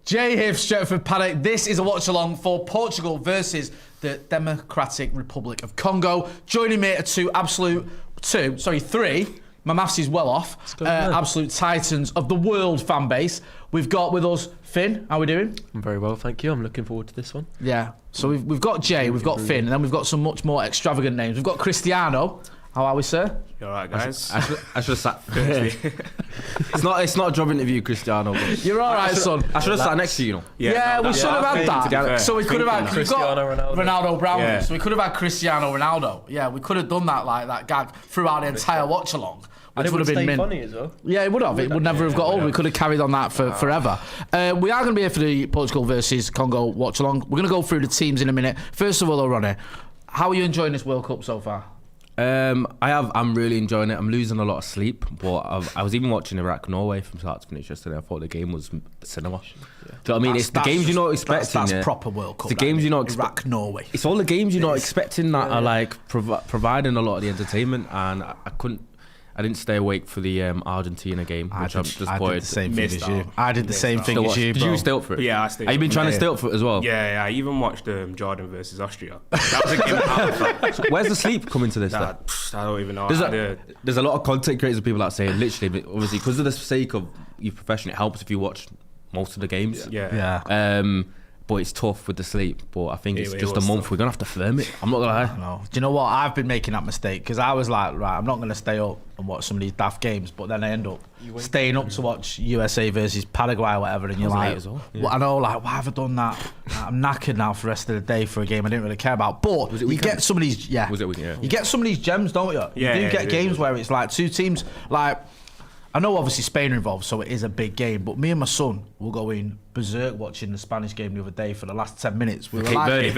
Jay here for Stretford, Paddock. This is a watch-along for Portugal versus the Democratic Republic of Congo. Joining me are three. My maths is well off. Absolute titans of the world fan base. We've got with us Finn. How are we doing? I'm very well, thank you. I'm looking forward to this one. Yeah. So we've got Jay, we've got Finn, and then we've got some much more extravagant names. We've got Cristiano. How are we, sir? You alright, guys? I should have sat. It's not a job interview, Cristiano. But You're alright, son. I should have sat next to you. Yeah, we should have had that. So we could have had Cristiano Ronaldo Brown. So we could have had Cristiano Ronaldo. Yeah, we could have done that like that gag throughout the entire watch along. And it would have been funny as well. Yeah, it would have. It would never have got old. We could have carried on that for forever. We are going to be here for the Portugal versus Congo watch along. We're going to go through the teams in a minute. First of all, though, Ronnie, how are you enjoying this World Cup so far? I'm really enjoying it. I'm losing a lot of sleep, but I was even watching Iraq-Norway from start to finish yesterday. I thought the game was cinema. Do you know what I mean? It's the games you're not expecting. That's proper World Cup. It's the games you're not Iraq-Norway. It's all the games you're not expecting that are like providing a lot of the entertainment, and I didn't stay awake for the Argentina game, which I'm disappointed. I did the same thing as you. I did the same thing as you, bro. Did you stay up for it? Yeah, I stayed up. Have you been trying to stay up for it as well? Yeah. I even watched Jordan versus Austria. That was a game that So where's the sleep coming to this? I don't even know. There's a lot of content creators and people that say literally, but obviously, because of the sake of your profession, it helps if you watch most of the games. Yeah. But it's tough with the sleep. But I think it's just a month. We're gonna have to firm it. I'm not gonna lie. No. Do you know what? I've been making that mistake because I was like, right, I'm not gonna stay up and watch some of these daft games, but then I end up staying up to watch USA versus Paraguay or whatever, and you're like, well, I know, like, why have I done that? I'm knackered now for the rest of the day for a game I didn't really care about. But you get some of these, you get some of these gems, don't you? You do get games where it's like two teams, like. I know obviously Spain are involved, so it is a big game, but me and my son were going berserk watching the Spanish game the other day for the last 10 minutes. We were like, I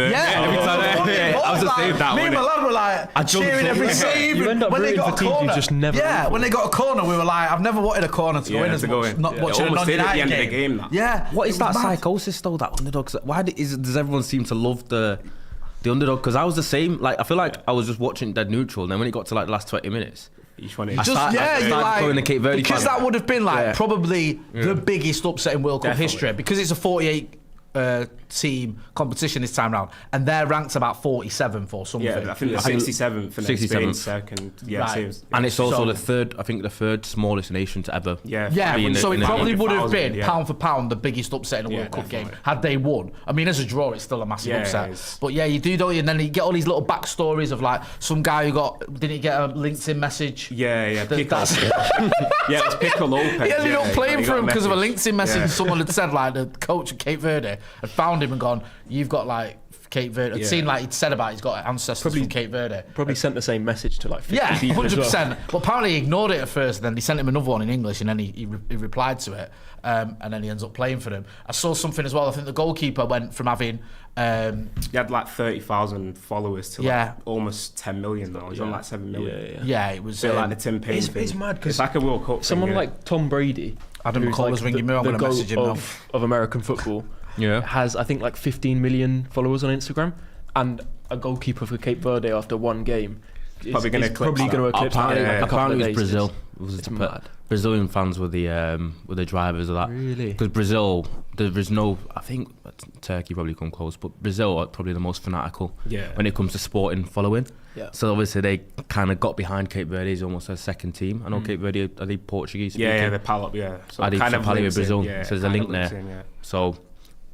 was just saying that. Me and my lad were like cheering every save. You end up rooting for teams you just never. Yeah, when they got a corner, we were like, I've never wanted a corner to go in as much. Not watching a non-United game. Yeah. What is that psychosis though? That underdogs. Why does everyone seem to love the underdog? Because I was the same. Like I feel like I was just watching dead neutral, and then when it got to like the last 20 minutes. You're like, the Cape Verde because that would have been like probably the biggest upset in World Cup history because it's a 48 team competition this time round, and they're ranked about 47th or something. Yeah, I think they're 67th and 67th second. Yeah, right. And it's also the third smallest nation to ever. So it probably would have been pound for pound the biggest upset in a World Cup game had they won. I mean, as a draw, it's still a massive upset. But yeah, you do, don't you? And then you get all these little backstories of like some guy who didn't get a LinkedIn message. Pico. It's Pico Lopez. He ended up playing for him because of a LinkedIn message someone had said, like the coach of Cape Verde had found him and gone, you've got like Cape Verde. I'd seen like he'd said about he's got ancestors from Cape Verde. Probably sent the same message to like 50 people 100%. as well. But apparently he ignored it at first, and then they sent him another one in English, and then he replied to it, and then he ends up playing for them. I saw something as well. I think the goalkeeper went from having he had like 30,000 followers to like almost 10 million now. He's on like 7 million. Yeah, it was like the Tim Payne thing. It's mad because it's like a World Cup someone thing, like Tom Brady, Adam McCullough's ringing me. I'm going to message him now. Of American football. Has I think like 15 million followers on Instagram, and a goalkeeper for Cape Verde after one game is probably going to eclipse that. Apparently it was Brazil. It's mad. Brazilian fans were the drivers of that. Really? Because Brazil, there is no. I think Turkey probably come close, but Brazil are probably the most fanatical when it comes to sporting following. Yeah. So obviously they kind of got behind Cape Verde as almost a second team. I know Cape Verde, are they Portuguese? They're Palop. So kind of with Brazil. So there's a link there. So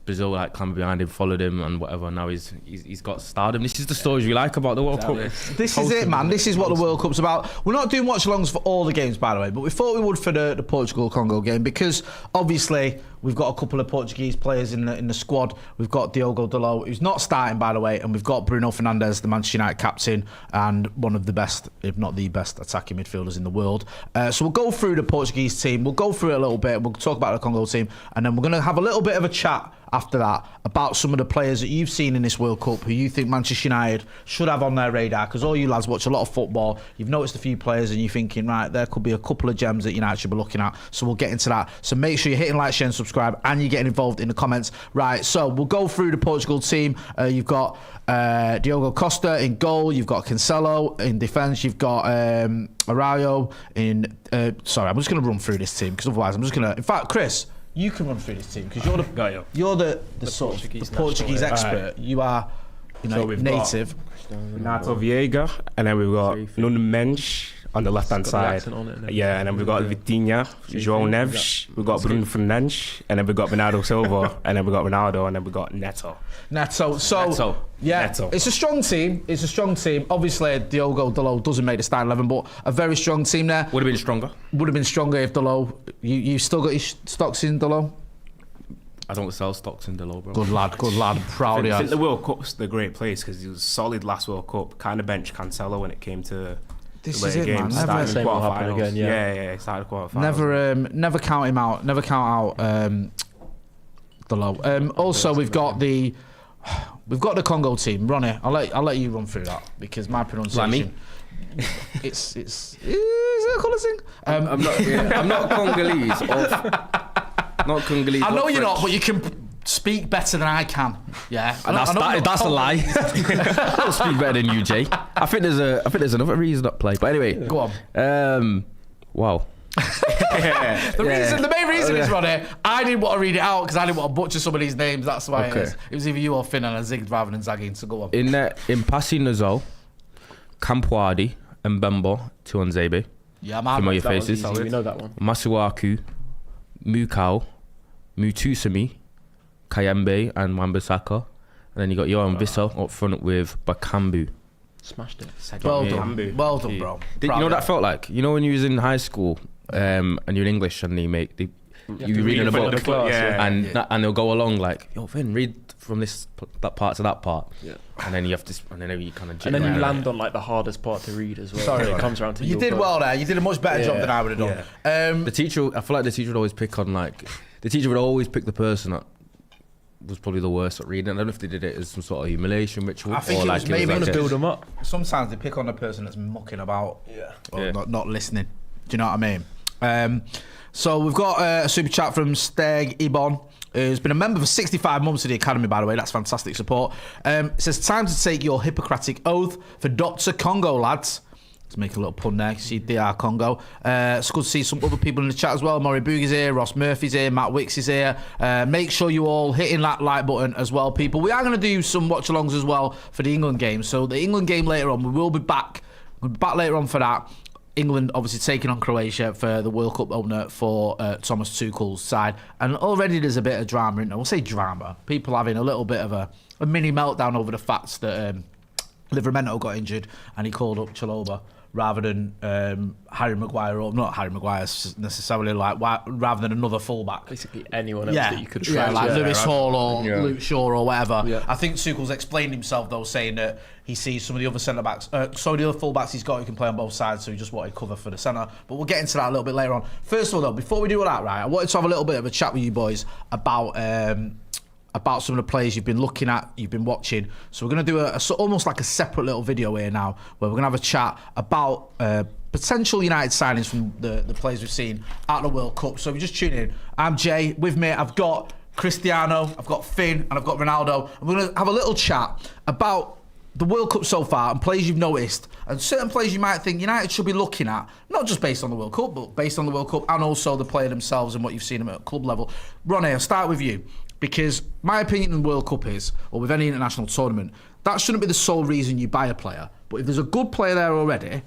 Brazil like climbed behind him, followed him, and whatever. Now he's got stardom. This is the stories we like about the World Cup. This is it, man. This is what the World Cup's about. We're not doing watch-alongs for all the games, by the way, but we thought we would for the Portugal-Congo game because obviously we've got a couple of Portuguese players in the squad. We've got Diogo Dalot, who's not starting, by the way, and we've got Bruno Fernandes, the Manchester United captain, and one of the best, if not the best, attacking midfielders in the world. So we'll go through the Portuguese team. We'll go through it a little bit. We'll talk about the Congo team, and then we're going to have a little bit of a chat after that about some of the players that you've seen in this World Cup who you think Manchester United should have on their radar, because all you lads watch a lot of football. You've noticed a few players and you're thinking, right, there could be a couple of gems that United should be looking at. So we'll get into that. So make sure you're hitting like, share and subscribe, and you're getting involved in the comments. Right, so we'll go through the Portugal team. You've got Diogo Costa in goal. You've got Cancelo in defence. You've got Araujo in... sorry, I'm just going to run through this team because otherwise I'm just going to... In fact, Chris... you can run through this team because you're the Portuguese expert. You are, native. Renato Vieira, and then we've got Nuno Mendes on the left-hand side. And then we've got Vitinha, João Neves, we've got Bruno Fernandes, and then we've got Bernardo Silva, and then we've got Ronaldo, and then we've got Neto. It's a strong team. Obviously, Diogo Dalot doesn't make the starting 11, but a very strong team there. Would have been stronger. Would have been stronger if Dalot. You still got your stocks in Dalot? I don't sell stocks in Dalot, bro. Good lad. Proud of you. I think the World Cup's the great place because he was solid last World Cup. Kind of benched Cancelo when it came to. This is it, man. Never same will happen again. Yeah. Started quarterfinals. Never count him out. Never count out Dalot. Also, we've got the Congo team. Ronnie, I'll let you run through that because my pronunciation. It's is it a colour thing? I'm not Congolese. Not Congolese. I know you're not, but you can speak better than I can. Yeah, and that's a lie. I don't speak better than you, Jay. I think there's another reason at play. But anyway, go on. Wow. The main reason is, Ronnie, I didn't want to read it out because I didn't want to butcher some of these names. That's why it was either you or Finn, and I zigged rather than zagging. So go on. In Passy Nazo, Kampuadi, and Mbembo, Tuanzebe. Yeah, man. Familiar faces. We know that one. Masuaku, Mukau, Mutusami, Kayembe, and Wan-Bissaka. And then you got Yohan Wissa up front with Bakambu. Smashed it. Well done, bro. You know what that felt like? You know when you was in high school and you're in English and you read a book and they'll go along like, yo, Finn, read from that part to that part. Yeah. And then you have to, and then you kind of. And then you land on like the hardest part to read as well. Sorry, it comes around to you did well there. You did a much better job than I would have done. Yeah. I feel like the teacher would always pick the person that was probably the worst at reading. I don't know if they did it as some sort of humiliation ritual. I think it was maybe to build them up. Sometimes they pick on the person that's mucking about, not listening. Do you know what I mean? So we've got a super chat from Steg Ibon, who's been a member for 65 months of the Academy, by the way. That's fantastic support. It says, time to take your Hippocratic oath for Dr. Congo, lads. Let's make a little pun there. You see DR Congo. It's good to see some other people in the chat as well. Maury Boogie's here, Ross Murphy's here, Matt Wicks is here. Make sure you all hitting that like button as well, people. We are going to do some watch-alongs as well for the England game. So the England game later on, we will be back. We'll be back later on for that. England obviously taking on Croatia for the World Cup opener for Thomas Tuchel's side. And already there's a bit of drama in there. We'll say drama. People having a little bit of a mini meltdown over the fact that Livramento got injured and he called up Chalobah rather than Harry Maguire, or not Harry Maguire necessarily, rather than another fullback. Basically anyone else that you could try. Yeah, like Lewis Hall or Luke Shaw or whatever. Yeah. I think Tuchel's explained himself though, saying that he sees some of the other centre-backs, the other fullbacks he's got who can play on both sides, so he just wanted cover for the centre. But we'll get into that a little bit later on. First of all though, before we do all that, right, I wanted to have a little bit of a chat with you boys about some of the players you've been looking at, you've been watching. So we're going to do almost like a separate little video here now, where we're going to have a chat about potential United signings from the players we've seen at the World Cup. So if you just tune in, I'm Jay. With me, I've got Cristiano, I've got Finn, and I've got Ronaldo. And we're going to have a little chat about the World Cup so far and players you've noticed, and certain players you might think United should be looking at, not just based on the World Cup, but based on the World Cup and also the player themselves and what you've seen them at club level. Ronnie, I'll start with you. Because my opinion on the World Cup is, or with any international tournament, that shouldn't be the sole reason you buy a player. But if there's a good player there already,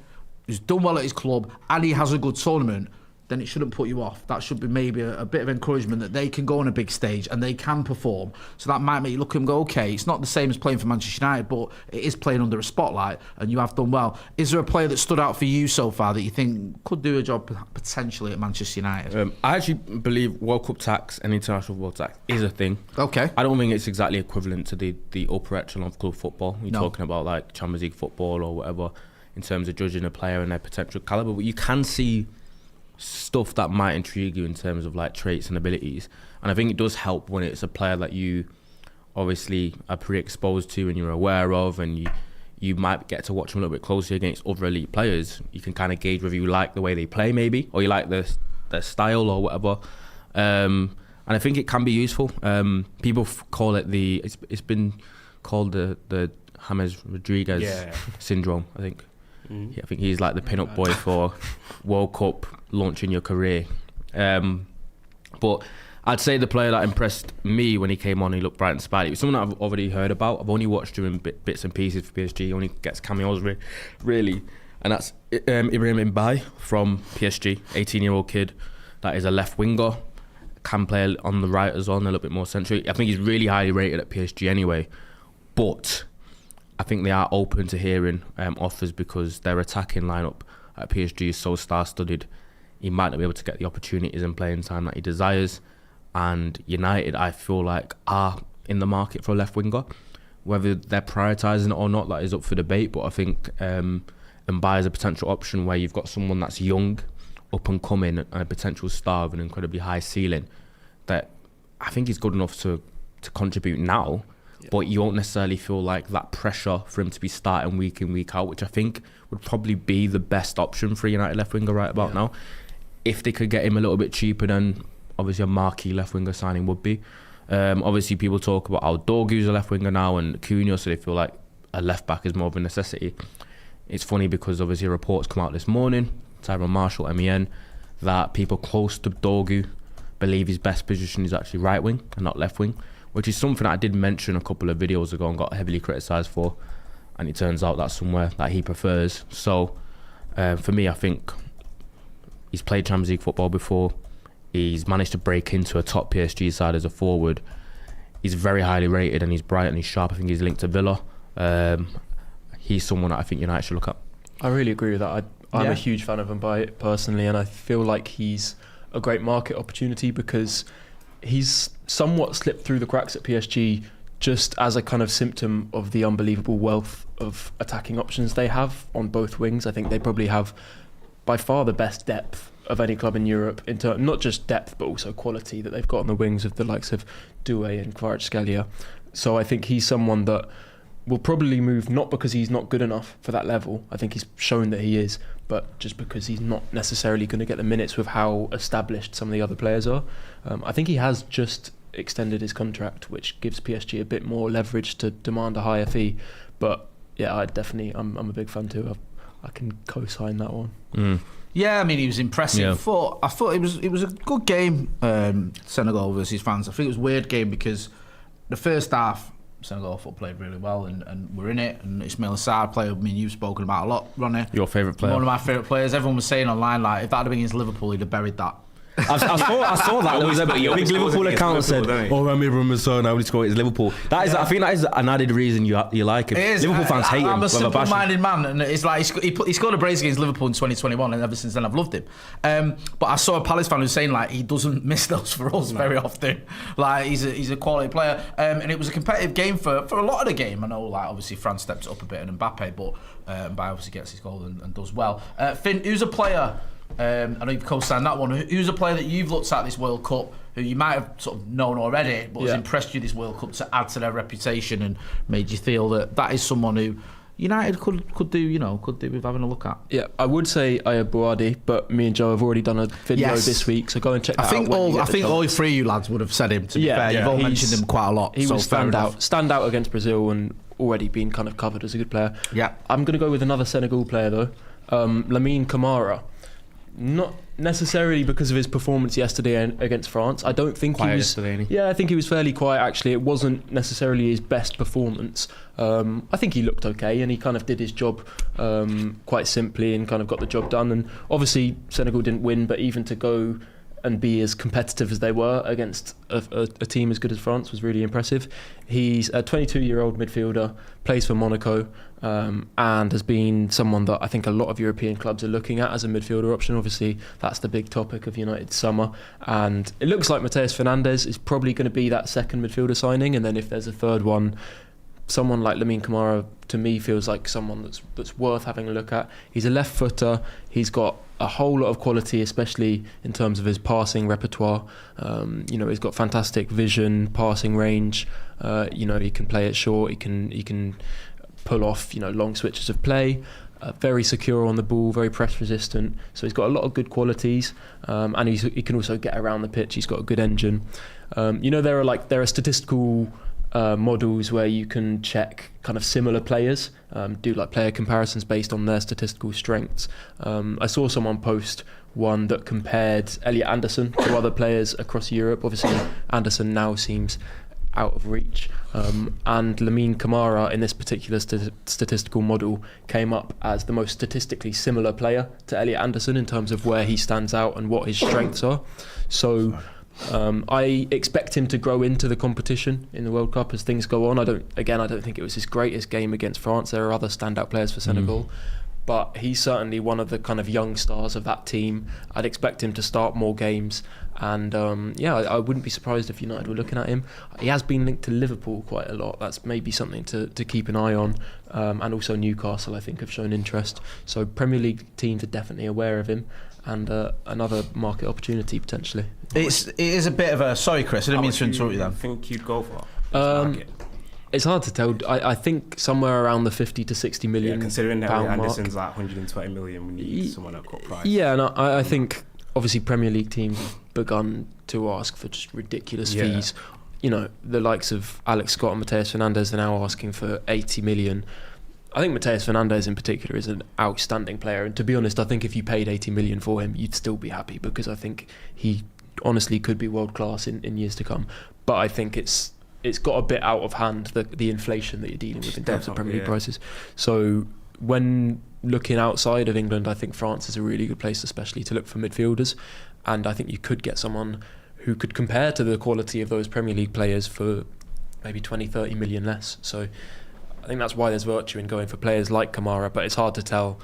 who's done well at his club, and he has a good tournament, then it shouldn't put you off. That should be maybe a bit of encouragement that they can go on a big stage and they can perform. So that might make you look and go, okay, it's not the same as playing for Manchester United, but it is playing under a spotlight and you have done well. Is there a player that stood out for you so far that you think could do a job potentially at Manchester United? I actually believe World Cup tax and international world tax is a thing. Okay. I don't think it's exactly equivalent to the upper echelon of club football. You're talking about like Champions League football or whatever in terms of judging a player and their potential calibre, but you can see stuff that might intrigue you in terms of like traits and abilities, and I think it does help when it's a player that you obviously are pre-exposed to and you're aware of, and you might get to watch them a little bit closely against other elite players. You can kind of gauge whether you like the way they play maybe, or you like their style or whatever, and I think it can be useful. People call it it's been called the James Rodriguez syndrome, I think. I think he's like the pin-up boy for World Cup launching your career. But I'd say the player that impressed me when he came on, he looked bright and spry. It was someone that I've already heard about. I've only watched him in bits and pieces for PSG. He only gets cameos, really. And that's Ibrahim Mbaye from PSG, 18-year-old kid that is a left winger, can play on the right as well, and a little bit more central. I think he's really highly rated at PSG anyway. But I think they are open to hearing offers because their attacking lineup at PSG is so star-studded. He might not be able to get the opportunities and playing time that he desires. And United, I feel like, are in the market for a left winger. Whether they're prioritising it or not, that is up for debate. But I think Mbaye is a potential option where you've got someone that's young, up and coming, and a potential star with an incredibly high ceiling. That I think he's good enough to contribute now. Yeah. But you won't necessarily feel like that pressure for him to be starting week in, week out, which I think would probably be the best option for a United left winger right about now. If they could get him a little bit cheaper than obviously a marquee left winger signing would be. Obviously people talk about how Dorgu's a left winger now and Cunha, so they feel like a left back is more of a necessity. It's funny because obviously reports come out this morning, Tyrone Marshall, MEN, that people close to Dorgu believe his best position is actually right wing and not left wing, which is something that I did mention a couple of videos ago and got heavily criticised for, and it turns out that's somewhere that he prefers. So for me, I think he's played Champions League football before. He's managed to break into a top PSG side as a forward. He's very highly rated and he's bright and he's sharp. I think he's linked to Villa. He's someone that I think United should look at. I really agree with that. I'm a huge fan of Mbaye personally, and I feel like he's a great market opportunity because he's somewhat slipped through the cracks at PSG just as a kind of symptom of the unbelievable wealth of attacking options they have on both wings. I think they probably have by far the best depth of any club in Europe, in not just depth but also quality that they've got on the wings of the likes of Doué and Kvaratskhelia. So I think he's someone that will probably move not because he's not good enough for that level. I think he's shown that he is, but just because he's not necessarily going to get the minutes with how established some of the other players are. I think he has just extended his contract, which gives PSG a bit more leverage to demand a higher fee. But yeah, I'm a big fan too. I can co-sign that one. Yeah, I mean, he was impressive. Yeah. I thought it was a good game, Senegal versus France. I think it was a weird game because the first half, Senegal played really well and we're in it. And Ismail Assar, player you've spoken about a lot, Ronnie. Your favourite player? One of my favourite players. Everyone was saying online, like, if that had been against Liverpool, he'd have buried that. I saw that. There was a big Liverpool account that said, Rami Ramazan, now he scored, it's Liverpool. I think that is an added reason you like him. It is. Liverpool fans hate him. I'm a simple-minded man, and it's like he scored a brace against Liverpool in 2021, and ever since then I've loved him. But I saw a Palace fan who was saying like he doesn't miss those for us very often. Like he's a quality player, and it was a competitive game for a lot of the game. I know, like obviously France stepped up a bit and Mbappe, but Mbappe obviously gets his goal and does well. Finn, who's a player? I know you've co-signed that one. Who's a player that you've looked at this World Cup who you might have sort of known already, but has impressed you this World Cup to add to their reputation and made you feel that is someone who United could do with having a look at? Yeah, I would say Ayab Bouadi, but me and Joe have already done a video this week, so go and check that out. I think all three of you lads would have said him. To be fair, you've all mentioned him quite a lot. He will stand out against Brazil and already been kind of covered as a good player. Yeah, I'm going to go with another Senegal player though, Lamine Camara. Not necessarily because of his performance yesterday against France. I don't think he was. I think he was fairly quiet actually. It wasn't necessarily his best performance. I think he looked okay and he kind of did his job quite simply and kind of got the job done. And obviously Senegal didn't win, but even to go and be as competitive as they were against a team as good as France was really impressive. He's a 22-year-old midfielder, plays for Monaco, and has been someone that I think a lot of European clubs are looking at as a midfielder option. Obviously, that's the big topic of United's summer. And it looks like Mateus Fernandes is probably going to be that second midfielder signing. And then if there's a third one, someone like Lamine Camara, to me, feels like someone that's worth having a look at. He's a left footer. He's got a whole lot of quality, especially in terms of his passing repertoire. He's got fantastic vision, passing range. He can play it short. He can pull off long switches of play. Very secure on the ball, very press resistant. So he's got a lot of good qualities, and he can also get around the pitch. He's got a good engine. There are statistical models where you can check kind of similar players, do like player comparisons based on their statistical strengths. I saw someone post one that compared Elliot Anderson to other players across Europe. Obviously, Anderson now seems out of reach, and Lamine Camara in this particular statistical model came up as the most statistically similar player to Elliot Anderson in terms of where he stands out and what his strengths are. So I expect him to grow into the competition in the World Cup as things go on. I don't think it was his greatest game against France. There are other standout players for Senegal, but he's certainly one of the kind of young stars of that team. I'd expect him to start more games, and I wouldn't be surprised if United were looking at him. He has been linked to Liverpool quite a lot. That's maybe something to keep an eye on, and also Newcastle I think have shown interest. So Premier League teams are definitely aware of him, and another market opportunity potentially. It is a bit of a... Sorry Chris, I didn't mean to interrupt you then. I think you'd go for it's hard to tell. I think somewhere around the 50 to 60 million. Yeah, considering that Anderson's mark. like 120 million, we need someone at cut price. Yeah, and I think obviously Premier League teams have begun to ask for just ridiculous fees. You know, the likes of Alex Scott and Mateus Fernandes are now asking for 80 million. I think Mateus Fernandes in particular is an outstanding player, and to be honest, I think if you paid 80 million for him, you'd still be happy, because I think he honestly could be world class in years to come. But I think it's got a bit out of hand, the inflation that you're dealing with in terms of Premier League prices. So when looking outside of England, I think France is a really good place, especially to look for midfielders. And I think you could get someone who could compare to the quality of those Premier League players for maybe 20, 30 million less. So I think that's why there's virtue in going for players like Kamara, but it's hard to tell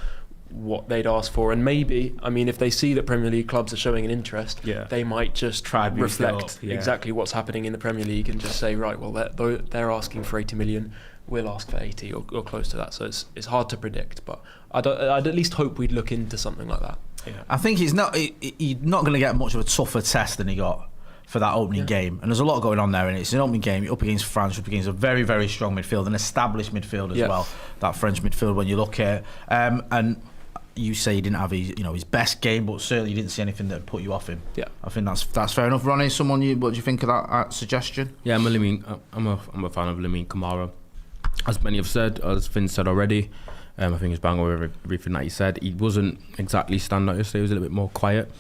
what they'd ask for. And maybe, I mean, if they see that Premier League clubs are showing an interest, they might just try reflect exactly what's happening in the Premier League and just say, right, well, they're asking for 80 million, we'll ask for 80 or close to that. So it's hard to predict, but I'd at least hope we'd look into something like that. Yeah. I think he's not going to get much of a tougher test than he got for that opening game, and there's a lot going on there, and it's an opening game. You're up against France, you're up against a very, very strong midfield, an established midfield as well. That French midfield, when you look at it, and you say he didn't have his best game, but certainly you didn't see anything that put you off him. Yeah, I think that's fair enough. Ronnie, what do you think of that suggestion? Yeah, I'm a fan of Lamine Camara. As many have said, as Finn said already, I think it's bang over everything that he said. He wasn't exactly standout yesterday. He was a little bit more quiet.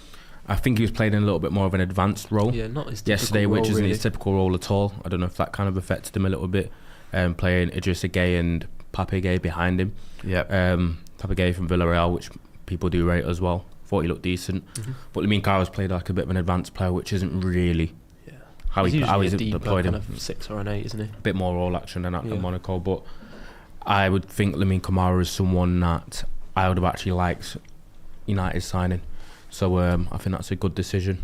I think he was playing in a little bit more of an advanced role. Yeah, not his typical yesterday, role, which isn't really his typical role at all. I don't know if that kind of affected him a little bit. Playing Idrissa Gueye and Pape Gueye behind him. Yeah. Pape Gueye from Villarreal, which people do rate as well. Thought he looked decent. But Lamine Camara's played like a bit of an advanced player, which isn't really how he's deployed him. Kind of 6 or an 8, isn't he? A bit more role action than at Monaco, but I would think Lamine Camara is someone that I would have actually liked United signing. So I think that's a good decision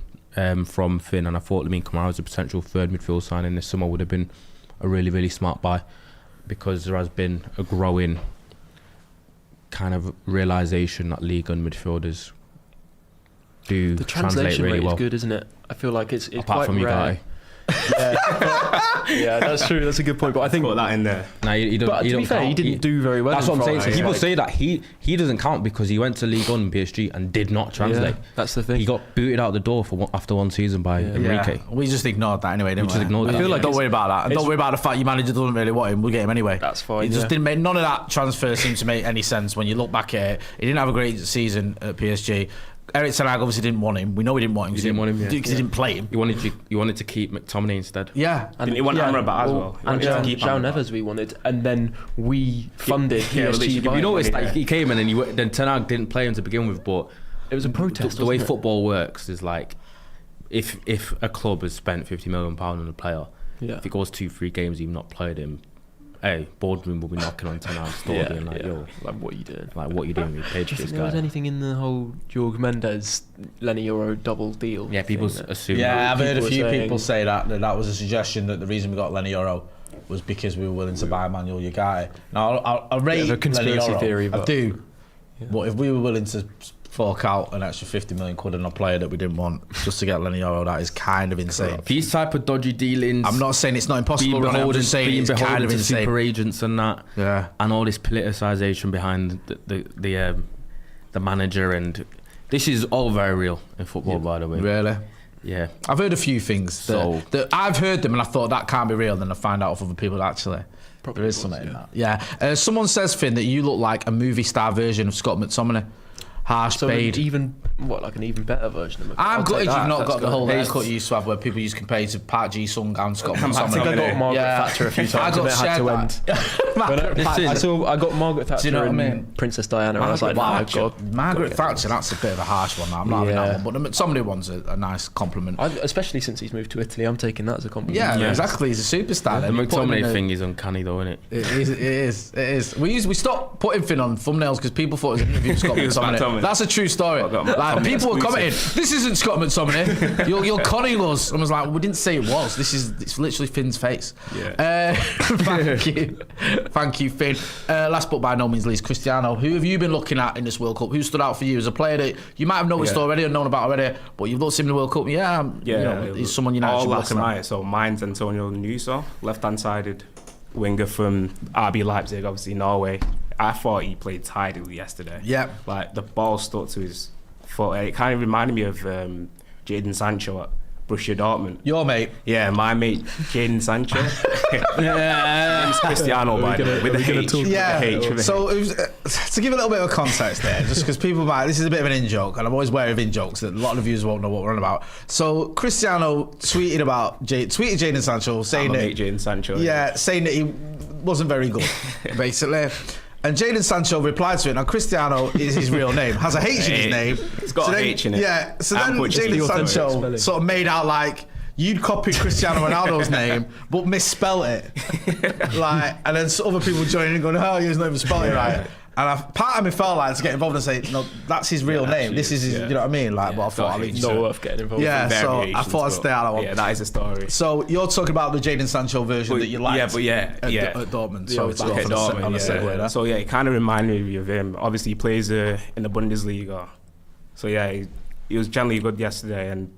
from Finn, and I thought Lamine Camara as a potential third midfield signing this summer would have been a really, really smart buy, because there has been a growing kind of realisation that League One midfielders do the translate really well. Is good, isn't it? I feel like it's apart quite from you rare. Yeah, that's true. That's a good point. But I think put that in there. No, you don't. But to be fair, he didn't do very well. That's what I'm saying. So people like, say that he doesn't count because he went to League One PSG and did not translate. Yeah, that's the thing. He got booted out the door after one season by Enrique. We just ignored that anyway, didn't we? Just ignored that. I feel like don't worry about that. And don't worry about the fact your manager doesn't really want him. We'll get him anyway. That's fine. He just didn't make none of that transfer seem to make any sense when you look back at it. He didn't have a great season at PSG. Eric Ten Hag obviously didn't want him. We know he didn't want him. He didn't play him. He wanted to keep McTominay instead. Yeah, and he wanted Amrabat as well. And João Neves we wanted, and then we funded PSG. You noticed that he came in and then Ten Hag didn't play him to begin with, but it was a protest. The way football works is like, if a club has spent £50 million on a player, if it goes 2-3 games you've not played him, boardroom will be knocking on Ten Hag's door being like, yo, like what are you doing? Like what are you doing? You paid for this guy. Was anything in the whole Jorge Mendes Lenny Euro double deal? Yeah, people assume. Yeah, I've heard a few people say that was a suggestion that the reason we got Lenny Euro was because we were willing to buy Emmanuel Ugarte. Now I rate a conspiracy Lenny Euro, theory, but I do. But if we were willing to fork out an extra 50 million quid on a player that we didn't want just to get Lenny Euro, that is kind of insane. These type of dodgy dealings, I'm not saying it's not impossible, I'm just saying it's kind of insane. Super agents and that, and all this politicisation behind the manager, and this is all very real in football, by the way. Really? Yeah. I've heard a few things that I've heard them and I thought that can't be real. Then I find out of other people that actually there is something in that. Yeah. Someone says, Finn, that you look like a movie star version of Scott McTominay. Harsh, paid. Like an even better version of McTominay. I'm gutted you've not got the whole haircut you used to have where people used to compare to Park Ji-sung and Scott McTominay. I think I got Margaret Thatcher a few times and it had to end. I got Margaret Thatcher and Princess Diana and I was like, wow, God. Margaret Thatcher, that's a bit of a harsh one. I'm not having that one. But the McTominay one's a nice compliment. Especially since he's moved to Italy, I'm taking that as a compliment. Yeah, exactly. He's a superstar. The McTominay thing is uncanny though, isn't it? It is. We stopped putting Finn on thumbnails because people thought it was an interview with Scott McTominay. That's a true story. Like, people were commenting, this isn't Scott McTominay. You're conning us. And I was like, we didn't say it was. It's literally Finn's face. Yeah. Thank you, Finn. Last but by no means least, Cristiano. Who have you been looking at in this World Cup? Who stood out for you as a player that you might have noticed already or known about already, but you've looked at him in the World Cup? He's someone you know. Last night. So mine's Antonio Nusa, left-hand sided winger from RB Leipzig, obviously Norway. I thought he played tidily yesterday. Yeah. Like, the ball stuck to his foot. It kind of reminded me of Jadon Sancho at Borussia Dortmund. Your mate? Yeah, my mate, Jadon Sancho. It's Cristiano, by the way, with the H. Yeah. So, to give a little bit of context there, just because people might, this is a bit of an in-joke, and I'm always wary of in-jokes, that a lot of viewers won't know what we're on about. So, Cristiano tweeted Jadon Sancho, saying that... Jadon Sancho. Yeah, saying that he wasn't very good, basically. And Jadon Sancho replied to it. Now, Cristiano is his real name, has a H in his name. It's got a H in it. Yeah, so then Jadon Sancho sort of made out like you'd copied Cristiano Ronaldo's name, but misspelled it. And then other people joining and going, oh, he's not even spelled it right. And part of me felt like to get involved and say, no, that's his real name. This is his, you know what I mean? But I thought, not worth getting involved. Yeah, so I thought I'd stay out of that one. Yeah, that is a story. So you're talking about the Jadon Sancho version that you liked at Dortmund. So it's on a segue there. So yeah, it kind of reminded me of him. Obviously, he plays in the Bundesliga. So yeah, he was generally good yesterday, and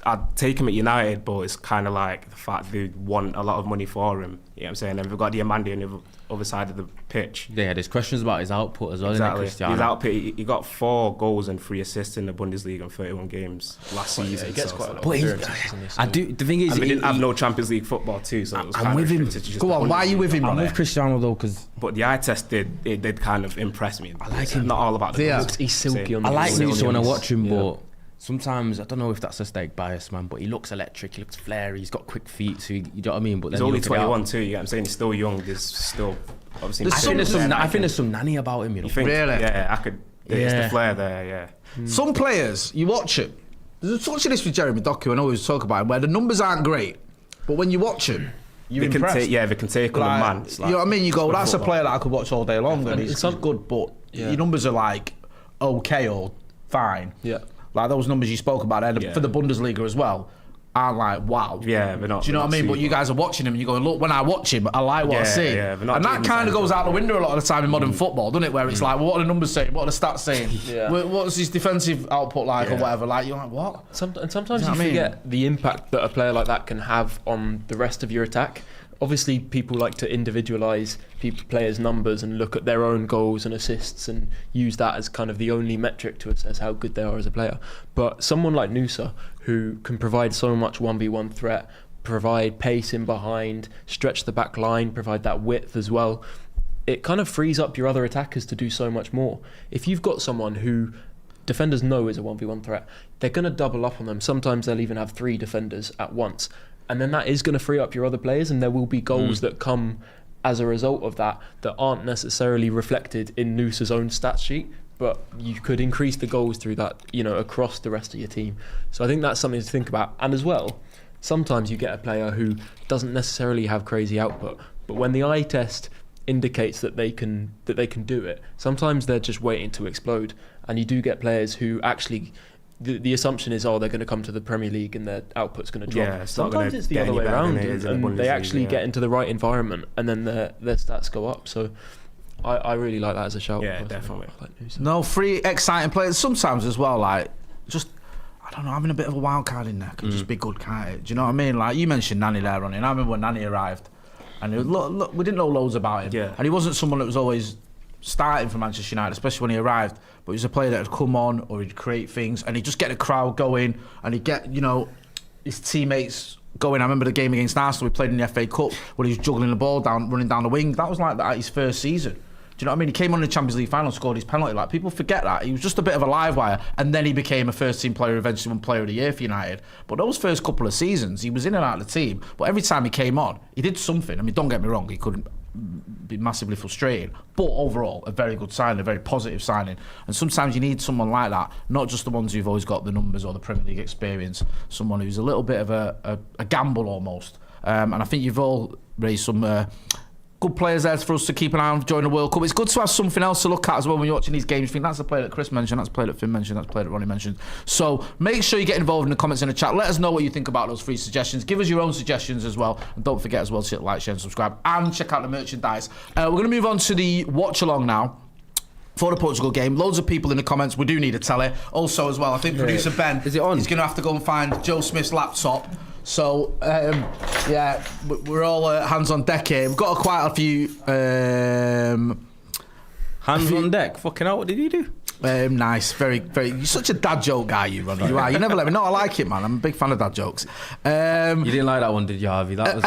I'd take him at United, but it's kind of like the fact they want a lot of money for him. You know what I'm saying? And we've got Diamandi on the other side of the pitch. Yeah, there's questions about his output as well. Exactly. Isn't it, his output, he got 4 goals and 3 assists in the Bundesliga in 31 games last season. Yeah, he gets quite a lot of experience. The thing is, we didn't have no Champions League football too, so it was I'm with him. Go on, why are you with him? I'm with Cristiano though, because. But the eye test did kind of impress me. I like him. Not all about the goals. He's silky on the I like Nusa when I watch him, but sometimes, I don't know if that's a steak bias, man, but he looks electric, he looks flary, he's got quick feet, so you know what I mean? But he's then only 21 too, you know what I'm saying? He's still young, there's still obviously... I think there's some nanny about him, you know? Think, really? Yeah, I could... There's the flair there, yeah. Some players, you watch it. There's a touch of this with Jeremy Doku, I know we was talking about him, where the numbers aren't great, but when you watch him, you're impressed. They can take on a man. Like, you know what I mean? You go, that's a player that I could watch all day long, and he's good, but your numbers are like okay or fine. Yeah. Like those numbers you spoke about for the Bundesliga as well aren't like wow. Yeah, they're not. Do you know what I mean? But you guys are watching him and you're going, look, when I watch him, I like what I see. Yeah, and that kind of goes out the window a lot of the time in modern football, doesn't it? Where it's like, well, what are the numbers saying? What are the stats saying? What's his defensive output like or whatever? Like, you're like, what? Sometimes you forget the impact that a player like that can have on the rest of your attack. Obviously, people like to individualise players' numbers and look at their own goals and assists and use that as kind of the only metric to assess how good they are as a player. But someone like Nusa, who can provide so much 1v1 threat, provide pace in behind, stretch the back line, provide that width as well, it kind of frees up your other attackers to do so much more. If you've got someone who defenders know is a 1v1 threat, they're going to double up on them. Sometimes they'll even have 3 defenders at once. And then that is going to free up your other players, and there will be goals that come as a result of that aren't necessarily reflected in Nusa's own stat sheet, but you could increase the goals through that, you know, across the rest of your team. So I think that's something to think about. And as well, sometimes you get a player who doesn't necessarily have crazy output, but when the eye test indicates that they can do it, sometimes they're just waiting to explode. And you do get players who actually... The assumption is, they're going to come to the Premier League and their output's going to drop. Yeah, sometimes it's the other way around, and they actually get into the right environment, and then their stats go up. So I really like that as a shout. Yeah, definitely. No, 3 exciting players. Sometimes as well, like, just, I don't know, having a bit of a wild card in there can just be good, can't it? Do you know what I mean? Like, you mentioned Nani there, Ronnie, and I remember when Nani arrived, and it was, we didn't know loads about him. Yeah. And he wasn't someone that was always starting for Manchester United, especially when he arrived, but he was a player that would come on or he'd create things and he'd just get the crowd going and he'd get, you know, his teammates going. I remember the game against Arsenal we played in the FA Cup where he was juggling the ball down, running down the wing. That was like that at his first season. Do you know what I mean? He came on in the Champions League final, scored his penalty. Like, people forget that. He was just a bit of a live wire, and then he became a first-team player, eventually won Player of the Year for United. But those first couple of seasons, he was in and out of the team. But every time he came on, he did something. I mean, don't get me wrong, he couldn't be massively frustrating. But overall, a very good signing, a very positive signing. And sometimes you need someone like that, not just the ones who've always got the numbers or the Premier League experience, someone who's a little bit of a gamble almost. And I think you've all raised some... good players there for us to keep an eye on during the World Cup. It's good to have something else to look at as well when you're watching these games. You think that's the player that Chris mentioned, that's the player that Finn mentioned, that's the player that Ronnie mentioned. So make sure you get involved in the comments in the chat. Let us know what you think about those 3 suggestions. Give us your own suggestions as well. And don't forget as well to hit like, share and subscribe. And check out the merchandise. We're going to move on to the watch-along now for the Portugal game. Loads of people in the comments. We do need to tell it. Also as well, I think producer Ben is going to have to go and find Joe Smith's laptop. So, yeah, we're all hands on deck here. We've got quite a few... hands on deck? Fucking hell, what did he do? Nice, very, very... You're such a dad joke guy, you, Ronnie. You are. You never let me know. I like it, man. I'm a big fan of dad jokes. You didn't like that one, did you, Harvey? That was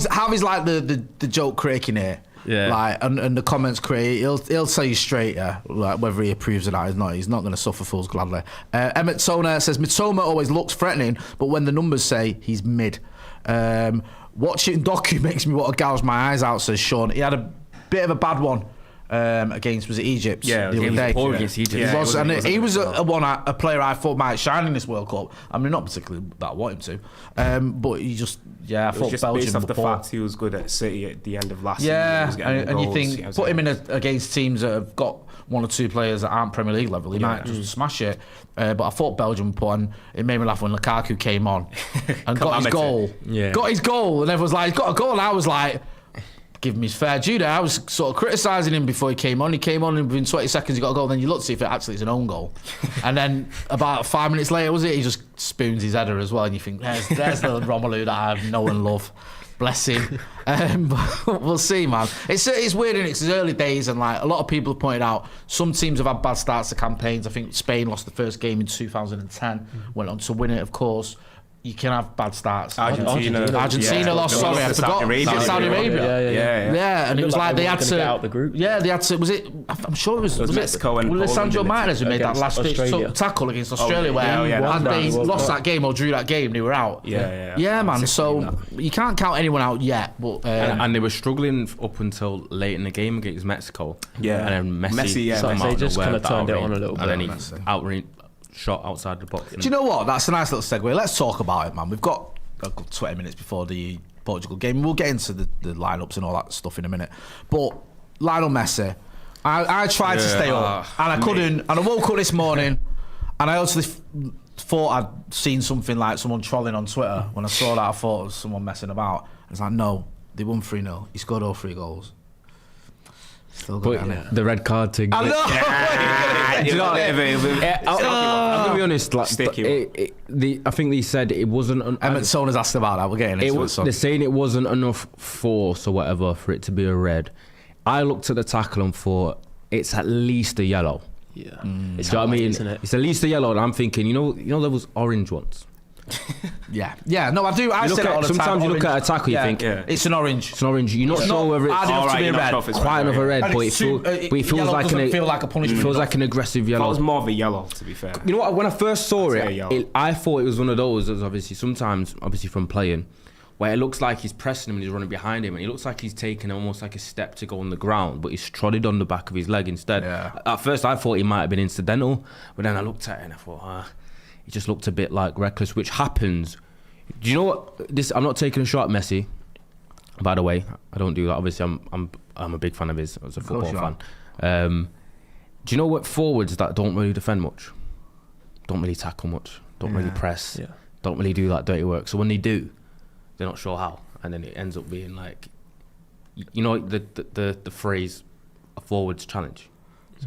Harvey's like the joke creating here. Yeah. Like, and the comments create, he'll tell you straight, like, whether he approves of that or not. He's not going to suffer fools gladly. Emmett Toner says, Mitoma always looks threatening, but when the numbers say he's mid. Watching Doku makes me want to gouge my eyes out, says Sean. He had a bit of a bad one against, was it Egypt? Yeah, the other day. against Egypt. Yeah, he was a player I thought might shine in this World Cup. I mean, not particularly that I want him to, but he just, I thought just Belgium based off the poor. fact he was good at City at the end of last season. And you think, put him in against teams that have got 1 or 2 players that aren't Premier League level, he might just smash it. But I thought Belgium put on. It made me laugh when Lukaku came on and got his goal. Yeah. Got his goal, and everyone's like, he's got a goal. And I was like, give him his fair due there. I was sort of criticising him before he came on. He came on, and within 20 seconds he got a goal. Then you look to see if it actually is an own goal. And then about 5 minutes later, was it? He just spoons his header as well. And you think, there's the Romelu that I know and love. Bless him. But we'll see, man. It's weird, and it's early days, and like a lot of people have pointed out, some teams have had bad starts to campaigns. I think Spain lost the first game in 2010, went on to win it, of course. You can have bad starts. Argentina lost. Sorry, I forgot. Saudi Arabia. Yeah, and it was like they had to get out the group. Yeah, they had to. Was it? I'm sure it was Mexico and Poland. Lisandro Martinez who made that last ditch tackle against Australia, and they lost that game or drew that game. They were out. Yeah, man. So you can't count anyone out yet. But and they were struggling up until late in the game against Mexico. Yeah, and then Messi they just kind of turned it on a little bit. And then he shot outside the box. Do you know what? That's a nice little segue. Let's talk about it, man. We've got a good 20 minutes before the Portugal game. We'll get into the lineups and all that stuff in a minute. But Lionel Messi, I tried to stay up, and I couldn't. And I woke up this morning, and I actually thought I'd seen something like someone trolling on Twitter. When I saw that, I thought it was someone messing about. I was like, no, they won 3-0. He scored all 3 goals. Still good, the red card thing. I know. I'm gonna be honest. Like, I think they said it wasn't. Emmett Sona's asked about that. We're getting into it. They're saying it wasn't enough force or whatever for it to be a red. I looked at the tackle and thought it's at least a yellow. Yeah, it's what I mean. Isn't it? It's at least a yellow, and I'm thinking, you know, there was orange ones. Yeah. No, I do. I say that all the time. Sometimes you look at a tackle, you think it's an orange. It's an orange. You're not sure whether it's to be a red. Quite enough a red, but it feels like feel like a punishment. It feels like an aggressive yellow. That was more of a yellow, to be fair. You know what? When I first saw it, I thought it was one of those. That was obviously from playing, where it looks like he's pressing him and he's running behind him, and it looks like he's taking almost like a step to go on the ground, but he's trotted on the back of his leg instead. Yeah. At first, I thought he might have been incidental, but then I looked at it and I thought, he just looked a bit like reckless, which happens. Do you know what? I'm not taking a shot at Messi. By the way, I don't do that. Obviously, I'm a big fan of his as a football fan. Do you know what forwards that don't really defend much, don't really tackle much, don't really press, don't really do that dirty work? So when they do, they're not sure how, and then it ends up being like, you know, the phrase, a forwards challenge.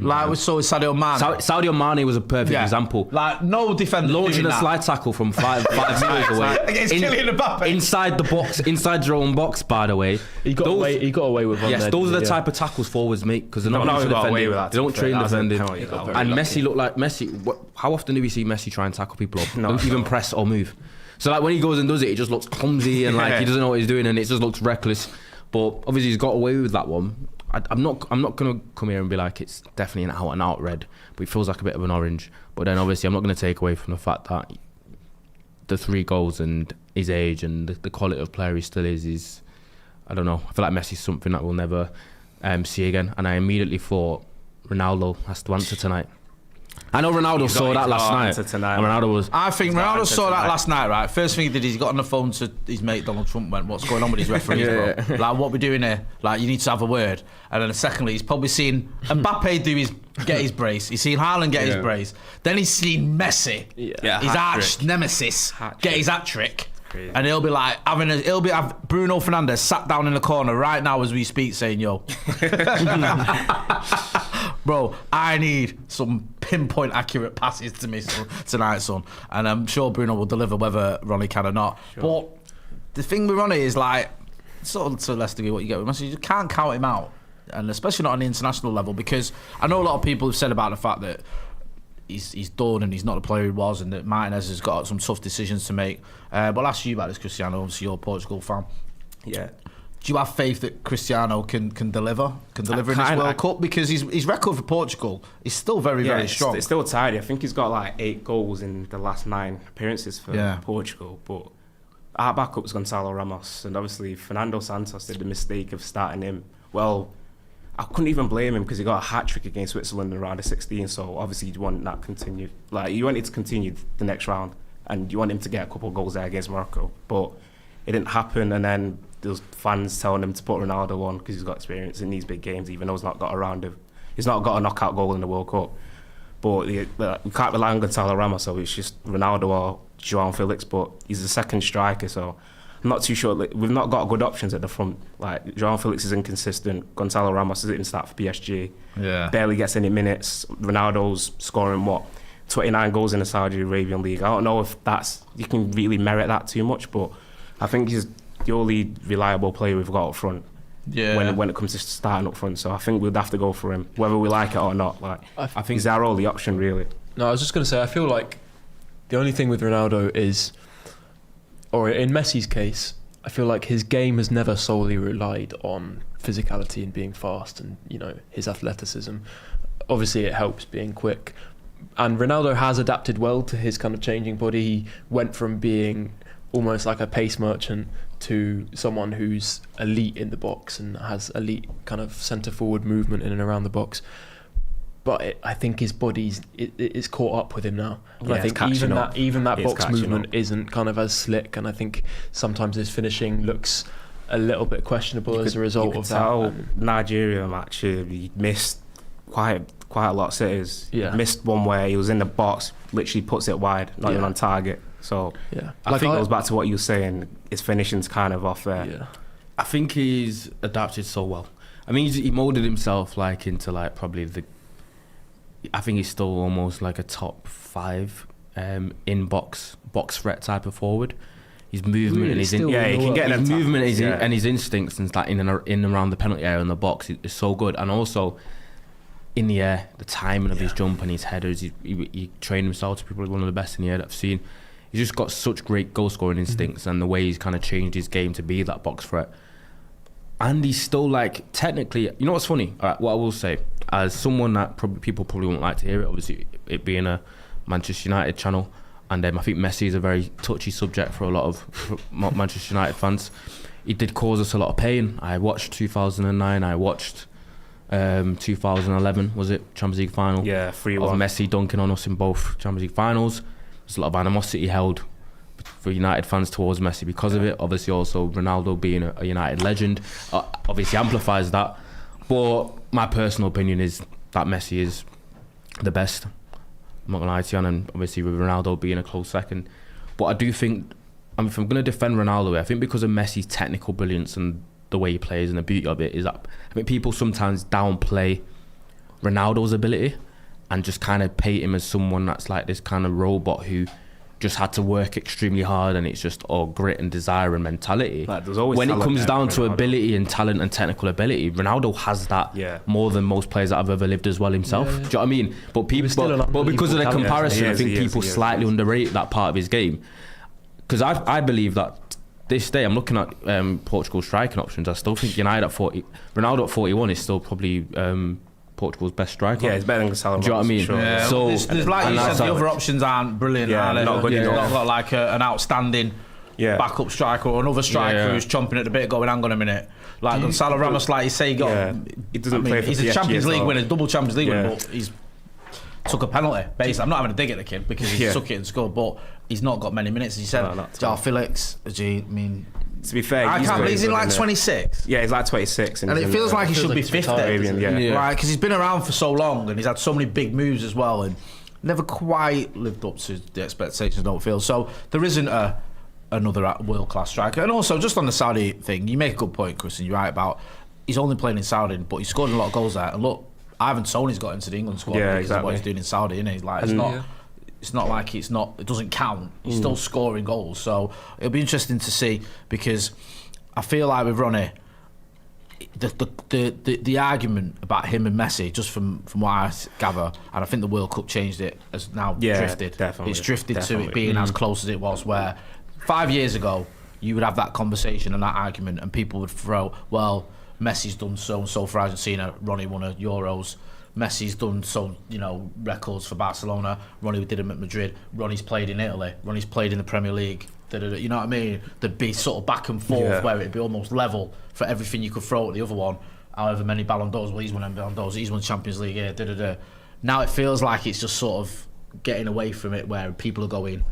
Like we saw with Sadio Mane. Sadio Mane was a perfect example. Like no defender launching a slide tackle from 5 meters away against Kylian Mbappe inside the box, inside your own box. By the way, he got away with one. Yes, those are the type of tackles forwards make because they're not used to defending. They don't train defending. And Messi looked like Messi. How often do we see Messi try and tackle people up? Don't even press or move. So like when he goes and does it, it just looks clumsy and like he doesn't know what he's doing, and it just looks reckless. But obviously he's got away with that one. I'm not gonna come here and be like it's definitely an out and out red, but it feels like a bit of an orange. But then obviously I'm not gonna take away from the fact that the 3 goals and his age and the quality of player he still is. I don't know. I feel like Messi's something that we'll never see again. And I immediately thought Ronaldo has to answer tonight. I know Ronaldo saw that last night. I think Ronaldo saw that last night, right? First thing he did is he got on the phone to his mate Donald Trump, went, "What's going on with these referees, bro? Like, what we doing here? Like, you need to have a word." And then secondly, he's probably seen Mbappe get his brace. He's seen Haaland get his brace. Then he's seen Messi, his arch nemesis, get his hat trick. And he'll be like have Bruno Fernandes sat down in the corner right now as we speak, saying, "Yo, bro, I need some pinpoint accurate passes to me tonight, son." And I'm sure Bruno will deliver whether Ronnie can or not. Sure. But the thing with Ronnie is like, sort of to a less degree what you get with Messi, you can't count him out, and especially not on the international level, because I know a lot of people have said about the fact that he's done and he's not the player he was, and that Martinez has got some tough decisions to make. But I'll ask you about this, Cristiano. Obviously, you're a Portugal fan. Yeah. Do you have faith that Cristiano can deliver in this World Cup? Because his record for Portugal is still very strong. It's still tidy. I think he's got like 8 goals in the last 9 appearances for Portugal. But our backup's Gonçalo Ramos, and obviously Fernando Santos did the mistake of starting him. Well, I couldn't even blame him because he got a hat-trick against Switzerland in round of 16, so obviously you want that continue. Like, you want it to continue the next round, and you want him to get a couple of goals there against Morocco. But it didn't happen, and then there's fans telling him to put Ronaldo on because he's got experience in these big games, even though he's not got a knockout goal in the World Cup. But we can't rely on Gonçalo Ramos, so it's just Ronaldo or João Felix, but he's the second striker, so I'm not too sure. We've not got good options at the front. Like, João Felix is inconsistent. Gonçalo Ramos didn't start for PSG. Yeah. Barely gets any minutes. Ronaldo's scoring 29 goals in the Saudi Arabian League. I don't know if you can really merit that too much, but I think he's the only reliable player we've got up front. Yeah. When it comes to starting up front, so I think we'd have to go for him, whether we like it or not. Like, I think he's our only option, really. No, I was just going to say, I feel like the only thing with Ronaldo is, or in Messi's case, I feel like his game has never solely relied on physicality and being fast and, you know, his athleticism. Obviously, it helps being quick. And Ronaldo has adapted well to his kind of changing body. He went from being almost like a pace merchant to someone who's elite in the box and has elite kind of centre-forward movement in and around the box. But I think his body's it's caught up with him now. And I think even that box movement isn't kind of as slick, and I think sometimes his finishing looks a little bit questionable as a result of that. Nigeria match, he missed quite a lot of sitters. Yeah. He missed one where he was in the box, literally puts it wide, not even on target. So I think it goes back to what you were saying. His finishing's kind of off there. Yeah. I think he's adapted so well. I mean, he molded himself like into like probably I think he's still almost like a top 5 in box threat type of forward. His movement and his and his instincts and like in and around the penalty area in the box is so good, and also in the air, the timing of his jump and his headers. He trained himself to be probably one of the best in the air that I've seen. He's just got such great goal scoring instincts, and the way he's kind of changed his game to be that box threat. And he's still like technically, you know what's funny? All right, what I will say, as someone that people probably won't like to hear it, obviously it being a Manchester United channel, and I think Messi is a very touchy subject for a lot of Manchester United fans. He did cause us a lot of pain. I watched 2009. I watched 2011. Was it Champions League final? Yeah, 3-1. Of Messi dunking on us in both Champions League finals. There's a lot of animosity held for United fans towards Messi because of it. Obviously, also Ronaldo being a United legend obviously amplifies that. But my personal opinion is that Messi is the best. I'm not gonna lie to you, and obviously with Ronaldo being a close second. But I do think, if I'm gonna defend Ronaldo, I think because of Messi's technical brilliance and the way he plays and the beauty of it is that I think people sometimes downplay Ronaldo's ability and just kind of paint him as someone that's like this kind of robot who just had to work extremely hard, and it's just all grit and desire and mentality. Like, there's always when it comes down to ability and talent and technical ability, Ronaldo has that more than most players that have ever lived as well himself. Do you know what I mean? But people, but because of the comparison, I think people slightly underrate that part of his game. because I believe that this day I'm looking at Portugal's striking options. I still think United at 40, Ronaldo at 41 is still probably Portugal's best striker. Yeah, it's better than Gonçalo. Do you know what I mean? Sure. Yeah, so there's like you said, the other options aren't brilliant. Yeah, are they? not good enough. Not got like an outstanding backup striker or another striker who's chomping at the bit, going, hang on a minute. Like Gonçalo Ramos, like you say, he doesn't play for he's PSG a Champions League well. winner, double Champions League winner, but he's took a penalty. Basically, I'm not having a dig at the kid because he took it and scored, but he's not got many minutes. As you said, João Felix, to be fair, I can't believe he's in like 26. Yeah, he's like 26. And it feels like he should be 50. Yeah. Because he's been around for so long and he's had so many big moves as well and never quite lived up to the expectations, I don't feel. So there isn't another world-class striker. And also, just on the Saudi thing, you make a good point, Chris, and you're right about he's only playing in Saudi, but he's scored a lot of goals there. And look, Ivan Toney's got into the England squad because of what he's doing in Saudi, isn't he? Like, it's not like it doesn't count. He's still scoring goals. So it'll be interesting to see, because I feel like with Ronnie, the argument about him and Messi, just from what I gather, and I think the World Cup changed it, has now drifted. Definitely. It's drifted to it being as close as it was, where 5 years ago you would have that conversation and that argument and people would throw, well, Messi's done so and so for Argentina, Ronnie won a Euros. Messi's done so, records for Barcelona. Ronnie did them at Madrid. Ronnie's played in Italy. Ronnie's played in the Premier League. You know what I mean? There'd be sort of back and forth where it'd be almost level for everything you could throw at the other one. However many Ballon d'Ors, well, he's won Ballon d'Ors, he's won Champions League, Now it feels like it's just sort of getting away from it, where people are going,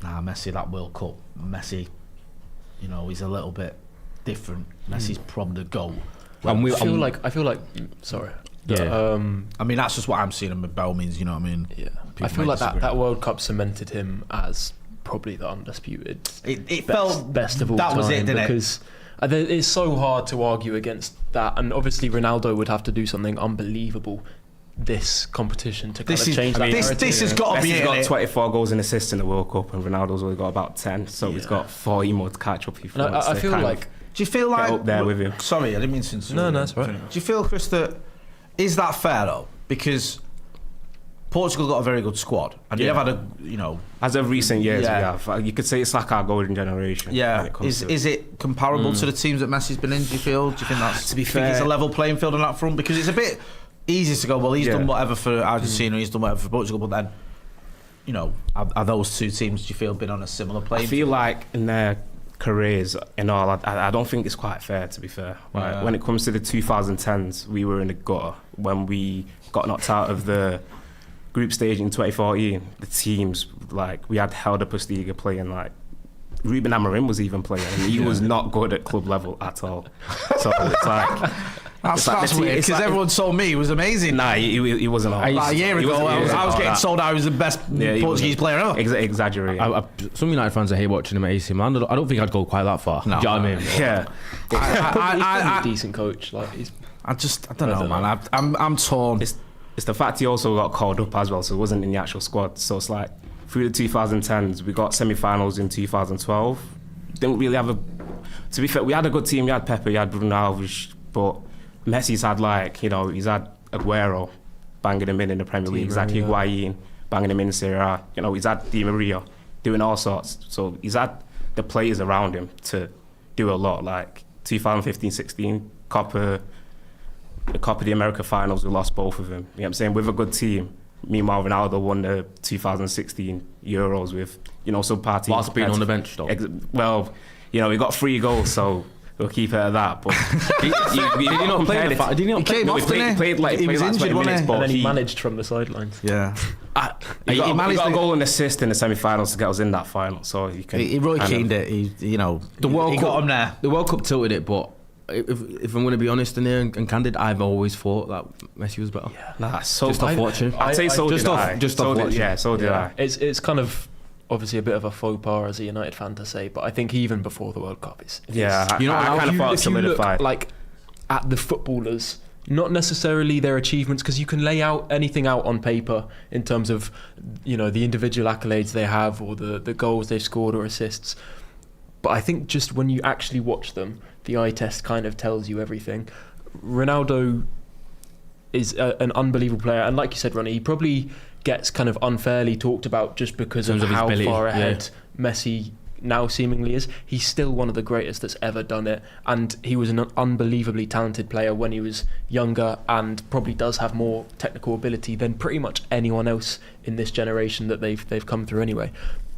nah, Messi, that World Cup, Messi, he's a little bit different. Messi's probably the GOAT. I feel like, sorry. Yeah. I mean, that's just what I'm seeing him by all means, you know what I mean? Yeah. I feel like that World Cup cemented him as probably the undisputed best of all time. That was it, didn't it? Because it's so hard to argue against that, and obviously Ronaldo would have to do something unbelievable this competition to change that narrative. This has got to be it. He's got 24 goals and assists in the World Cup, and Ronaldo's only got about 10, so he's got 40 more to catch up. I feel like... Do you feel like... up there with him. Sorry, I didn't mean to... No, that's right. Do you feel, Chris, that... Is that fair, though? Because Portugal got a very good squad, and you have had a, as of recent years, we have. You could say it's like our golden generation. Yeah. Is it comparable to the teams that Messi's been in? Do you think that's? To be fair, it's a level playing field on that front? Because it's a bit easy to go, well, he's done whatever for Argentina, he's done whatever for Portugal, but then, are those two teams, do you feel, been on a similar playing field? I feel like in their careers and all, I don't think it's quite fair, to be fair. Right? When it comes to the 2010s, we were in the gutter. When we got knocked out of the group stage in 2014, the teams, we had Helder Postiga playing, Ruben Amorim was even playing, and he was not good at club level at all. So it's like... That's weird, because everyone told me he was amazing. Nah, he wasn't. A year ago, I was getting told I was the best Portuguese player ever. Exaggerating. Some United fans I hate watching him at AC Milan. I don't think I'd go quite that far. No. Do you know what I mean? Yeah. He's a decent coach. I don't know, man. I'm torn. It's the fact he also got called up as well, so it wasn't in the actual squad. So it's like, through the 2010s, we got semi-finals in 2012. Didn't really have to be fair, we had a good team. We had Pepe, we had Bruno Alves, but Messi's had he's had Aguero banging him in the Premier League. He's had Higuain banging him in Serie A. He's had Di Maria doing all sorts. So he's had the players around him to do a lot. Like 2015-16 the Copa de America finals, we lost both of them. You know what I'm saying? With a good team. Meanwhile, Ronaldo won the 2016 Euros with some party. Whilst being on the bench, though. We got 3 goals, so we'll keep it at that. But did he not play? Did he not play? He played he was injured, wasn't he? And then he managed from the sidelines. Yeah. He got a goal and assist in the semi-finals to get us in that final. So he really keened it. The World Cup got him there. The World Cup tilted it, but if I'm going to be honest and candid, I've always thought that Messi was better. Yeah. Nah, so just off watching. I'd say so did I. Just off watching. Yeah, so did I. It's kind of obviously a bit of a faux pas as a United fan to say, but I think even before the World Cup, I kind of thought it solidified. Look, at the footballers, not necessarily their achievements, because you can lay out anything out on paper in terms of the individual accolades they have or the goals they've scored or assists. But I think just when you actually watch them, the eye test kind of tells you everything. Ronaldo is an unbelievable player, and like you said, Ronnie, he probably gets kind of unfairly talked about just because of how far ahead Messi now seemingly is, he's still one of the greatest that's ever done it, and he was an unbelievably talented player when he was younger, and probably does have more technical ability than pretty much anyone else in this generation that they've come through anyway.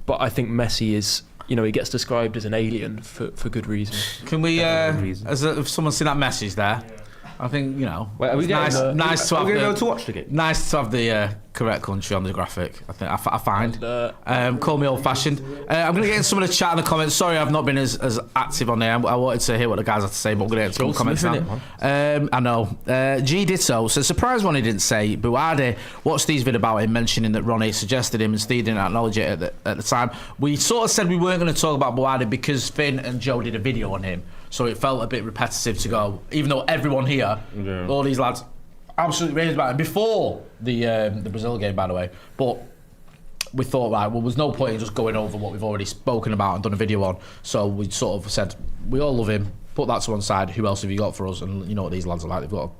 But I think Messi is, he gets described as an alien for good reason. Can we, if someone's seen that message there? Yeah. I think, Wait, are we nice to have to watch the game. Nice to have the correct country on the graphic. I think I find. Call me old-fashioned. I'm going to get in some of the chat in the comments. Sorry, I've not been as active on there. I wanted to hear what the guys have to say, but I'm going to get some comments now. I know. G Ditto says, surprised Ronnie didn't say Buade. Watched Steve's vid about him mentioning that Ronnie suggested him, and Steve didn't acknowledge it at the time. We sort of said we weren't going to talk about Buade because Finn and Joe did a video on him. So it felt a bit repetitive to go, even though everyone here, all these lads, absolutely raved about it before the Brazil game, by the way. But we thought, right, well, there's no point in just going over what we've already spoken about and done a video on. So we sort of said, we all love him, put that to one side. Who else have you got for us? And you know what these lads are like, they've got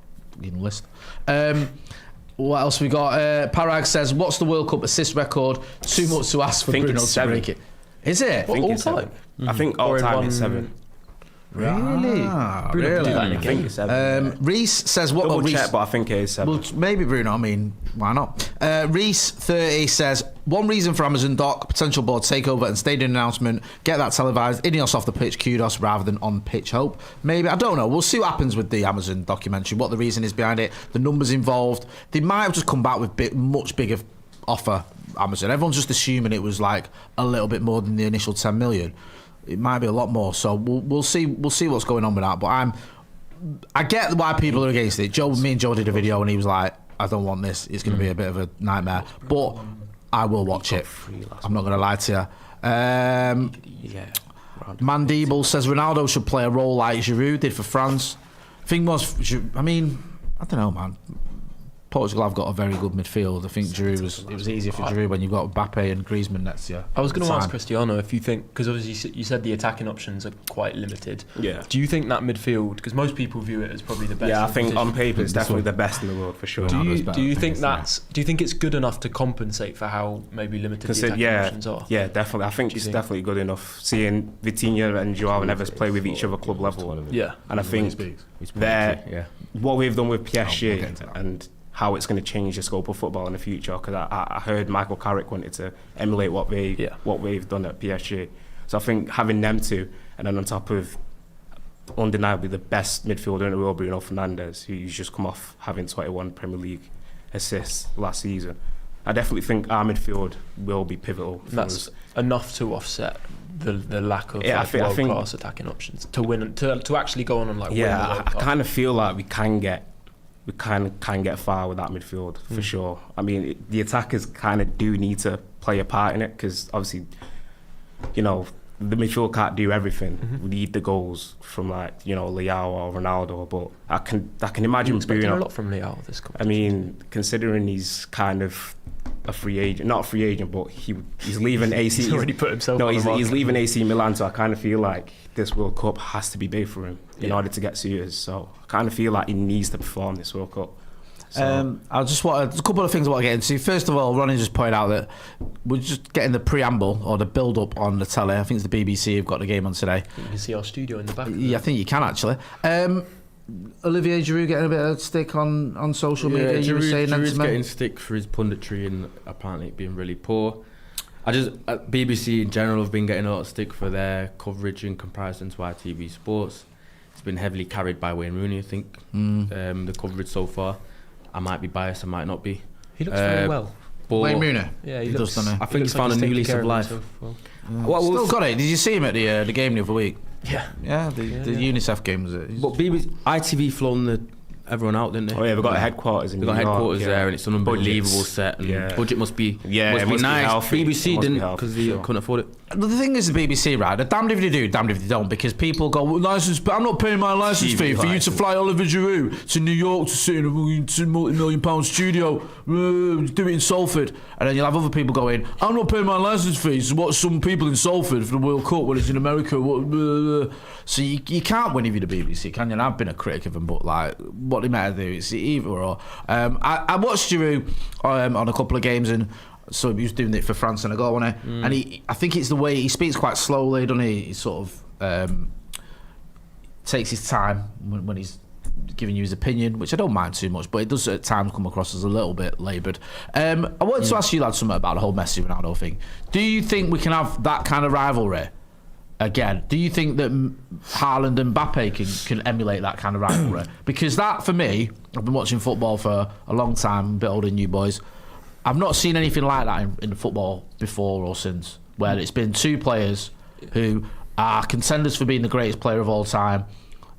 a list. What else we got? Parag says, what's the World Cup assist record? Too much to ask for Bruno to break it. Is it? All time? I think all time is 7. Really? Really? Reese says what? Double check, but I think it is 7. Well, maybe Bruno. I mean, why not? Reese 30 says one reason for Amazon Doc potential board takeover and stadium announcement. Get that televised. Ineos off the pitch, kudos rather than on pitch. Hope. Maybe, I don't know. We'll see what happens with the Amazon documentary. What the reason is behind it. The numbers involved. They might have just come back with much bigger offer. Amazon. Everyone's just assuming it was like a little bit more than the initial 10 million. It might be a lot more, so we'll see what's going on with that. But I get why people are against it. Me and Joe did a video and he was like, I don't want this. It's going to be a bit of a nightmare. But I will watch it. I'm not going to lie to you. Mandible says Ronaldo should play a role like Giroud did for France. Thing was, I mean, I don't know, man. Portugal have got a very good midfield. I think Giroud it was easier for Giroud when you've got Mbappe and Griezmann next year. I was going to ask Cristiano if you think, because obviously you said the attacking options are quite limited. Yeah. Do you think that midfield, because most people view it as probably the best? Yeah, I think on paper it's definitely the best in the world for sure. Do you think it's good enough to compensate for how maybe limited the attacking options are? Yeah, definitely. I think it's definitely good enough. Seeing Vitinha and Joao Neves play with each other club level. Yeah. And I think what we've done with PSG and how it's going to change the scope of football in the future, because I heard Michael Carrick wanted to emulate what they've done at PSG. So I think having them two, and then on top of undeniably the best midfielder in the world, Bruno Fernandes, who's just come off having 21 Premier League assists last season, I definitely think our midfield will be pivotal. That's enough to offset the lack of world-class attacking options to win, to actually go on and win the World Cup. I kind of feel like we can get far with that midfield for sure. I mean, the attackers kind of do need to play a part in it, because obviously, the midfield can't do everything. We need the goals from Leao or Ronaldo, but I can imagine Bruno a lot from Leao this competition. I mean, considering he's kind of a free agent, not a free agent, but he's leaving AC. He's already put himself. No, he's leaving AC Milan, so I kind of feel like this World Cup has to be big for him in order to get suitors. So I kind of feel like he needs to perform this World Cup. So. There's a couple of things I want to get into. First of all, Ronnie just pointed out that we're just getting the preamble or the build-up on the telly. I think it's the BBC who've got the game on today. You can see our studio in the back. Yeah, I think you can actually. Olivier Giroud getting a bit of stick on social media. You were saying Giroud's getting stick for his punditry and apparently being really poor. BBC in general have been getting a lot of stick for their coverage in comparison to ITV Sports. It's been heavily carried by Wayne Rooney, I think. The coverage so far. I might be biased, I might not be. He looks very well. Wayne Rooney? Yeah, he does, doesn't he? I think he's found a new lease of life. Still got it. Did you see him at the game the other week? Yeah. The UNICEF game, was it? But ITV flown everyone out, didn't they? Oh yeah, they've got a headquarters in New York. They've got headquarters there, and it's an unbelievable set. And budget must be nice. Be BBC didn't, because they couldn't afford it. The thing is, the BBC, right? They're damned if they do, damned if they don't, because people go, license. I'm not paying my license fee for you to fly Oliver Giroud to New York to sit in a multi-million-pound studio, do it in Salford, and then you'll have other people going, I'm not paying my license fees to watch some people in Salford for the World Cup when it's in America. So you can't win if you're the BBC, can you? And I've been a critic of them, but what they meant to do is either or. I watched Giroud on a couple of games, and So he was doing it for France and a goal, wasn't he? And I think it's the way he speaks quite slowly, doesn't he? He sort of takes his time when he's giving you his opinion, which I don't mind too much, but it does at times come across as a little bit laboured. I wanted to ask you, lads, something about the whole Messi Ronaldo thing. Do you think we can have that kind of rivalry again? Do you think that Haaland and Mbappe can emulate that kind of rivalry? Because that, for me, I've been watching football for a long time, a bit older than you boys. I've not seen anything like that in football before or since, where it's been two players who are contenders for being the greatest player of all time,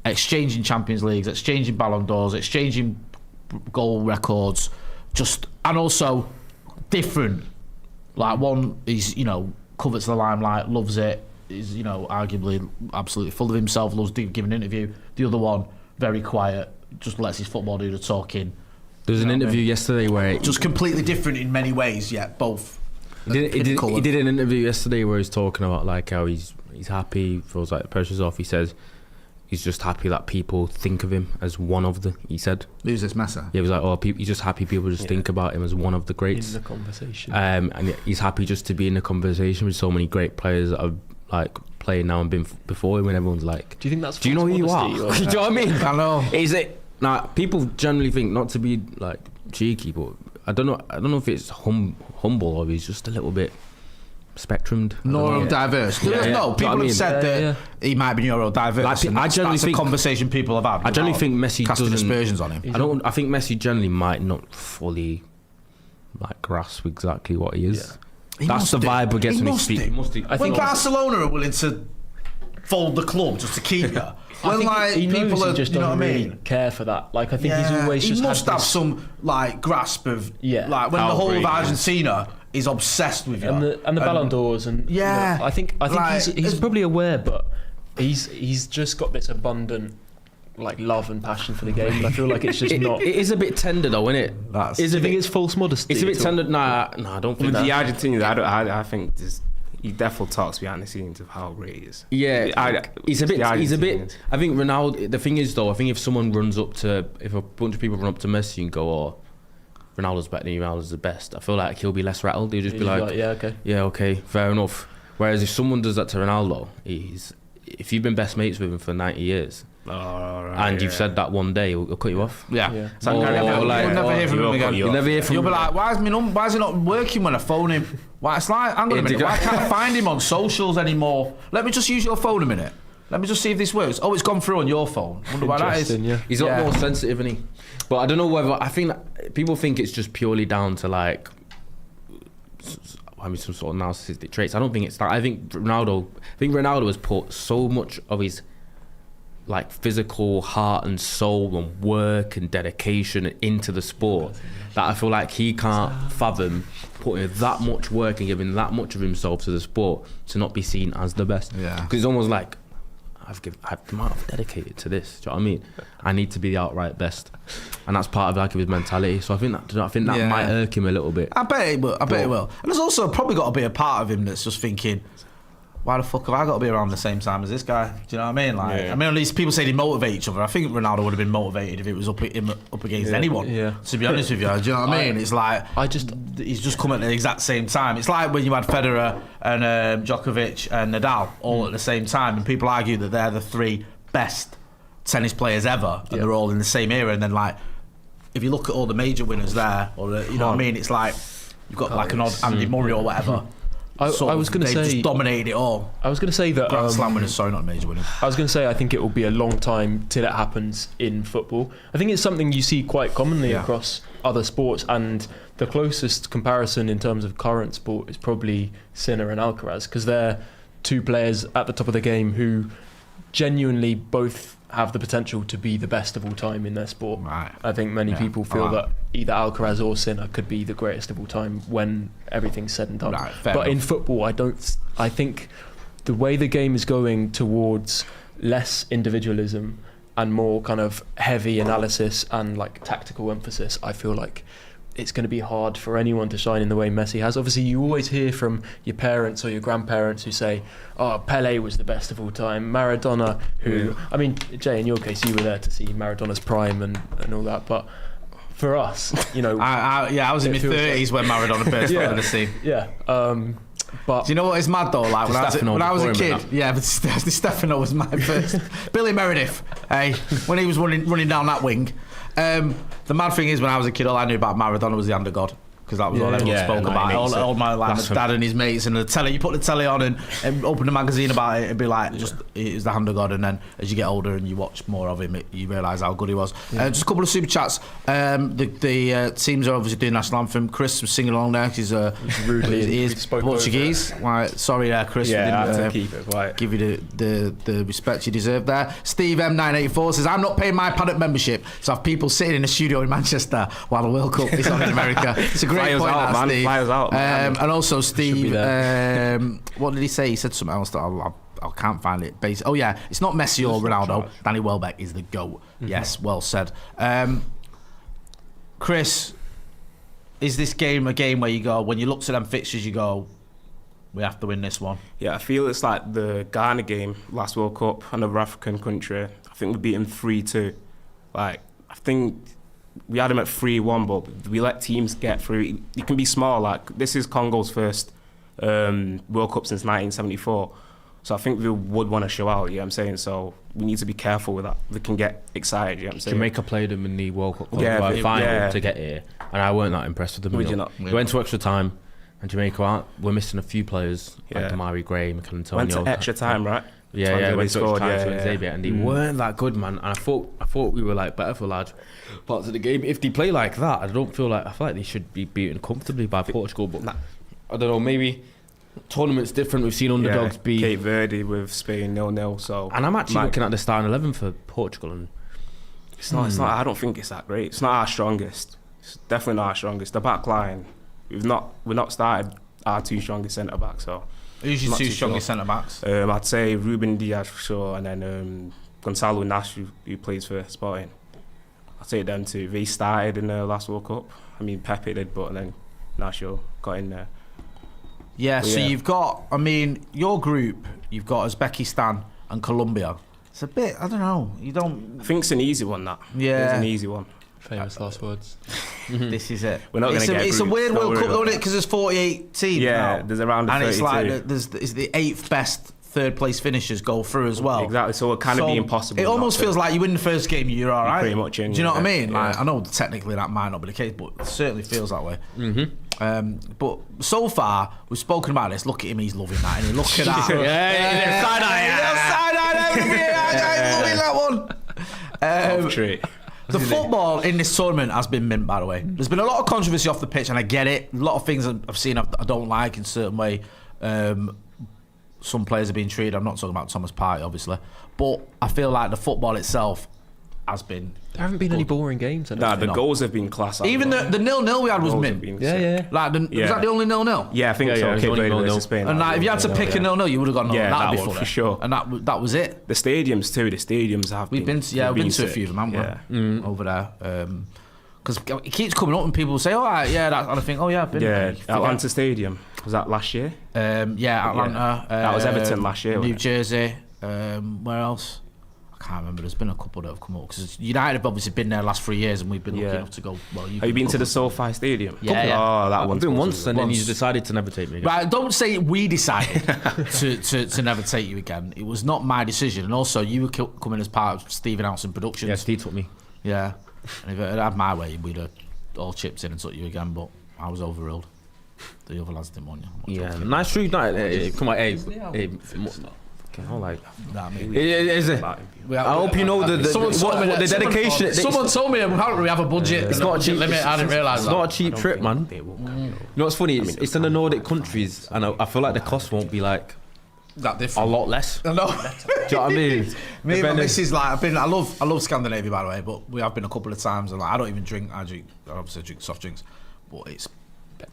exchanging Champions Leagues, exchanging Ballon d'Ors, exchanging goal records, and also different. Like one is, covets the limelight, loves it, is, arguably absolutely full of himself, loves giving an interview. The other one, very quiet, just lets his football do the talking. There was an interview yesterday where... Just completely different in many ways, yet both. He did an interview yesterday where he's talking about like how he's happy, feels like the pressure's off. He says he's just happy that people think of him as one of the... He said... Who's this Messi? Yeah, he was like, he's just happy people just think about him as one of the greats. In the conversation. And he's happy just to be in the conversation with so many great players that are like playing now and been before him, and everyone's like... Do you think that's... Do you know who you are? Do you know what I mean? I know. Is it... Now, people generally think, not to be like cheeky, but I don't know if it's humble or he's just a little bit spectrumed. Neurodiverse. No, people have said that he might be neurodiverse. Like, that's a conversation people have had. I generally think Messi casting aspersions on him. I think Messi generally might not fully like grasp exactly what he is. Yeah. That's the vibe we get when he speaks. When Barcelona are willing to fold the club just to keep you. Well, like he people knows he just doesn't really care for that. Like I think he's always he just must have some like grasp of like when the whole of Argentina is obsessed with you and the Ballon d'Ors and I think like, he's probably aware, but he's just got this abundant like love and passion for the game. And I feel like it's just not. It is a bit tender though, isn't it? Do you think it's false modesty? It's a bit tender. Nah, I don't think with the Argentinians. I think he definitely talks behind the scenes of how great he is. Yeah, he's a bit. I think Ronaldo. The thing is, though, I think if a bunch of people run up to Messi and go, "Oh, Ronaldo's better than you, Ronaldo's the best," I feel like he'll be less rattled. He'll just be like, "Yeah, okay, fair enough." Whereas if someone does that to Ronaldo, if you've been best mates with him for 90 years. And you've said that one day, he'll cut you off. Yeah. You'll never hear from him again. You'll never hear from him. You'll be like, why is he not working when I phone him? It's like, hang on a minute, why can't I find him on socials anymore? Let me just use your phone a minute. Let me just see if this works. Oh, it's gone through on your phone. Wonder why that is. Yeah. He's a lot more sensitive, isn't he? But I don't know whether... I think that people think it's just purely down to like... some sort of narcissistic traits. I don't think it's that. I think Ronaldo has put so much of his like physical heart and soul and work and dedication into the sport that I feel like he can't fathom putting that much work and giving that much of himself to the sport to not be seen as the best. Yeah. Because it's almost like I've dedicated to this. Do you know what I mean? I need to be the outright best, and that's part of like his mentality. So I think that might irk him a little bit. I bet it will. And there's also probably got to be a part of him that's just thinking, why the fuck have I got to be around the same time as this guy? Do you know what I mean? Like, I mean, at least people say they motivate each other. I think Ronaldo would have been motivated if it was up against anyone. Yeah. To be honest with you, do you know what I mean? It's like he's just come at the exact same time. It's like when you had Federer and Djokovic and Nadal all at the same time, and people argue that they're the three best tennis players ever, and they're all in the same era. And then, like, if you look at all the major winners there, or you know what I mean? It's like you've got like an odd Andy Murray or whatever. I was going to say... They just dominated it all. I was going to say that... Grand Slam winners, sorry, not major winners. I was going to say I think it will be a long time till it happens in football. I think it's something you see quite commonly across other sports, and the closest comparison in terms of current sport is probably Sinner and Alcaraz, because they're two players at the top of the game who genuinely both have the potential to be the best of all time in their sport. Right. I think many people feel that either Alcaraz or Sinner could be the greatest of all time when everything's said and done. Right, but in football, I think the way the game is going towards less individualism and more kind of heavy analysis and like tactical emphasis, I feel like it's going to be hard for anyone to shine in the way Messi has. Obviously, you always hear from your parents or your grandparents who say, "Oh, Pelé was the best of all time." Maradona, who I mean, Jay, in your case, you were there to see Maradona's prime and all that. But for us, you know. I was in my 30s when Maradona first got on the scene. Yeah. But do you know what is mad though? Like when I was a kid, but Stefano was my first. Billy Meredith, hey, when he was running down that wing. The mad thing is, when I was a kid, all I knew about Maradona was the under god. Because that was all everyone spoke about. All my life, my dad and his mates, and the telly. You put the telly on and open the magazine about it. It'd be like it's the hand of God. And then as you get older and you watch more of him, you realise how good he was. Just a couple of super chats. The teams are obviously doing national anthem. Chris was singing along there. He's Portuguese. Why? Sorry, Chris. Yeah, I had to keep it quiet. Give you the respect you deserve there. Steve M984 says, "I'm not paying my Paddock membership, so I have people sitting in a studio in Manchester while the World Cup is on in America." It's a great point, out, Steve. Fly us out, and also Steve, what did he say? He said something else that I can't find it. Oh yeah, it's not Messi or Ronaldo. Danny Welbeck is the GOAT. Yes, well said. Chris, is this game a game where you go, when you look to them fixtures, you go, we have to win this one? Yeah, I feel it's like the Ghana game last World Cup, another African country. I think we beat them 3-2. Like, I think we had them at 3-1, but we let teams get through. It can be small. Like, this is Congo's first World Cup since 1974. So I think we would want to show out, you know what I'm saying? So we need to be careful with that. We can get excited, you know what I'm saying? Jamaica played them in the World Cup final to get here, and I weren't that impressed with them. Would you not? We went to extra time, and Jamaica we're missing a few players, like Damari Gray, Mikel Antonio. Went to extra time, right? Yeah, went to extra time for Xavier, and they weren't that good, man. And I thought we were like better for large parts of the game. If they play like that, I feel like they should be beaten comfortably by Portugal, but I don't know, maybe tournament's different. We've seen underdogs beat Cape Verde with Spain 0-0. So, and I'm actually looking at the starting 11 for Portugal, and it's not. I don't think it's that great. It's not our strongest. It's definitely not our strongest. The back line, we're not started our two strongest centre backs. So who's your two strongest centre backs? I'd say Ruben Diaz for sure, and then Gonzalo Nash, who plays for Sporting. I'd say them two. They started in the last World Cup. I mean, Pepe did, but then Nash got in there. Yeah, so you've got, your group, you've got Uzbekistan and Colombia. It's a bit, I don't know, I think it's an easy one, that. Yeah. It's an easy one. Famous last words. This is it. We're not going to get It's a weird World Cup, isn't it? Because there's 48 teams now. There's around 32. And it's like, it's the 8th best third place finishers go through as well. Exactly, so it kind of be impossible. It almost feels like you win the first game, you're all right. Pretty much in. Do you know what I mean? Yeah. Like, I know technically that might not be the case, but it certainly feels that way. But so far, we've spoken about this. Look at him, he's loving that. And look at that. Loving that one. The football in this tournament has been mint, by the way. There's been a lot of controversy off the pitch, and I get it. A lot of things I've seen I don't like in a certain way. Some players are being treated. I'm not talking about Thomas Partey, obviously, but I feel like the football itself has been. There haven't been any boring games. Nah, the goals have been class. Even the 0-0 we had was mint. Like, was that the only 0-0? Yeah, I think so. Cape Verde versus Spain. And like, if you had to pick a 0-0, you would have gone that before for sure. And that was it. The stadiums too. The stadiums have. We've been to a few of them, haven't we? Over there. Because it keeps coming up and people say, "Oh, yeah," and I think, "Oh, yeah, I've been." Yeah, Atlanta Stadium, was that last year? Atlanta. That was Everton last year. New Jersey. Where else? I can't remember. There's been a couple that have come up because United have obviously been there the last 3 years, and we've been lucky enough to go. Well, have you been to the SoFi Stadium? Yeah. Oh, that I've been once, and then you decided to never take me again. Right, don't say we decided to never take you again. It was not my decision, and also you were coming as part of Stephen Alson Productions. Yeah, Steve took me. Yeah, and if it had my way, we'd have all chipped in and took you again, but I was overruled. The other lads didn't want you. Yeah, nice true. Come on, hey. Is it? I hope you know the dedication. Someone told me apparently we have a budget. It's not a cheap limit. I didn't realise that. It's not a cheap trip, man. You know what's funny? It's in the Nordic countries, and I feel like the cost won't be like that different. A lot less. I know. Do you know what I mean? Me and my missus, like, I love Scandinavia, by the way, but we have been a couple of times, and like, I don't even drink. I obviously drink soft drinks, but it's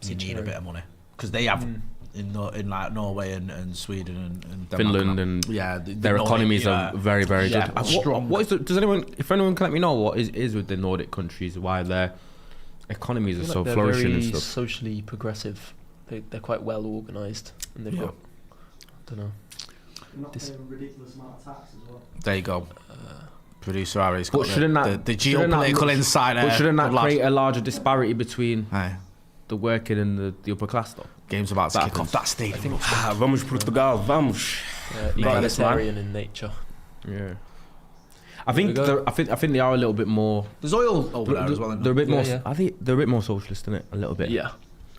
you need a bit of money because they have. In like Norway and Sweden and Denmark Finland and their economies are very, very good. Strong. If anyone can let me know what is with the Nordic countries, why their economies are so flourishing and stuff? Socially progressive. They're quite well organised, and they've got. I don't know. You're not paying a ridiculous amount of tax as well. There you go. Producer Harry's got But shouldn't the geopolitical insight. But shouldn't that create a larger disparity between the working and the upper class, though? Game's about to kick off. That stadium. Vamos Portugal, vamos. Egalitarian in nature. Yeah. I think they are a little bit more. There's oil over there as well. They're a bit more. I think they're a bit more socialist, isn't it? A little bit. Yeah.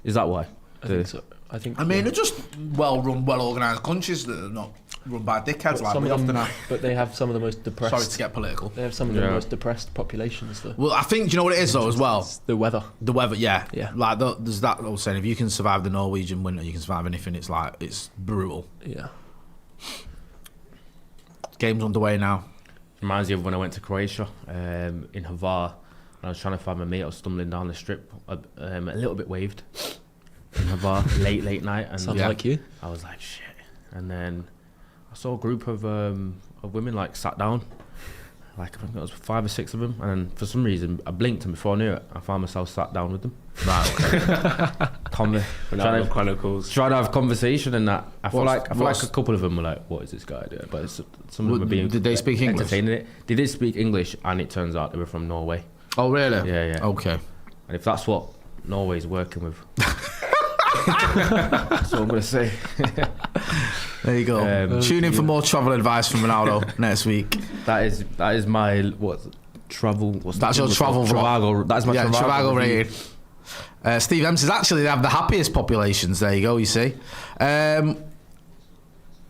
Is that why? I think so. I mean, they're just well-run, well-organised countries that are not run by dickheads like we often are. But they have some of the most depressed. Sorry to get political. They have some of the most depressed populations, though. Well, I think, do you know what it is, though, as well? It's the weather. The weather, yeah. Yeah. Like, there's that old saying, if you can survive the Norwegian winter, you can survive anything. It's like, it's brutal. Yeah. Game's underway now. Reminds you of when I went to Croatia in Hvar. I was trying to find my mate. I was stumbling down the strip, a little bit waved in Hvar, late night. And sounds like you. I was like, shit. And then I saw a group of women like sat down. Like I think it was 5 or 6 of them, and then for some reason I blinked, and before I knew it, I found myself sat down with them. Right, okay. Trying to have conversation and that. I feel like a couple of them were like, "What is this guy doing?" But some of them were being. Did they speak English? Entertaining it. They did speak English, and it turns out they were from Norway. Oh really? Yeah. Okay. And if that's what Norway's working with, that's what I'm gonna say. There you go. Tune in for more travel advice from Ronaldo next week. That is my travel. That's your travel vlog. That's my Travago rating. Steve M says actually they have the happiest populations. There you go. You see, they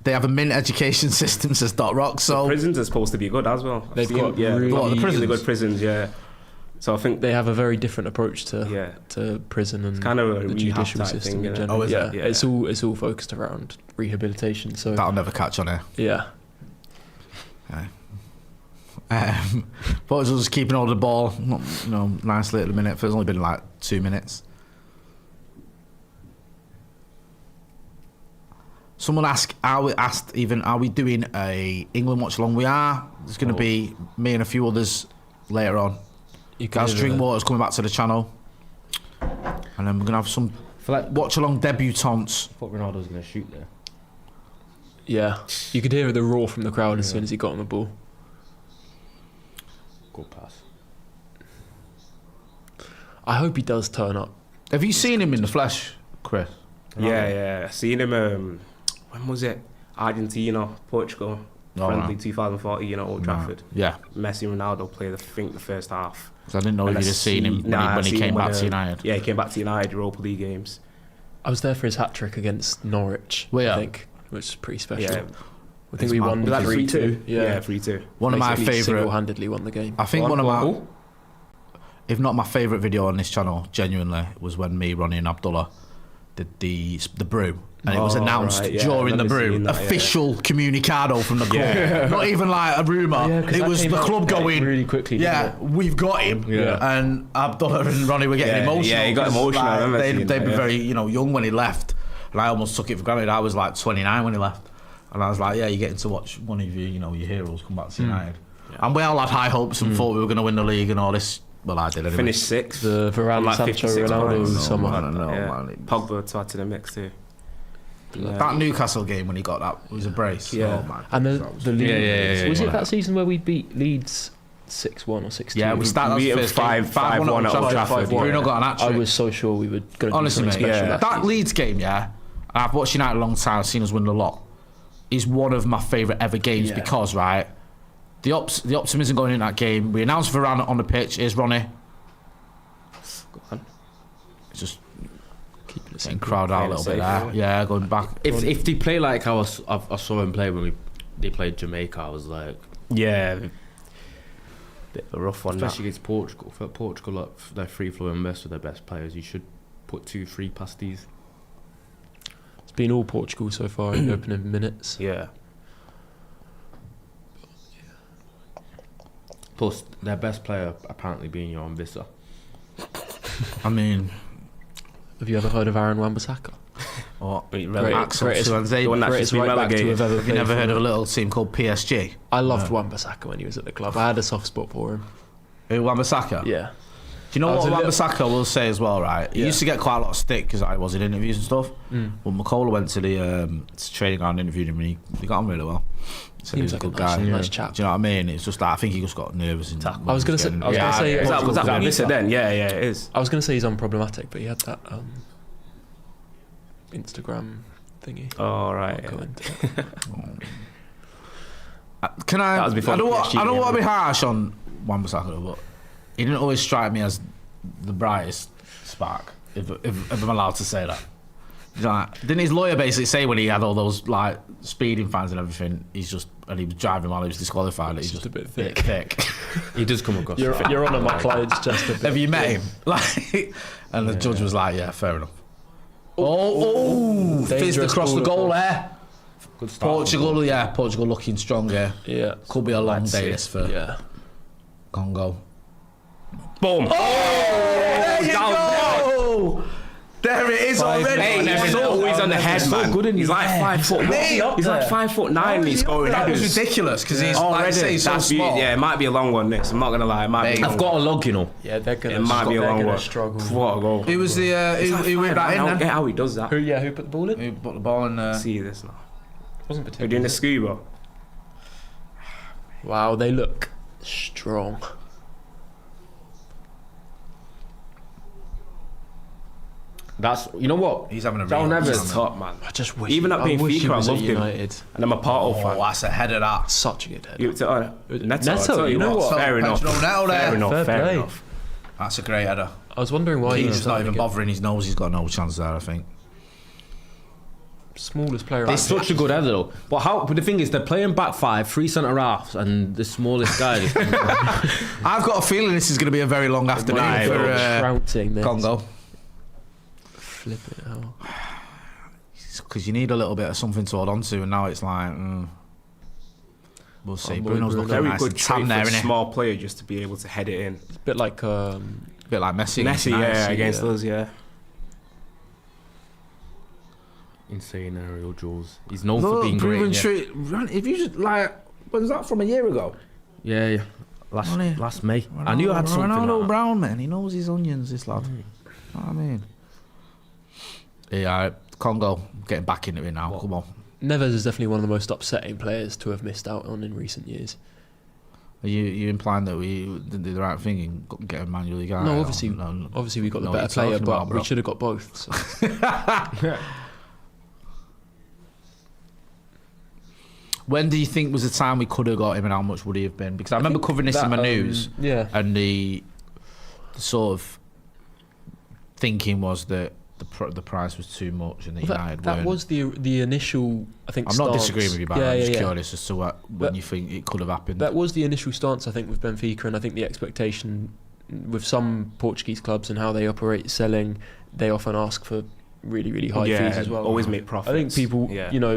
have a mint education system. Says Dot Rock. So the prisons are supposed to be good as well. They've got really good prisons. Yeah. So I think they have a very different approach to prison and kind of the judicial system thing, in general. Oh, is it? Yeah, it's all focused around rehabilitation. So that'll never catch on here. Yeah. Portugal's keeping hold of the ball, nicely at the minute. It's only been like 2 minutes. Someone asked, are we doing a England watch along? We are. There's going to be me and a few others later on. Gaz Drinkwater's coming back to the channel, and then we're going to have some watch along debutantes. I thought Ronaldo was going to shoot there. Yeah, you could hear the roar from the crowd as soon as he got on the ball. Good pass. I hope he does turn up. Have you seen him in the flesh, Chris? Yeah. Seen him. When was it? Argentina, Portugal. Friendly 2014 at Old Trafford. Yeah. Messi and Ronaldo played, I think, the first half. I didn't know if you'd have seen him when he came back to United. Yeah, he came back to United, Europa League games. I was there for his hat-trick against Norwich, I think, which is pretty special. Yeah. I think we won 3-2. Yeah, 3-2. One of my favourite... single-handedly won the game. I think one of my... If not my favourite video on this channel, genuinely, was when me, Ronnie and Abdullah did the brew. And it was announced during the brew. Official communicado from the club. Yeah. Not even like a rumour. Yeah, it was the club going... really quickly. Yeah, we've got him. Yeah. And Abdullah and Ronnie were getting emotional. Yeah, he got emotional. Like, they'd been very young when he left. And I almost took it for granted. I was like 29 when he left. And I was like, yeah, you're getting to watch one of your heroes come back to United. Yeah. And we all had high hopes and thought we were going to win the league and all this. Well, I did anyway. Finished 6th. The Varane, like Sancho, Ronaldo, someone. I don't know, man. Pogba to add to the mix too. That Newcastle game when he got that was a brace. Yeah. Oh, man. And the Leeds. Was it that season where we beat Leeds 6-1 or 6-2? Yeah, we started 5-1 at Old Trafford. Bruno got an hat-trick. I was so sure we were going to do honestly, something special. That Leeds game, I've watched United a long time. I've seen us win a lot. Is one of my favourite ever games because the optimism going in that game. We announced Varane on the pitch. Here's Ronnie. Go on. It's just keeping the same crowd out a little bit there. Yeah, going back. If they play like how I saw him play when they played Jamaica, I was like, bit of a rough one. Especially against Portugal. For Portugal, they're free flowing best with their best players. You should put 2-3 past these. It's been all Portugal so far in opening minutes. Yeah. Plus, their best player apparently being Johan Vissa. I mean, have you ever heard of Aaron Wan-Bissaka? Greatest right back to have ever Have you never heard of a little team called PSG? I loved Wan-Bissaka when he was at the club. I had a soft spot for him. Who, Wan-Bissaka? Yeah. Do you know what Wan-Bissaka will say as well, right? He used to get quite a lot of stick because I was in interviews and stuff. But Makola went to the training ground and interviewed him, and he got on really well. Said he was a good guy. Nice chap. Do you know what I mean? It's just that I think he just got nervous. I was going to say, was that Visa then? Yeah, it is. I was going to say he's unproblematic, but he had that Instagram thingy. Oh right. Can I? I don't want to be harsh on Wan-Bissaka, but he didn't always strike me as the brightest spark. If I'm allowed to say that. Didn't his lawyer basically say when he had all those like speeding fines and everything, and he was driving while he was disqualified, he's just a bit thick. He does come across. You're on my client's just a bit. Have you met him? And the judge was like, yeah, fair enough. Fizzed across the goal there. Good start. Portugal looking strong here. Yeah. Could be a long day this for Congo. Boom. There you go! There it is already. Hey, he's always on the head, man. Good in he's like 5 foot. He's like 5'9". He's going headers. It's ridiculous because he's like he's so small. Yeah, it might be a long one. This, I'm not gonna lie. I've got a log, you know. Yeah, they're gonna. It might be a long one. Struggle. What a goal! Who was the? Who whipped that in? Get how he does that. Who put the ball in? Who put the ball in? See this now. Wasn't We're particularly. doing the scuba. Wow, they look strong. That's, you know what? He's having a João real Neves top, man. I just wish. Even at Benfica, I loved him. United. And I'm a Porto fan. That's a header that. Such a good head. Neto, you know what? Fair enough. Fair enough. That's a great header. I was wondering why he's just not even bothering his nose. He's got no chance there, I think. Smallest player. It's such a good header though. But the thing is, they're playing back 5, 3 centre halves, and the smallest guy. I've got a feeling this is going to be a very long afternoon for Congo. Flip it out. Because you need a little bit of something to hold on to, and now it's like, we'll see. Bruno's looking very nice. Good trait there, for a small player just to be able to head it in. It's a bit like Messi. Messi, against us, yeah. Insane aerial duels. He's known for being great. If you just when was that from, a year ago? Yeah. Last May. Ronaldo, I knew I had something. Ronaldo like Brown, man. He knows his onions, this lad. You know what I mean? Yeah, Congo getting back into it now. Come on. Neves is definitely one of the most upsetting players to have missed out on in recent years. Are you implying that we didn't do the right thing in getting manually guy? No, obviously we got the better player, but we should have got both. So. When do you think was the time we could have got him, and how much would he have been? Because I remember covering this in my news, and the sort of thinking was that the price was too much, and that United that was the initial. I think I'm not disagreeing with you, but I'm just curious as to when you think it could have happened. That was the initial stance, I think, with Benfica, and I think the expectation with some Portuguese clubs and how they operate selling, they often ask for really, really high fees as well. Always make profits. I think people,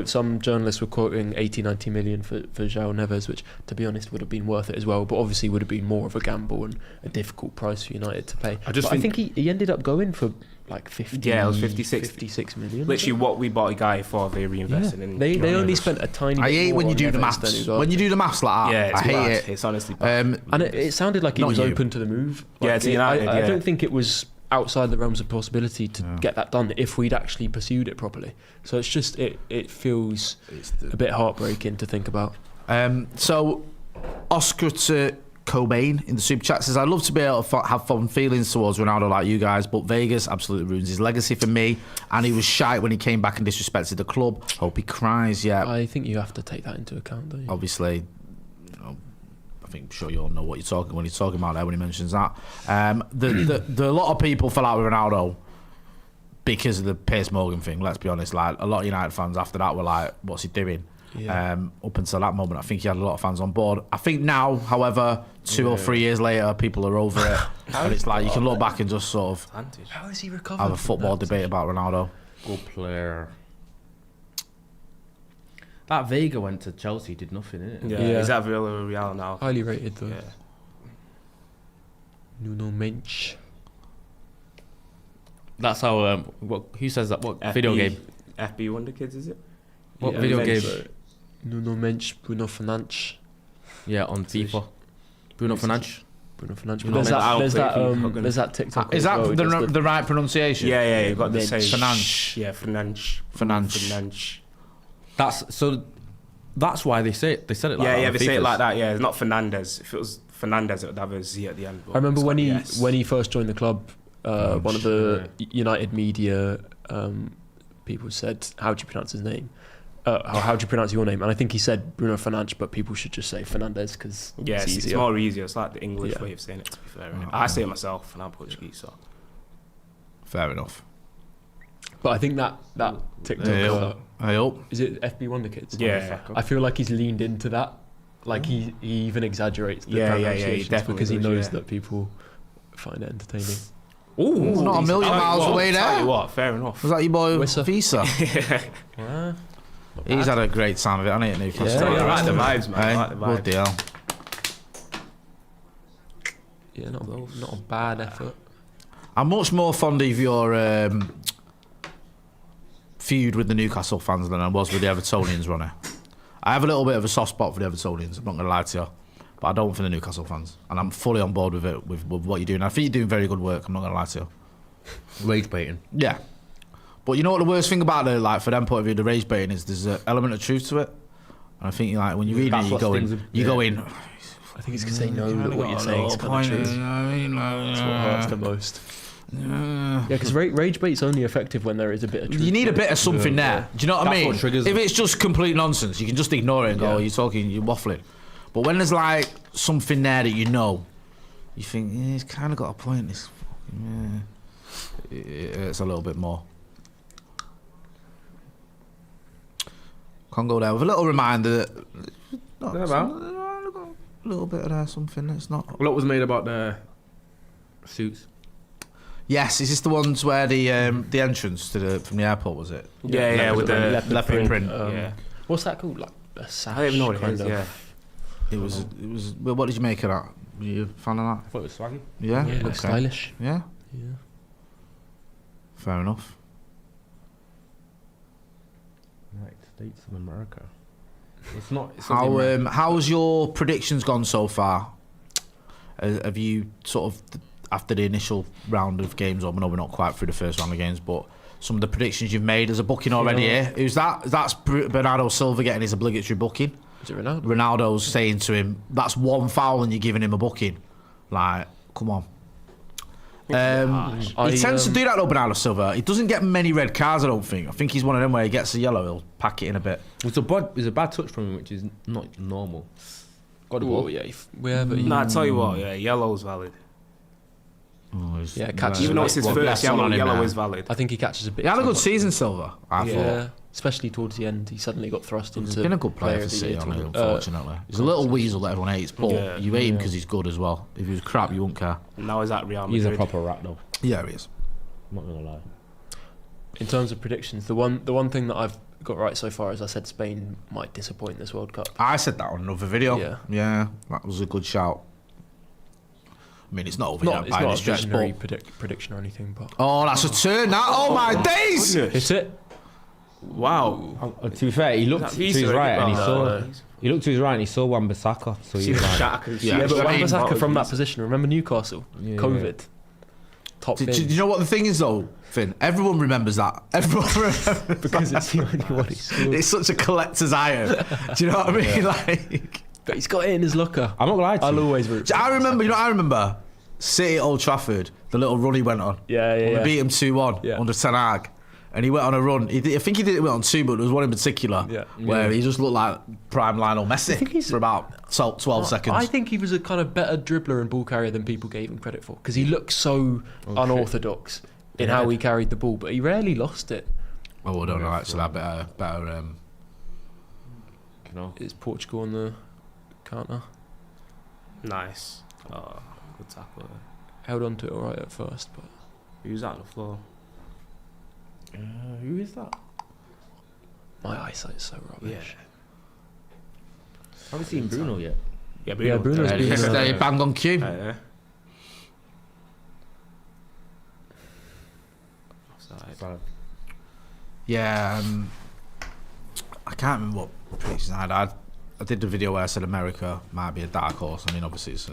some journalists were quoting 80-90 million for João Neves, which, to be honest, would have been worth it as well, but obviously would have been more of a gamble and a difficult price for United to pay. I think he ended up going for like 50. Yeah, it was 56 million. Literally what we bought a guy for, they reinvested in. They only spent a tiny bit. I hate when you do the maths. When you do the maths like that, I hate it. It's honestly bad. And it sounded like he was open to the move. To United. I don't think it was outside the realms of possibility to get that done if we'd actually pursued it properly. So it's just it feels a bit heartbreaking to think about. So Oscar to Cobain in the super chat says, I'd love to be able to have fond feelings towards Ronaldo like you guys, but Vegas absolutely ruins his legacy for me, and he was shite when he came back and disrespected the club. Hope he cries. I think you have to take that into account, don't you? Obviously, I'm sure you all know what you're talking when he's talking about there when he mentions that. A lot of people fell out with Ronaldo because of the Piers Morgan thing. Let's be honest. Like a lot of United fans after that were like, "What's he doing?" Up until that moment, I think he had a lot of fans on board. I think now, however, 2 or 3 years later, people are over it, and it's like you can look back and just sort of how is he recovered? Have a football debate about Ronaldo. Good player. That Vega went to Chelsea, did nothing, innit? Yeah. He's at Villarreal now. Highly rated though. Yeah. Nuno Mensch. That's how. Who says that? What video game? FB Wonder Kids, is it? What video game? Nuno Mensch, Bruno Fernandes. Yeah, on FIFA. Bruno Fernandes. Bruno Fernandes. But there's that TikTok. Is that the right pronunciation? Yeah, you've got the same. Fernandes. Yeah, Fernandes. That's why they say it. They said it like that. Yeah, they say it like that. Yeah, it's not Fernandes. If it was Fernandes, it would have a Z at the end. I remember when he first joined the club, one of the United media people said, "How do you pronounce his name? How do you pronounce your name?" And I think he said Bruno Fernandes, but people should just say Fernandes because it's more easier. It's like the English way of saying it. To be fair, I say it myself, and I'm Portuguese, so fair enough. But I think that TikTok. I hope. Is it FB Wonder Kids? Yeah. I feel like he's leaned into that. Like he even exaggerates the pronunciations because he knows that people find it entertaining. Ooh, not a million miles away there. Tell you what, fair enough. Was that your boy Visa? Yeah. He's had a great time of it, hasn't he, at Newcastle? I like the vibes, man. Hey, I like the vibes. bloody hell. Yeah, not a bad effort. I'm much more fond of your feud with the Newcastle fans than I was with the Evertonians, Ronnie. I have a little bit of a soft spot for the Evertonians, I'm not going to lie to you. But I don't for the Newcastle fans. And I'm fully on board with it, with what you're doing. I think you're doing very good work, I'm not going to lie to you. Rage baiting. Yeah. But you know what the worst thing about it, like for them point of view, the rage baiting is there's an element of truth to it. And I think like when you read it, you go in. I think it's because they know that what you're saying is kind of true. That's what hurts the most. Yeah, because rage bait's only effective when there is a bit of truth. You need a bit of something there. Do you know what I mean? What triggers if it's just complete nonsense, you can just ignore it and go, you're waffling. But when there's like something there that you know, you think, he's kind of got a point. It's a little bit more. Congo there with a little reminder that a little bit of something. It's not. A lot was made about the suits. Yes, is this the ones where the entrance to from the airport was it? Yeah, with the leopard print. What's that called? Like a sash? I don't even know what it is. Yeah. It was. Well, what did you make of that? Were you a fan of that? I thought it was swaggy. Yeah. It looks stylish. Yeah. Yeah. Fair enough. United States of America. It's not. How's your predictions gone so far? Have you sort of after the initial round of games? Or no, we're not quite through the first round of games, but some of the predictions you've made as a booking already here. Who's that? That's Bernardo Silva getting his obligatory booking. Is it Ronaldo? Ronaldo's saying to him, "That's one foul and you're giving him a booking." Like, come on. He tends to do that though, Bernardo Silva. He doesn't get many red cards, I don't think. I think he's one of them where he gets a yellow, he'll pack it in a bit. It's a bad touch from him, which is not normal. Got the ball. Yeah, I tell you what, yellow's valid. Catches. Even though it's his first yellow is valid. I think he catches a bit. He had a good season, Silva. I thought. Especially towards the end, he suddenly got thrust into. He's been a good player for City, unfortunately. He's a little weasel that everyone hates, but you hate him because he's good as well. If he was crap, you wouldn't care. Now he's at Real Madrid. He's a proper rat, though. Yeah, he is. I'm not gonna lie. In terms of predictions, the one thing that I've got right so far is I said Spain might disappoint this World Cup. I said that on another video. Yeah, that was a good shout. I mean, it's not over yet by any stretch, but prediction or anything. But that's a turn. That my days! Hit it. Wow. To be fair, he looked to his right and he saw. He looked to his right and he saw Wan-Bissaka. So he was like, but Wan-Bissaka from that position. Remember Newcastle? COVID. Top. Do you know what the thing is though, Finn? Everyone remembers that. Everyone remembers because it's the only one he scored. It's such a collector's iron. Do you know what I mean? Like, but he's got it in his locker. I'm not gonna lie to you. I'll always root. I remember City at Old Trafford. The little run he went on. Yeah. We beat him 2-1 under Ten Hag. And he went on a run. I think he did it on two, but there was one in particular where he just looked like prime Lionel Messi for about 12 seconds. I think he was a kind of better dribbler and ball carrier than people gave him credit for because he looked so unorthodox in how he carried the ball, but he rarely lost it. Oh, I don't know. Actually, I better. Is Portugal on the counter? Nice. Oh, good tackle. Held on to it all right at first, but he was out on the floor. Who is that? My eyesight's so rubbish. Yeah. Haven't seen Bruno yet. Yeah, Bruno's been bang on cue. Yeah, I can't remember what predictions I had. I did the video where I said America might be a dark horse. I mean, obviously it's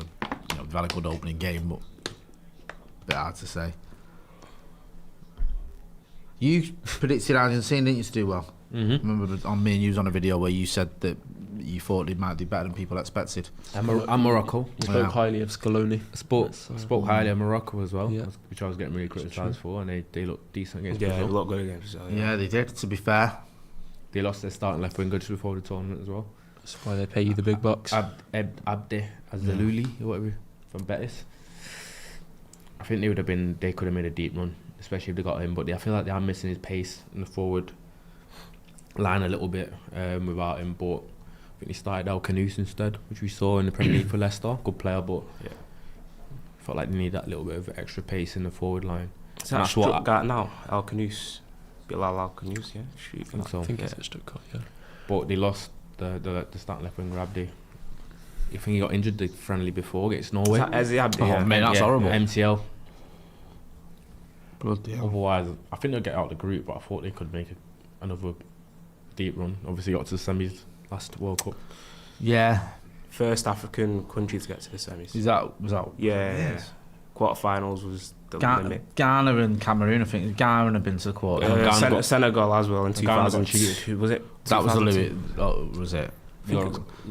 we've had a good opening game, but a bit hard to say. You predicted Argentina, didn't you, to do well? Mm-hmm. Remember on me and you was on a video where you said that you thought they might do better than people expected. And Morocco. You spoke highly of Scaloni. Spoke highly of Morocco as well, which I was getting really criticised for, and they looked decent against Brazil. Yeah, they looked good against Brazil. Yeah, they did, to be fair. They lost their starting left winger just before the tournament as well. That's why they pay you the big bucks. Abde Azaluli or whatever from Betis. I think they could have made a deep run, especially if they got him. But I feel like they are missing his pace in the forward line a little bit without him. But I think they started Al Canus instead, which we saw in the Premier League for Leicester. Good player, but felt like they need that little bit of extra pace in the forward line. Is that Stuttgart now? Al Canus, Bilal Al Canus, yeah. I think so. I think it's at Stuttgart, yeah. But they lost the starting left winger Abdi. I think he got injured the friendly before against Norway. Is he Abdi? Oh man, that's horrible. MCL. Bloody hell. Otherwise, I think they'll get out of the group, but I thought they could make another deep run. Obviously, got to the semis last World Cup. Yeah. First African country to get to the semis. Was that? Yeah. Quarterfinals was the limit. Ghana and Cameroon, I think. Ghana have been to the quarter. Senegal as well in 2002. Was it? That was the limit. Oh, was it?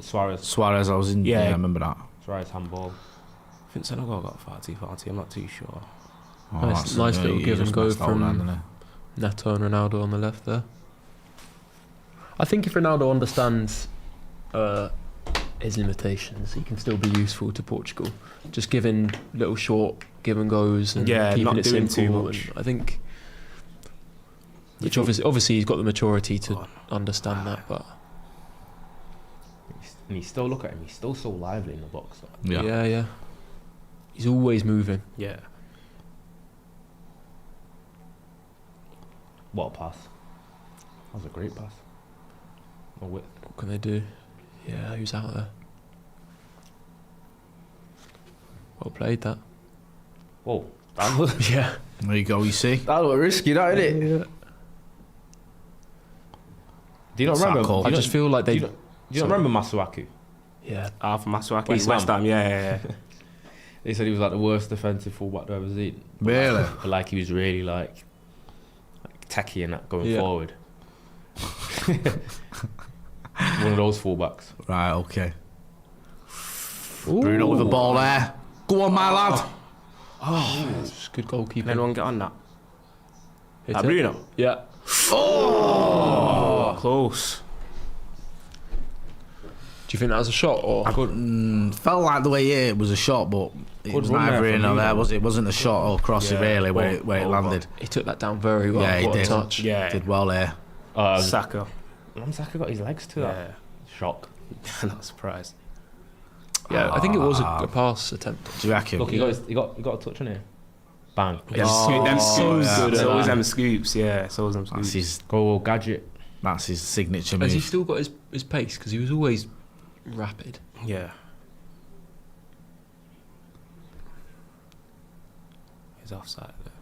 Suarez, I was in. Yeah, I remember that. Suarez handball. I think Senegal got 40. I'm not too sure. Oh, nice little give and go from Neto and Ronaldo on the left there. I think if Ronaldo understands his limitations, he can still be useful to Portugal. Just giving little short give and goes and keeping it simple. Too much. I think, which obviously he's got the maturity to understand that, but. And you still look at him; he's still so lively in the box. Yeah. He's always moving. Yeah. What a pass! That was a great pass. What can they do? Yeah, who's out there? Well played, that. Whoa. Yeah. There you go, you see. That looked risky, that, innit? Yeah. Do you not remember? I just feel like they... Do you not remember Masuaku? Yeah. For Masuaku. West Ham, yeah. They said he was like the worst defensive fullback they've ever seen. Really? But like he was really like techie and that going forward. One of those fullbacks. Right, okay. Ooh. Bruno with the ball there. Go on, my lad. It's good goalkeeping. Anyone get on that? Bruno? Yeah. Oh, close. Do you think that was a shot or? Felt like the way it was a shot, but it was neither in or there, was it? It wasn't a shot or cross really where it landed. He took that down very well. Yeah, he did. Touch. Yeah, did well there. Saka. Saka got his legs to that. Shock. Not surprised. Yeah, I think it was a pass attempt. Do you reckon? Look, he got a touch on here. Bang. Them scoops. So always them scoops. Yeah, so always them scoops. That's his goal gadget. That's his signature move. Has he still got his pace? Because he was always rapid. Yeah. He's offside there.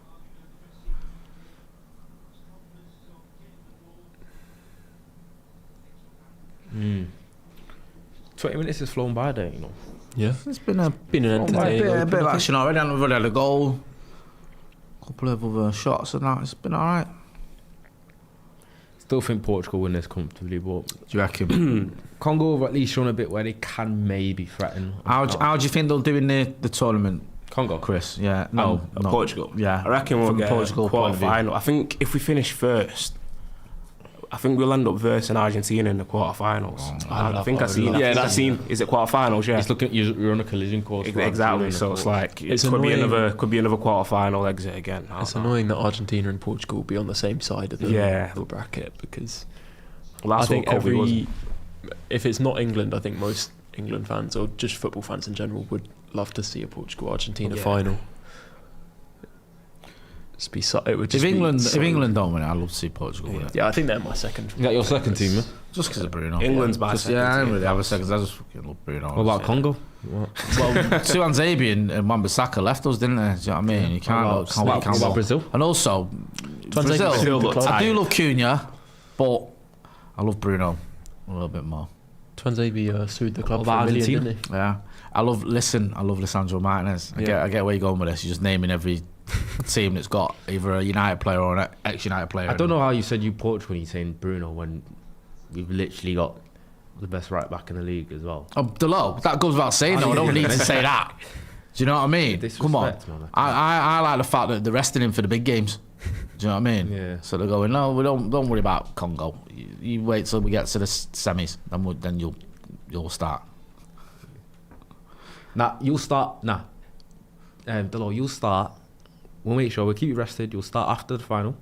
20 minutes has flown by there, Yeah. It's been an entertaining a bit of action already. We've already had a goal, a couple of other shots and that. It's been alright. Still think Portugal win this comfortably, but do you reckon? Congo have at least shown a bit where they can maybe threaten. How do you think they'll do in the tournament? Congo? Chris? Yeah. No, Portugal? Yeah. I reckon we'll get Portugal quarter-final. I think if we finish first, I think we'll end up versing Argentina in the quarterfinals. I think I've seen. Yeah, that's seen. Is it quarterfinals? Yeah. It's looking. You're on a collision course. Exactly. So it's like it could be another quarterfinal exit again. It's annoying that Argentina and Portugal will be on the same side of the bracket because I think if it's not England, I think most England fans or just football fans in general would love to see a Portugal-Argentina final. If England don't win it, I'd love to see Portugal win it. Yeah, I think they're my second. Is that your second team, man? Just because of Bruno. England's my second. Yeah, I don't really have a second. I just fucking love Bruno. What about Congo? Well, Suan Zabi and Wan-Bissaka left us, didn't they? Do you know what I mean? You can't about Brazil? And also, Brazil, I do love Cunha, but I love Bruno a little bit more. Tuanzebe sued the club What for about $1 million, Argentina? didn't he? Yeah. I love Lisandro Martinez. I get where you're going with this. You're just naming every team that's got either a United player or an ex-United player. I don't know how you said you Portugal when you're saying Bruno when we've literally got the best right back in the league as well. Delo, that goes without saying though. I don't need to say that. Do you know what I mean? Come on. Man. I like the fact that they're resting him for the big games. Do you know what I mean? Yeah. So they're going, no, we don't worry about Congo. You wait till we get to the semis, then you'll start. Nah, you'll start. Delo, you'll start. We'll make sure we'll keep you rested. You'll start after the final.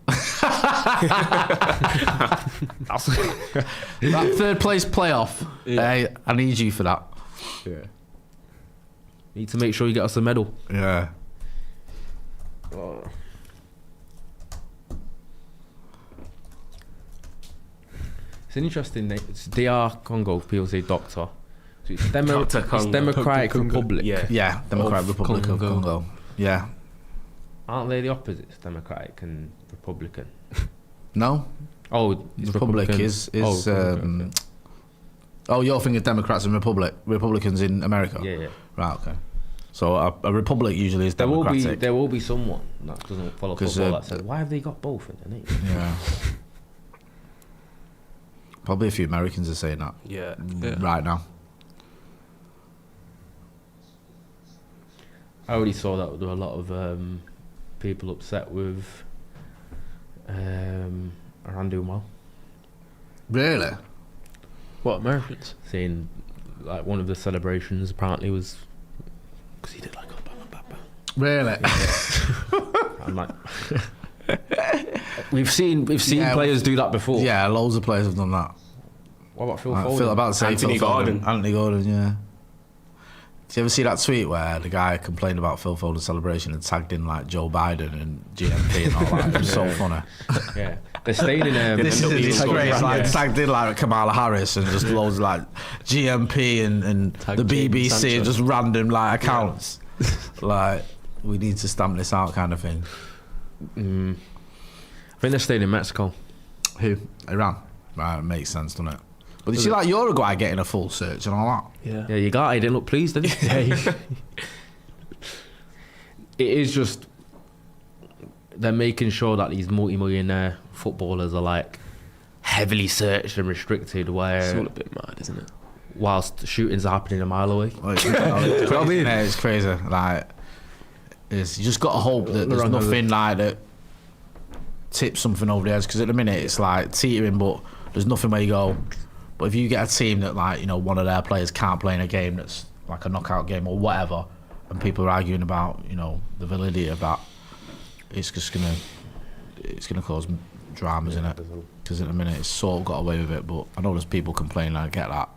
That third place playoff. Yeah. I need you for that. Yeah. Need to make sure you get us a medal. Yeah. It's an interesting name. It's DR Congo, people say doctor. So it's Dr. Congo. It's Democratic Republic. Yeah, Democratic Republic of Congo. Yeah. Aren't they the opposites, Democratic and Republican? No? Oh, it's Republic Republican. is Republican. you're thinking Democrats and Republicans in America? Yeah. Right, okay. So a republic usually is There democratic. will be someone that doesn't follow 'Cause, football that says, why have they got both in their name? Yeah. Probably a few Americans are saying that Yeah. right now. I already saw that there were a lot of people upset with around doing well, Really? What, Americans? saying like one of the celebrations apparently was because he did like bam. Really? I'm like, we've seen Yeah, players do that before. Yeah, loads of players have done that. What about Phil I Foden? feel about to say Anthony Phil Foden. Gordon. Anthony Gordon, yeah. Did you ever see that tweet where the guy complained about Phil Foden's celebration and tagged in like Joe Biden and GMP and all that? It was so funny. Yeah, they're staying in. This is a disgrace. Like Yeah. tagged in like Kamala Harris and just loads of like GMP and the BBC Sancho. and just random like accounts. Like we need to stamp this out kind of thing. I think they're staying in Mexico. Who? Iran. Right, makes sense, doesn't it? But did you see like Uruguay getting a full search and all that? Yeah. Yeah, you got. He didn't look pleased, did he? It is just they're making sure that these multi-millionaire footballers are like heavily searched and restricted, It's all where a bit mad, isn't it? whilst shootings are happening a mile away. Like, it's crazy. Like, you just got to hope that there's Ronaldo. nothing like that tips something over the edge. Because at the minute it's like teetering, but there's nothing where you go. But if you get a team that like one of their players can't play in a game that's like a knockout game or whatever, and people are arguing about the validity of that, it's just gonna cause dramas in it. Because at the minute it's sort of got away with it, but I know there's people complaining. I get that.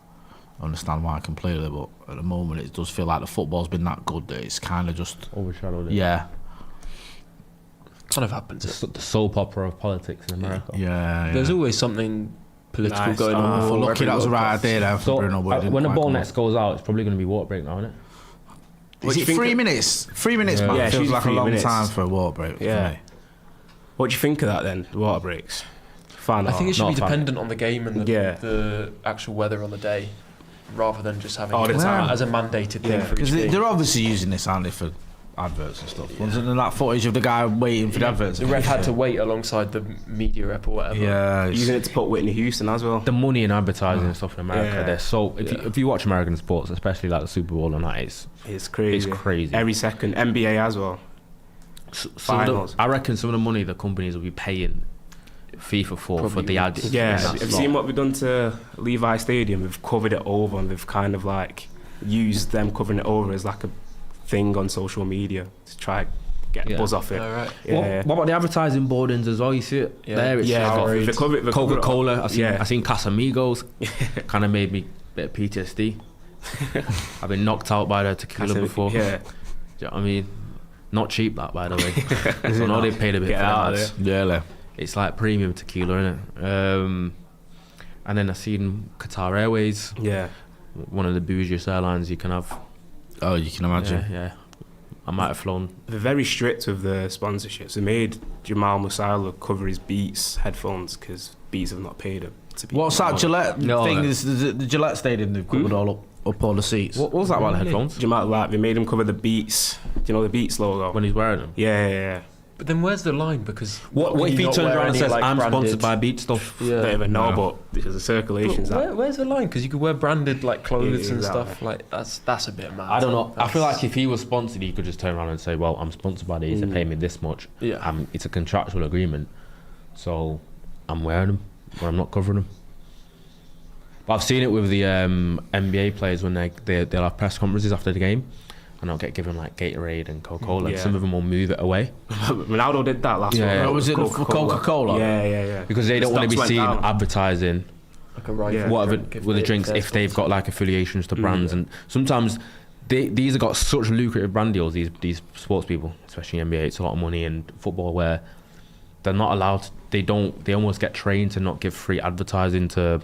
I understand why completely, but at the moment it does feel like the football's been that good that it's kind of just Overshadowed it. yeah. Kind of happens. The soap opera of politics in America. Yeah. There's always something political Nice. going on. Oh, before Lucky every that was the World right Cup. idea there for So Bruno. But it didn't when the quite ball come next off. goes out, it's probably going to be water break now, isn't it? Is it 3 minutes? 3 minutes, man. Yeah, Feels she's like a 3 long minutes. time for a water break. Yeah. For me. What do you think of that then? The water breaks. Fan I think it should be not a fan. dependent on the game and the actual weather on the day, rather than just having All the it time. as a mandated thing Yeah. for each Because game. they're obviously using this, aren't they, for adverts and stuff. Wasn't there that footage of the guy waiting for the adverts? The ref had to wait alongside the media rep or whatever. Yeah. Using it to put Whitney Houston as well. The money in advertising and stuff in America, Yeah. they're so. If you watch American sports, especially like the Super Bowl and that, It's crazy. It's crazy. Every second. NBA as well. some of Finals. I reckon some of the money the companies will be paying FIFA for the ads. Yeah, in that have you slot. seen what we've done to Levi Stadium? We've covered it over and we've kind of like used them covering it over as like a thing on social media to try get Yeah. buzz off it. All right. Yeah. What about the advertising boardings as well? You see it Yeah. there. It's Yeah, got the cover it Coca-Cola. Yeah. I seen Casamigos. Kind of made me a bit of PTSD. I've been knocked out by the tequila before. Yeah. Do you know what I mean? Not cheap, that, by the way. I know they paid a bit Get for out that. of Yeah. It's like premium tequila, isn't it? And then I seen Qatar Airways, Yeah. one of the bougiest airlines you can have. Oh, you can imagine. Yeah. I might have flown. They're very strict with the sponsorships. They made Jamal Musiala cover his Beats headphones because Beats have not paid him. What's that Gillette thing? Is the Gillette Stadium they've covered all up all the seats? What was that about the headphones? Jamal, like, they made him cover the Beats. Do you know the Beats logo? When he's wearing them? Yeah. But then where's the line? Because what if he turns around and says, I'm sponsored by Beat stuff? Yeah. Don't even know, but because the circulation's where's the line? Because you could wear branded like clothes and stuff. Like that's a bit mad. I don't know. I feel like if he was sponsored, he could just turn around and say, well, I'm sponsored by these, they pay me this much. Yeah. It's a contractual agreement, so I'm wearing them, or I'm not covering them. But I've seen it with the NBA players when they'll have press conferences after the game, and they'll get given like Gatorade and Coca-Cola. And some of them will move it away. Ronaldo did that last one. Was it for Coca-Cola? Yeah. Because they don't want to be seen advertising like a rifle with the drinks if they've got like affiliations to brands. And sometimes these have got such lucrative brand deals, these sports people, especially in NBA. It's a lot of money, and football where they're not allowed. They almost get trained to not give free advertising to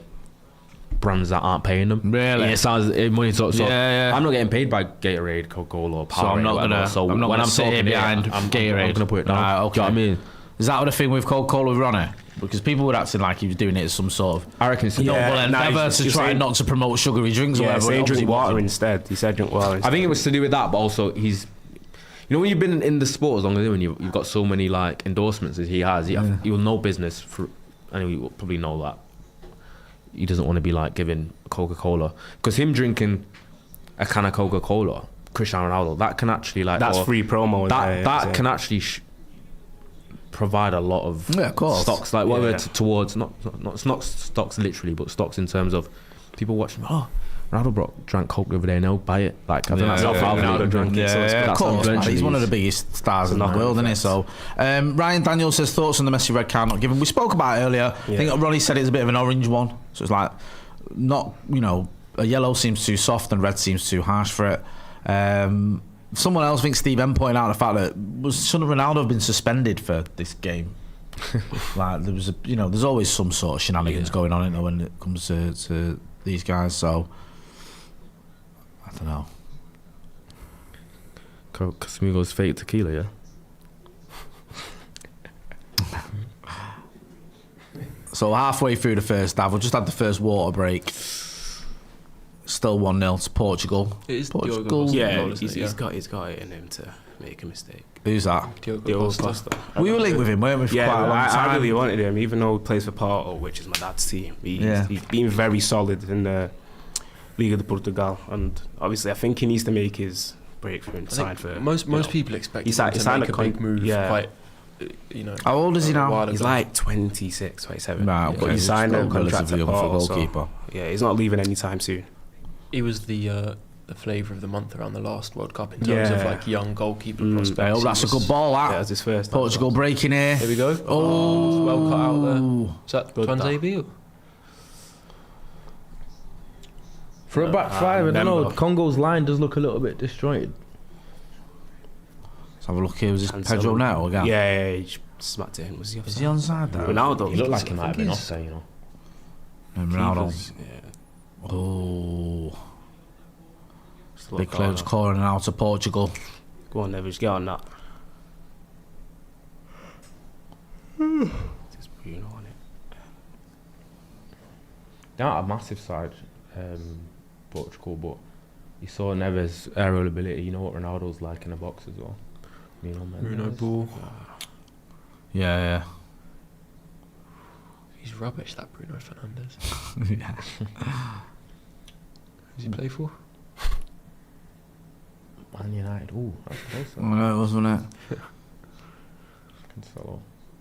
brands that aren't paying them. Really? Yeah, it sounds money. So I'm not getting paid by Gatorade, Coca-Cola, or Powerade. So I'm not gonna. So I'm not when gonna I'm sit here behind Gatorade. I'm gonna put it down. Right, okay. Do you know what I mean? Is that the thing with Coca-Cola with Ronnie? Because people were acting like he was doing it as some sort of I reckon it's noble endeavour to try not to promote sugary drinks or whatever. Saying drink water instead. He said drink water instead. I think it was to do with that, but also he's. You know, when you've been in the sport as long as when you've got so many like endorsements as he has, he will know business and he will probably know that he doesn't want to be like giving Coca-Cola, because him drinking a can of Coca-Cola, Cristiano Ronaldo, that can actually like that's free promo. That can actually provide a lot of stocks, like whether towards not stocks literally, but stocks in terms of people watching. Oh, Ronaldo drank Coke the other day, and they'll buy it. Like I think that's Ronaldo drank it. Of course, man. He's one of the biggest stars in the world, isn't he? So, Ryan Daniel says thoughts on the Messi red card not given. We spoke about it earlier. I think Ronnie said it's a bit of an orange one, so it's like not, a yellow seems too soft and red seems too harsh for it. Someone else, I think Steve M, pointed out the fact that shouldn't Ronaldo have been suspended for this game? Like there was there's always some sort of shenanigans going on, when it comes to these guys. So I don't know. Casamigos fake tequila, yeah. So halfway through the first half, we just had the first water break. Still 1-0 to Portugal. It is Portugal. He's got it in him to make a mistake. Who's that? Diogo Costa. We were linked with him, weren't we? For quite a long time. I really wanted him, even though he plays for Porto, which is my dad's team. He's been very solid in the Liga de Portugal, and obviously I think he needs to make his breakthrough and sign for. Most people expect him to make a big move. Quite, How old is he now? He's like 26, 27. Right, but he signed a contract at Porto, goalkeeper. So, he's not leaving anytime soon. He was the flavour of the month around the last World Cup in terms of like young goalkeeper prospects. That's a good ball. That was his first. Portugal breaking here. Here we go. Oh, well cut out there. Is that Twanzebe? For a back five, I don't know. Congo's line does look a little bit disjointed. Let's have a look here. Was this Pedro now again? Yeah, he smacked it in. Was he onside there? Ronaldo. He looked like he might have been off there, Ronaldo. Oh. Big clouds calling out to Portugal. Go on, Neves, get on that. Just Bruno on it. They're not a massive side, Portugal, but you saw Neves' aerial ability. You know what Ronaldo's like in a box as well. Bruno Ball. Yeah. He's rubbish, that Bruno Fernandes. Yeah. Who's he play for? Man United. Ooh, that's close. No, it wasn't it?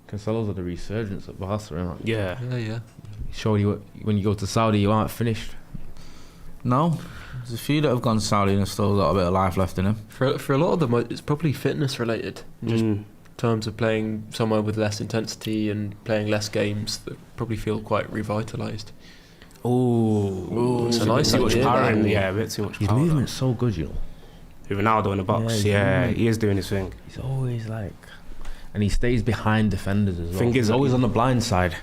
Cancelo's at the resurgence at Barcelona. Yeah. Surely, when you go to Saudi, you aren't finished. No, there's a few that have gone to Saudi and have still got a bit of life left in them. For a lot of them, it's probably fitness related. Just in terms of playing somewhere with less intensity and playing less games, that probably feel quite revitalised. Oh, it's a nice too much idea, power. that. Yeah, a bit too much His power. movement's so good, Ronaldo in the box. Yeah, he is doing his thing. He's always like, and he stays behind defenders as well. He's always on the blind side.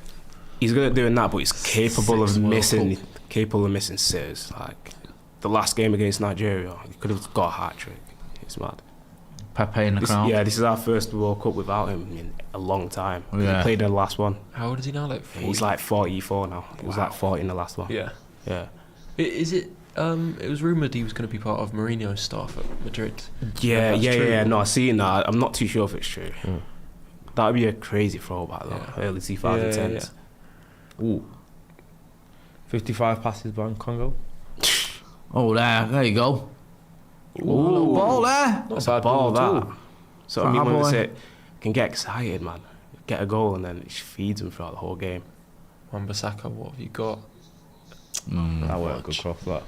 He's good at doing that, but he's capable of missing sitters. Like the last game against Nigeria, he could have got a hat trick. It's mad. Pepe in the crowd. Yeah, this is our first World Cup without him in a long time. Yeah. He played in the last one. How old is he now? Like 40? He's like 44 now. He was like 40 in the last one. Yeah. Yeah. Is it? It was rumoured he was going to be part of Mourinho's staff at Madrid. Yeah. No, I see that. I'm not too sure if it's true. That would be a crazy throwback though. Early 2010s. Ooh. 55 passes by Congo. Oh, there you go. Ooh, ball there. Not a bad ball ball that. So I mean, when we say can get excited, man, get a goal and then it feeds him throughout the whole game. Wan-Bissaka, what have you got? That worked good cross. That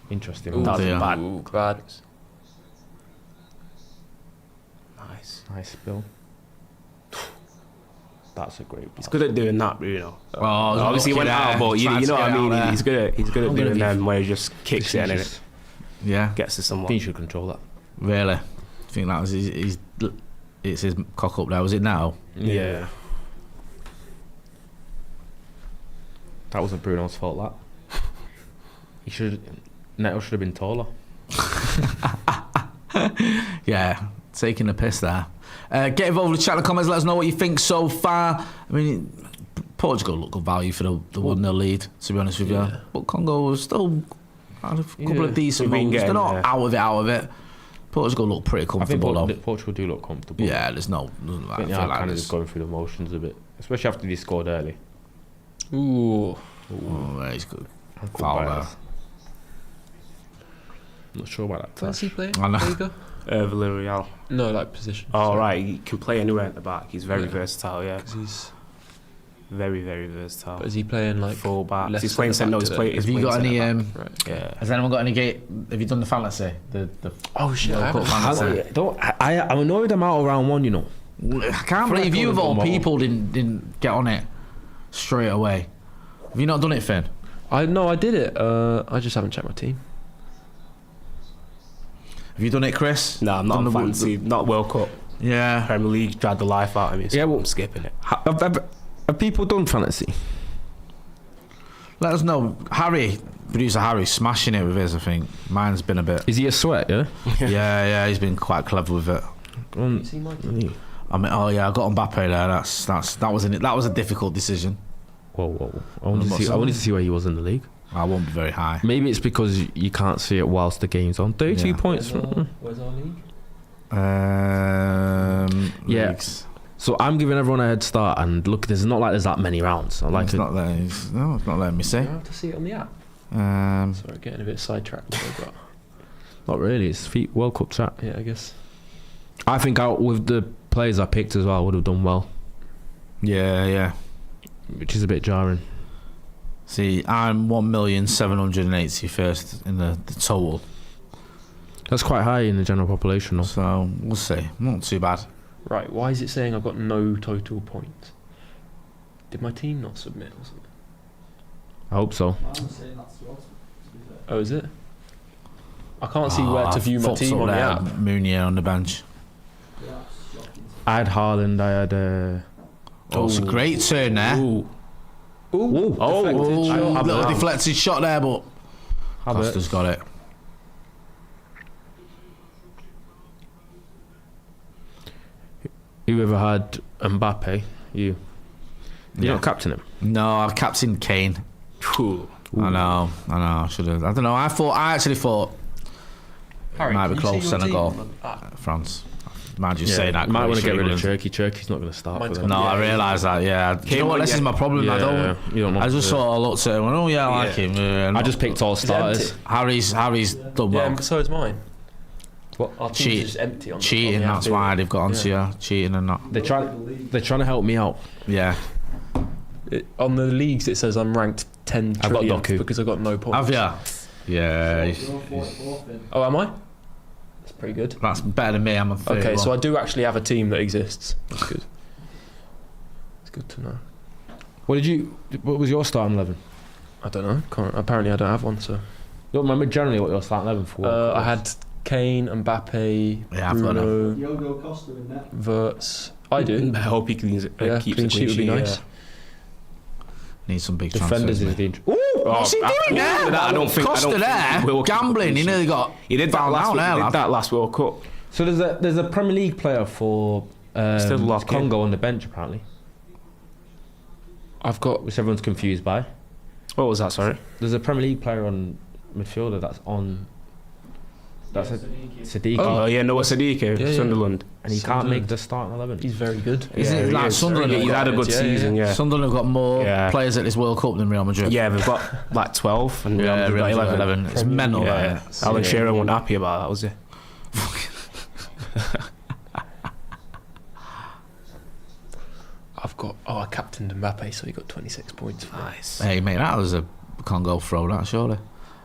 interesting. Ooh, That was bad. Ooh, bad. Nice spill. That's a great pass. He's good at doing that, Bruno. Oh, obviously he went out, but you know what I mean. He's good at doing them where he just kicks it and it gets to someone. I think he should control that. Really? I think that was it's his cock up there. Was it now? Yeah. That wasn't Bruno's fault. That Neto should have been taller. Yeah, taking a piss there. Get involved with the chat in the comments. Let us know what you think so far. I mean, Portugal look good value for the 1-0 lead, to be honest with you. But Congo was still had a couple of decent moments. They're not out of it. Portugal look pretty comfortable. I think Portugal do look comfortable. Yeah, there's no. I think they are kind of just going through the motions a bit, especially after they scored early. Ooh. Oh, he's good. Foul there. I'm not sure about that. Where's he playing? I know. There you go. Villarreal. No, like position. Oh, right. He can play anywhere at the back. He's very versatile, yeah. 'Cause he's very, very versatile. But is he playing like full back? left He's playing centre back. Have you got any? Right. Yeah. Has anyone got any gate? Have you done the fantasy? The Oh shit! World Cup fantasy? I'm annoyed I'm out of round 1. You know. I can't believe you of all people didn't get on it straight away. Have you not done it, Finn? I did it. I just haven't checked my team. Have you done it, Chris? No, I'm not on fantasy. Not World Cup. Yeah. Premier League dragged the life out of me. So I'm skipping it. Have people done fantasy? Let us know. Producer Harry, smashing it with his, I think. Mine's been a bit. Is he a sweat, yeah? yeah, he's been quite clever with it. You see my team? I mean, I got Mbappe there. That was a difficult decision. Whoa. I wanted to see where he was in the league. I won't be very high. Maybe it's because you can't see it whilst the game's on. 32 points. Where's our league? Leagues. So I'm giving everyone a head start, and look, there's that many rounds. I like it's it. Not there. It's not letting me see. I have to see it on the app. Sorry, getting a bit sidetracked. But Not really. It's World Cup chat. yeah, I guess. I think out with the players I picked as well, I would have done well. Yeah. Which is a bit jarring. See, I'm 1,781st in the total. That's quite high in the general population, though. So we'll see. Not too bad. Right, why is it saying I've got no total points? Did my team not submit or something? I hope so. Oh, is it? I can't see where to view my team on the app. Mounier on the bench. I had Haaland, I had... It's a great turn there. Little deflected shot there, but Costa's got it. Whoever had Mbappe, you don't captain him? No, I've captained Kane. I know. I should have. I don't know. I actually thought Harry, it might be close. Senegal, France. Might just say that. Might want to get rid of Turkey. Turkey's not going to start. No, I realise that. Yeah. Do you know what? This is my problem. I just sort of looked at him and went, I like him. I just picked all starters. Harry's done well. Yeah, so is mine. What? Our team's just empty on cheating. On the that's why they've got onto you. Cheating and not. They're trying to help me out. Yeah. On the leagues, it says I'm ranked 10 trillionth because I got no points. Have you? Yeah. Oh, am I? That's pretty good. That's better than me. I'm on 31. Okay, so I do actually have a team that exists. That's good. It's good to know. What was your starting 11? I don't know. Apparently, I don't have one. So. You don't remember generally what your starting 11 for? I had Kane, Mbappe, Bruno, Diogo Costa in that. Verts. I do. I hope he keeps clean a sheet would be nice. Need some big defenders. What's he doing there? I don't think Costa there, gambling. He nearly got. He did that last World Cup. So there's a Premier League player for Congo on the bench apparently. Which everyone's confused by. What was that? Sorry. There's a Premier League player on midfielder that's on. That's Sadiq. Oh yeah, Noah Sadiq, Sunderland, and he can't make the starting 11. He's very good. Is it like Sunderland? He's had a good season. Yeah. Sunderland have got more players at this World Cup than Real Madrid. Yeah, they've got like 12, and Real Madrid got 11. It's mental. Yeah. Alan Shearer wasn't happy about that, was he? I captained Mbappe, so he got 26 points. Nice. Hey mate, that was a Congo throw, that surely.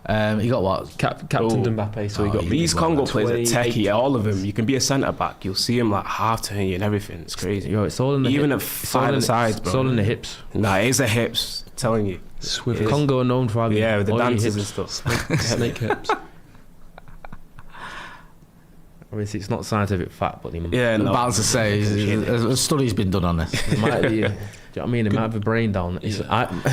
He got what? Captained Mbappe, so he got. These Congo players are techie, all of them. You can be a centre back, you'll see him like half turn you and everything. It's crazy. Yo, it's all in the even at five sides, bro. It's all in the hips. Nah, it is the hips. I'm telling you. Congo are known for having with the dances and stuff. Snake hips. Obviously, it's not scientific fact, but I'm about to say, a study's been done on this. It might be, do you know what I mean? It might have a brain down. It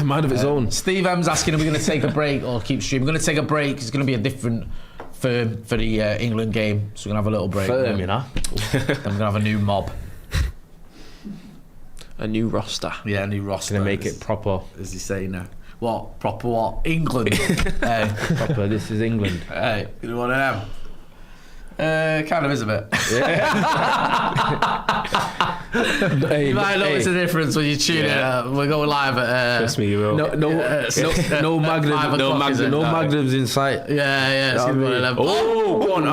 might have its own. Steve M's asking, are we going to take a break or keep streaming? We're going to take a break. It's going to be a different firm for the England game, so we're going to have a little break. Firm, you know? Then we're going to have a new mob. A new roster. Yeah, a new roster. Going to make it proper. As you say now. What? Proper what? England. Hey. Proper, this is England. Hey, you know what I am? Kind of is a bit. You might notice the difference when you tune in. We're going live at. Trust me, you will. No magnums in sight. Yeah. It's gonna be 11. Oh, go on.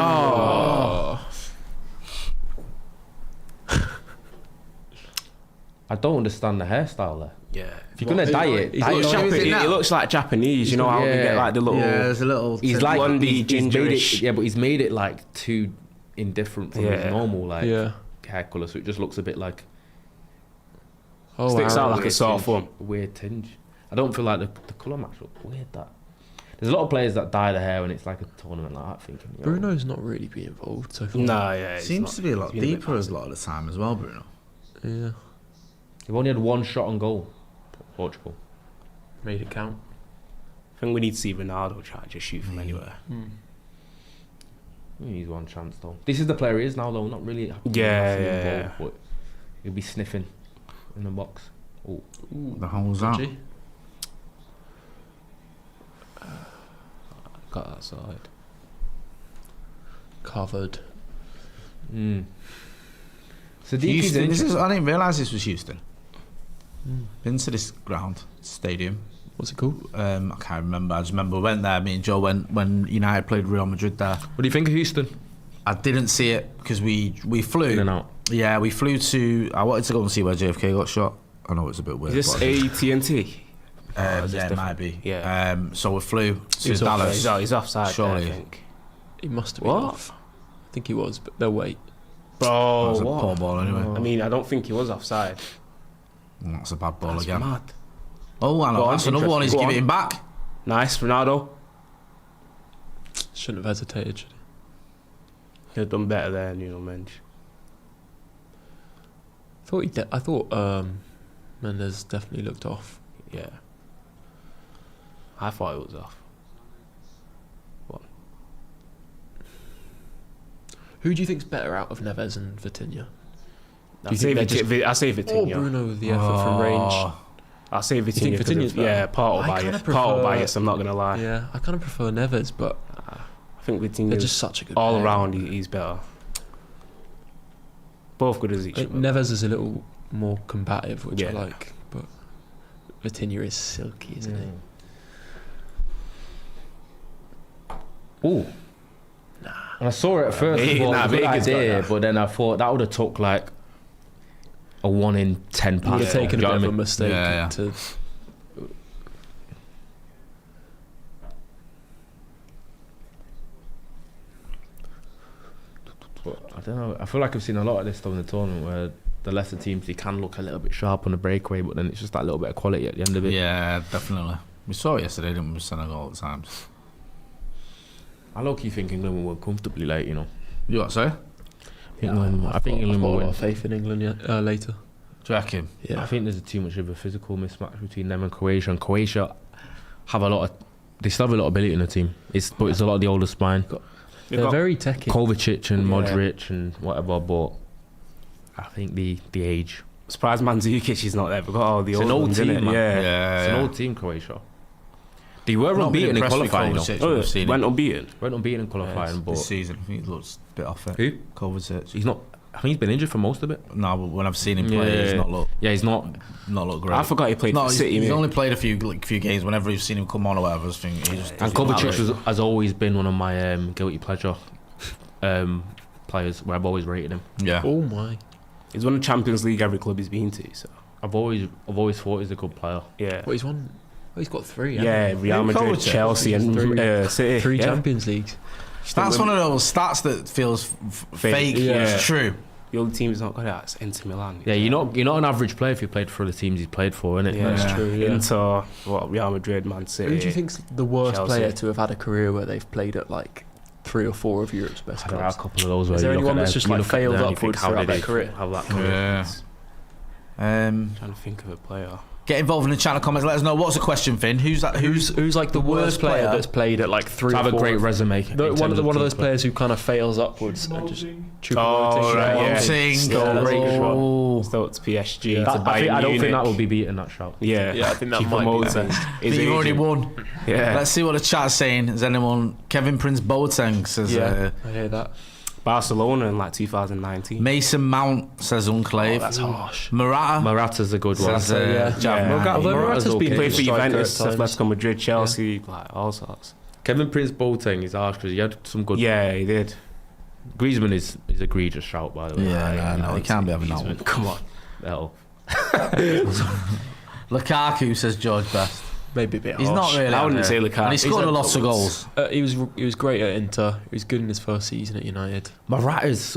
I don't understand the hairstyle there. Yeah. If you're gonna dye it, it looks like Japanese. You know how we get like the little. Yeah, there's a little. He's like blondie, gingerish. But he's made it like too indifferent from his normal hair colour, so it just looks a bit like. Sticks out like a sore thumb. Weird tinge. I don't feel like the colour match up. Weird that. There's a lot of players that dye the hair when it's like a tournament like that. Thinking Bruno's not really been involved so far. Nah, yeah. Seems to be a lot deeper as a lot of the time as well, Bruno. Yeah. They've only had one shot on goal. Portugal. Made it count. I think we need to see Ronaldo try to just shoot from anywhere. He's one chance though. This is the player he is now though. Not really. Yeah. But he'll be sniffing in the box. Ooh. The hole's out. Got that side. Covered. So Houston, I didn't realise this was Houston. Been to this ground, stadium. What's it called? I can't remember. I just remember we went there. Me and Joe went when United played Real Madrid there. What do you think of Houston? I didn't see it because we flew. In and out. Yeah, we flew to. I wanted to go and see where JFK got shot. I know it's a bit weird. Is this AT&T? Yeah, it might be. Yeah. So we flew to Dallas. He's offside. Surely. I think. He must have been off. I think he was, but they'll wait. Bro, that was a poor ball anyway. I mean, I don't think he was offside. That's a bad ball again. Mad. Oh, I know. That's another one. He's giving it back. Nice, Ronaldo. Shouldn't have hesitated, should he? He'd have done better there, Mensch. I thought Mendes definitely looked off. Yeah. I thought it was off. What? Who do you think's better out of Neves and Vitinha? I say Vitinha. Or Bruno with the effort from range. I'll say Vitinha. Vitinha's better? Yeah, part bias. I'm not gonna lie. Yeah, I kind of prefer Neves, but I think Vitinha. They're just such a good all player. around. He's better. Both good as each other. Neves is a little more combative, which I Yeah. like, but Vitinha is silky, isn't he? Ooh. And I saw it at first. I thought it was a good idea, but then I thought that would have took like a 1 in 10 pass. Would have taken a bit of a mistake Yeah. to. I don't know. I feel like I've seen a lot of this stuff in the tournament where the lesser teams, they can look a little bit sharp on the breakaway, but then it's just that little bit of quality at the end of it. Yeah, definitely. We saw it yesterday, didn't we? With Senegal all the times. I low-key think England will win comfortably late, you know. You what, sorry? I think England will win. Faith in England later. Do you reckon? Yeah. I think there's too much of a physical mismatch between them and Croatia. And Croatia have a lot of... They still have a lot of ability in the team. But it's a lot of the older spine. They're very techy. Kovacic and Modric and whatever, but I think the age. Surprised Mandzukic is not there. We've got all the old old ones, team, innit? man. Yeah. It's an old team, Croatia. They were unbeaten in qualifying. Went unbeaten. Went unbeaten in qualifying, but this season I think he looks a bit off it. Who? Kovacic. He's not. I think he's been injured for most of it. No, but when I've seen him play, he's not look. Yeah, he's not look great. I forgot he played for City. He's only played a few games. Whenever you've seen him come on or whatever, I think he just. And Kovacic has always been one of my guilty pleasure players, where I've always rated him. Yeah. Oh my. He's won the Champions League every club he's been to. So I've always thought he's a good player. yeah. Well, he's won. Oh, he's got 3. Yeah, Real Madrid, Kovacic? Chelsea, and City. 3 yeah. Champions Leagues. That's one of those stats that feels fake. Yeah. It's true. The only team he's not good at is Inter Milan. Yeah, you're not an average player if you played for the teams he's played for, innit? Yeah. That's true. Yeah. Inter, Real Madrid, Man City. Who do you think's the worst Chelsea. player to have had a career where they've played at like 3 or 4 of Europe's best There are a clubs? couple of those. Where Is there you look anyone at that's their- just you like look at failed them and you upwards think, how throughout did their they career? have that career? Yeah. Trying to think of a player. Get involved in the channel comments. Let us know what's the question, Finn. Who's that? Who's like the worst player that's played at like 3 To or have 4? a great resume. One of those players who kind of fails upwards and just Oh, right, yeah. Smalling. Great Oh. So it's PSG. Yeah. to I don't think Munich. that will be beaten, that shout. Yeah, Yeah, I think that Keep might be promoting. best. But you've already won. Yeah. Let's see what the chat's saying. Is anyone? Kevin Prince Boateng says. Yeah, I hear that. Barcelona in like 2019. Mason Mount says Unclave. Oh, that's harsh. Morata. Morata's a good one. Says, Although Morata's been Played for striker Juventus, at times. Atletico Madrid, Chelsea, like all sorts. Kevin Prince Boateng is harsh because he had some good. Yeah, he did. Griezmann is egregious shout, by the way. Yeah, no, he can't be having that one. Come on. Hell. Lukaku says George Best. Maybe a bit He's harsh. not really. I wouldn't out say there. Lukaku. And he scored a lot of goals. He was great at Inter. He was good in his first season at United. Morata's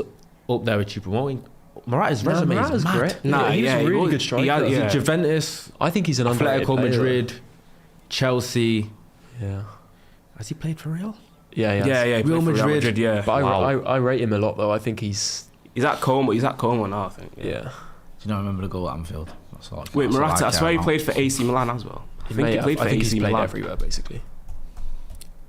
up there with you promoting. Morata's resume Morata's is mad. great. Nah, he was a really good striker. He had, Juventus, I think he's an underrated Atletico player. Madrid, Chelsea. Yeah. Has he played for Real? Yeah, Yeah, yeah. he Real played for Madrid. yeah. But Wow. I rate him a lot though. I think he's He's at Como now, I think. yeah. Do you not remember the goal at Anfield? That's all. Wait, that's all Morata, I swear he care played for AC Milan as well. I think he played for I think he's AC played Milan. everywhere basically.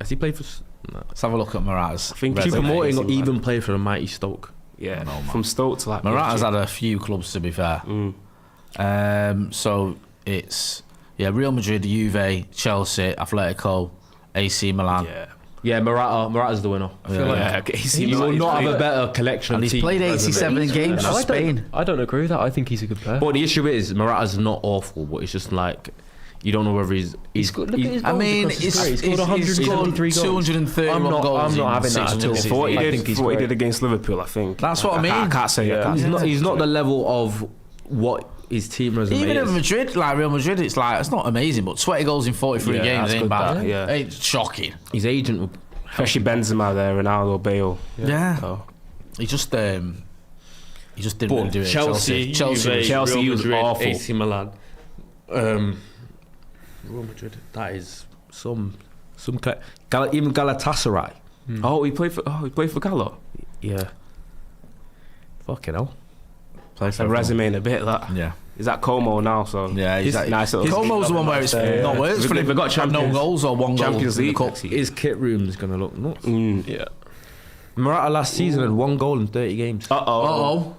Has he played for? No. Let's have a look at Morata's. I think Keep he's resume. played for promoting AC or Milan. even played for the mighty Stoke. Yeah, No, man. from Stoke to like Morata's PSG. had a few clubs, to be fair. Mm. So it's Real Madrid, Juve, Chelsea, Atletico, AC Milan. Yeah. Yeah, Morata's the winner. I feel Yeah, like AC you will Milan, not he's have a played- better collection. And of he's played teams 87 games for Spain. I don't agree with that. I think he's a good player. But the issue is Morata's not awful, but it's just like you don't know whether he's good. Look at his I goals mean, across his it's career. He's scored 173 goals. 231 goals. I'm not in having that 6 at all. seasons. For what he I did, think he's for what he great. did against Liverpool, I think. That's what I mean. I can't say. Yeah. I can't he's say. not the level of what his team resume Even at is. Madrid, like Real Madrid, it's not amazing, but 20 goals in 43 Yeah, games that's ain't good, bad. that, yeah. It's shocking. His agent would Especially Benzema there, Ronaldo, Bale. Yeah. So. He just didn't really do it. at Chelsea, Chelsea, Real he was Madrid, awful. AC Milan, Real Madrid. That is some even Galatasaray. Oh, he played for Gallo. Yeah. Fucking hell. A resume in a bit. That Yeah. he's at Como now, so Yeah, he's exactly. nice little. Como's the one where it's not worse for him. They've got Have no Champions- goals or one goal Champions in the League cup. next year. His kit room is going to look nuts. Yeah. Morata last season had 1 goal in 30 games. Uh-oh.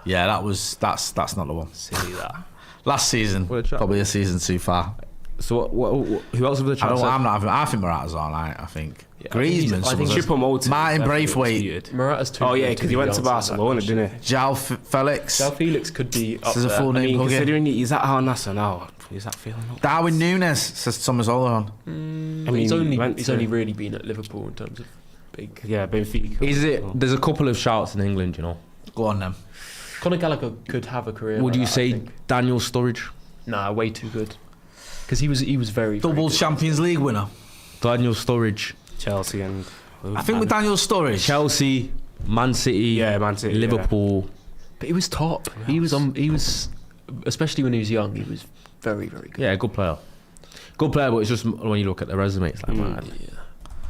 Yeah, that's not the one. Silly that. Last season, What a chat. probably a season too far. So who else have the chance? I think Morata's all right. I think Griezmann. I think Triple motive. Martin definitely Braithwaite. disputed. Morata's too. Oh yeah, good to because he be went to answered that Barcelona, question. didn't he? João Felix. João Felix could be up Says a there. full I name. mean, Huggy. considering he's at Al Nassr now, is that feeling up? Darwin Núñez says Thomas Oleron. I mean, he's he only really been at Liverpool in terms of big. Yeah, Benfica. Is it? There's a couple of shouts in England, you know. Go on then. Conor Gallagher could have a career. Would like you that, I say think. Daniel Sturridge? Nah, way too good. Because he was very Double good. Champions League winner. Daniel Sturridge, Chelsea and I think with Daniel Sturridge. Chelsea, Man City, Man City, Liverpool. But he was top. He was, especially when he was young. He was very, very good. Yeah, good player. Good player, but it's just when you look at the resume, it's like, man. Yeah.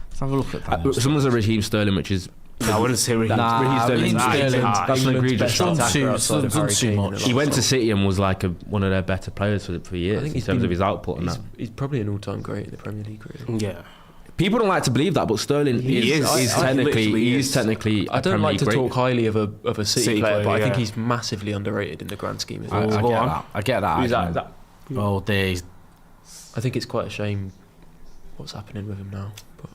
Let's have a look at that. Someone's a Raheem Sterling, which is. I wouldn't say Raheem. Nah, Raheem Sterling's Raheem Sterling. that's an England's egregious best shout. attacker Too- outside of too Harry Kane much. in a He lot went of to stuff. City and was like one of their better players for years in terms of his output and that. He's probably an all-time great in the Premier League career. Yeah. People don't like to believe that, but Sterling is technically. I don't like to great. talk highly of a City player, but I think yeah. he's massively underrated in the grand scheme of things. I get that. Who's that? Oh, days. I think it's quite a shame what's happening with him now. But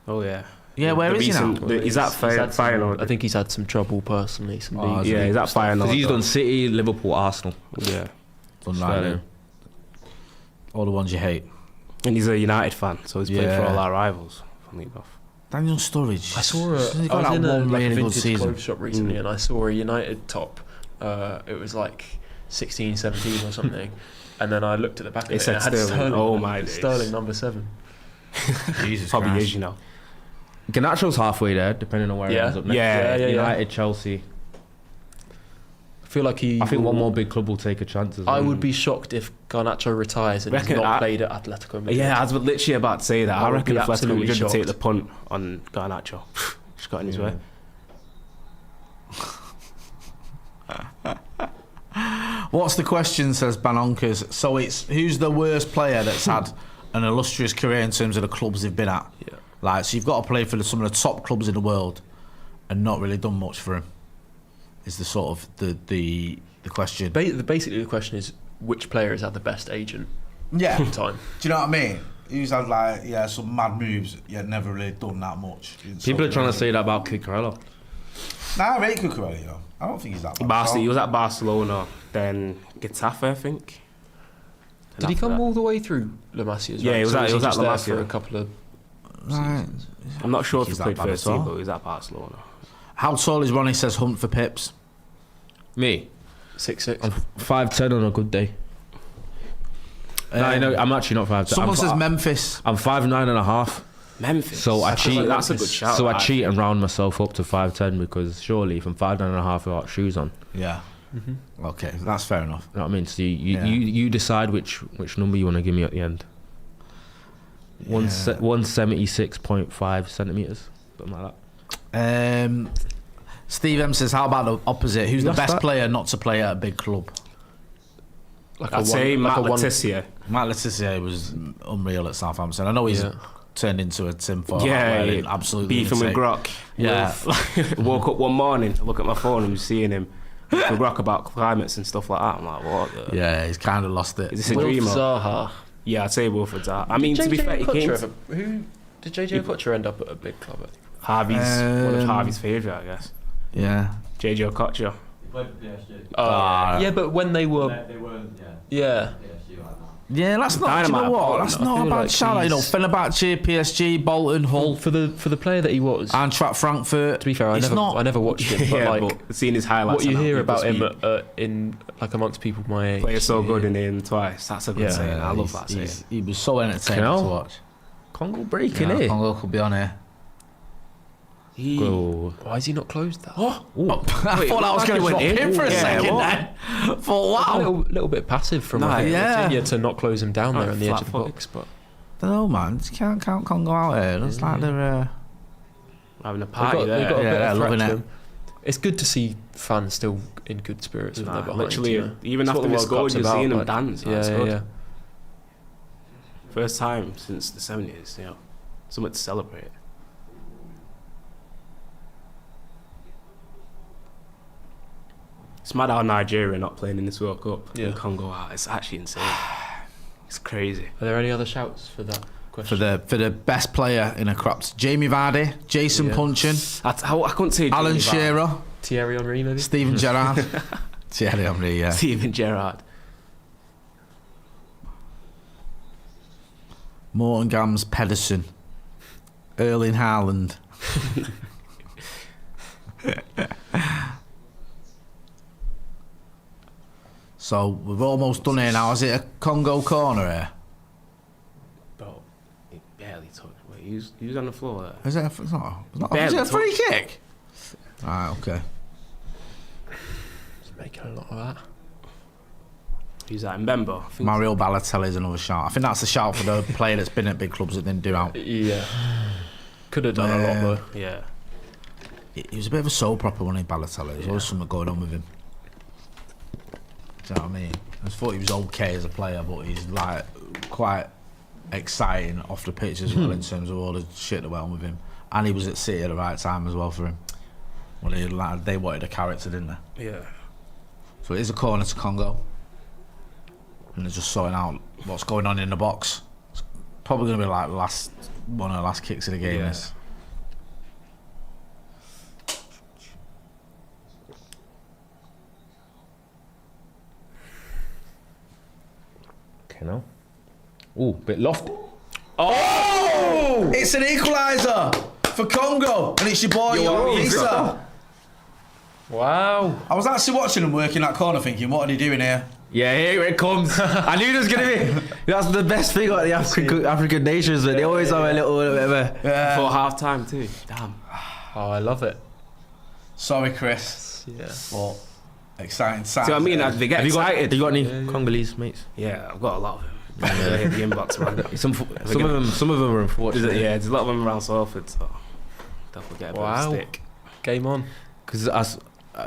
Oh yeah. Yeah, where is he now? He's at Feyenoord. I think he's had some trouble personally. Some league. Yeah, he's at Feyenoord. Because he's done City, Liverpool, Arsenal. Yeah. Unlikely. All the ones you hate. And he's a United fan, so he's played for all our rivals. Funny enough. Daniel Sturridge. I saw I was in a vintage clothes shop recently, and I saw a United top. It was like 16, 17 or something. And then I looked at the back of it and it had Sterling. Oh my days. Sterling number 7. Jesus Probably Christ. is, you know. Garnacho's halfway there, depending on where he ends up next. Yeah. United, Chelsea. I feel like I think one more big club will take a chance as well. I would be shocked if Garnacho retires and he's not played at Atletico Madrid. Yeah, I was literally about to say that. I reckon Atletico Madrid shocked. take the punt on Garnacho. Just got in his way. What's the question, says Banonkers. So it's who's the worst player that's had an illustrious career in terms of the clubs they've been at? Yeah. Like, so you've got to play for some of the top clubs in the world and not really done much for him. Is the sort of the question. Basically, the question is which player has had the best agent Yeah. in time? Do you know what I mean? Who's had some mad moves yet never really done that much. People are trying to say that about Cucurella. Nah, I rate Cucurella, you know. I don't think he's that bad. He was at Barcelona, then Getafe, I think. Did he come all the way through La Masia as well? Yeah, he was at just La there Masia for a couple of seasons. I'm not sure if he he's played that bad first at all. team, but he was at Barcelona. How tall is Ronnie, says Hunt for Pips? Me? 6'6". I'm 5'10" on a good day. No, I'm actually not 5'10". Someone says Memphis. I'm 5'9.5". Memphis. So I cheat. That's a good shout. So I cheat and round myself up to 5'10" because surely if I'm 5'9.5" without shoes on. Yeah. Mm-hmm. Okay, that's fair enough. You know what I mean? So you decide which number you want to give me at the end. 176.5 centimeters, something like that. Steve M says, how about the opposite? Who's the best player not to play at a big club? I'd say Matt Letizia. Matt Letizia was unreal at Southampton. I know he's turned into a tinfoil. Yeah, absolutely beefing with Grok. Yeah. Woke up one morning, look at my phone and seeing him with Grok about climates and stuff like that. I'm like, what? Yeah, he's kind of lost it. Is this a dream? Zaha. Yeah, I'd say Wilfred Zaha. I mean, to be fair, he came. Who did JJ Okocha end up at a big club? I think. Harvey's one of Harvey's favourite, I guess. Yeah. JJ Okocha. He played for PSG. Yeah, but when they were, They weren't, yeah. PSG like that. Yeah, that's not. Do you know what? That's not a bad shout. You know, Fenerbahce, PSG, Bolton, Hull, for the player that he was. Eintracht Frankfurt. To be fair, I never watched him. But but seeing his highlights. What you hear about him in like amongst people my age. Player so good in him twice. That's a good saying. I love that saying. He was so entertaining to watch. Congo breaking here. Congo could be on here. Why has he not closed that? I thought I was going to drop him for a second then. Thought, wow. A little bit passive from Virginia to not close him down there on the edge of the box. But I don't know, man. Just can't count Congo out here. Looks like they're having a party there. They've got a bit of loving threat to it. them. It's good to see fans still in good spirits when they're behind. Literally, even after they scored, you're seeing them dance. Yeah. First time since the 70s, you know. Something to celebrate. It's mad how Nigeria not playing in this World Cup. Yeah. And Congo out. It's actually insane. It's crazy. Are there any other shouts for that question? for the best player in a crops. Jamie Vardy, Jason Punchin, I couldn't say Alan Shearer, Thierry Henry, maybe. Steven Gerrard. Thierry Henry, yeah. Steven Gerrard. Morton Gams Pedersen, Erling Haaland. So we've almost done here now. Is it a Congo corner here? Bro, he barely touched. Wait, he was on the floor there. Is it? It's not is it a free kick? Right, okay. He's making a lot of that. Who's that? Mbembo? Mario Balotelli is another shout. I think that's a shout for the player that's been at big clubs that didn't do out. Yeah. Could have done a lot though. Yeah. He was a bit of a soul proper, wasn't he, Balotelli? There's always something going on with him. Do you know what I mean? I just thought he was okay as a player, but he's like quite exciting off the pitch as well in terms of all the shit that went on with him. And he was at City at the right time as well for him. Well, they wanted a character, didn't they? Yeah. So it is a corner to Congo. And they're just sorting out what's going on in the box. It's probably going to be like one of the last kicks of the game. This. Okay, now. Ooh, bit lofty. Oh! It's an equaliser for Congo, and it's your boy, Lisa. Wow. I was actually watching him work in that corner thinking, what are they doing here? Yeah, here it comes. I knew there was going to be. That's the best thing about the African nations, but they always have a little bit of a. For half time, too. Damn. Oh, I love it. Sorry, Chris. Yeah. But exciting. See what I mean? They get excited. Have you got any Congolese mates? Yeah, I've got a lot of them. In the inbox, man. Some of them are unfortunate. Yeah, there's a lot of them around Salford, so don't forget about the stick. Game on. Because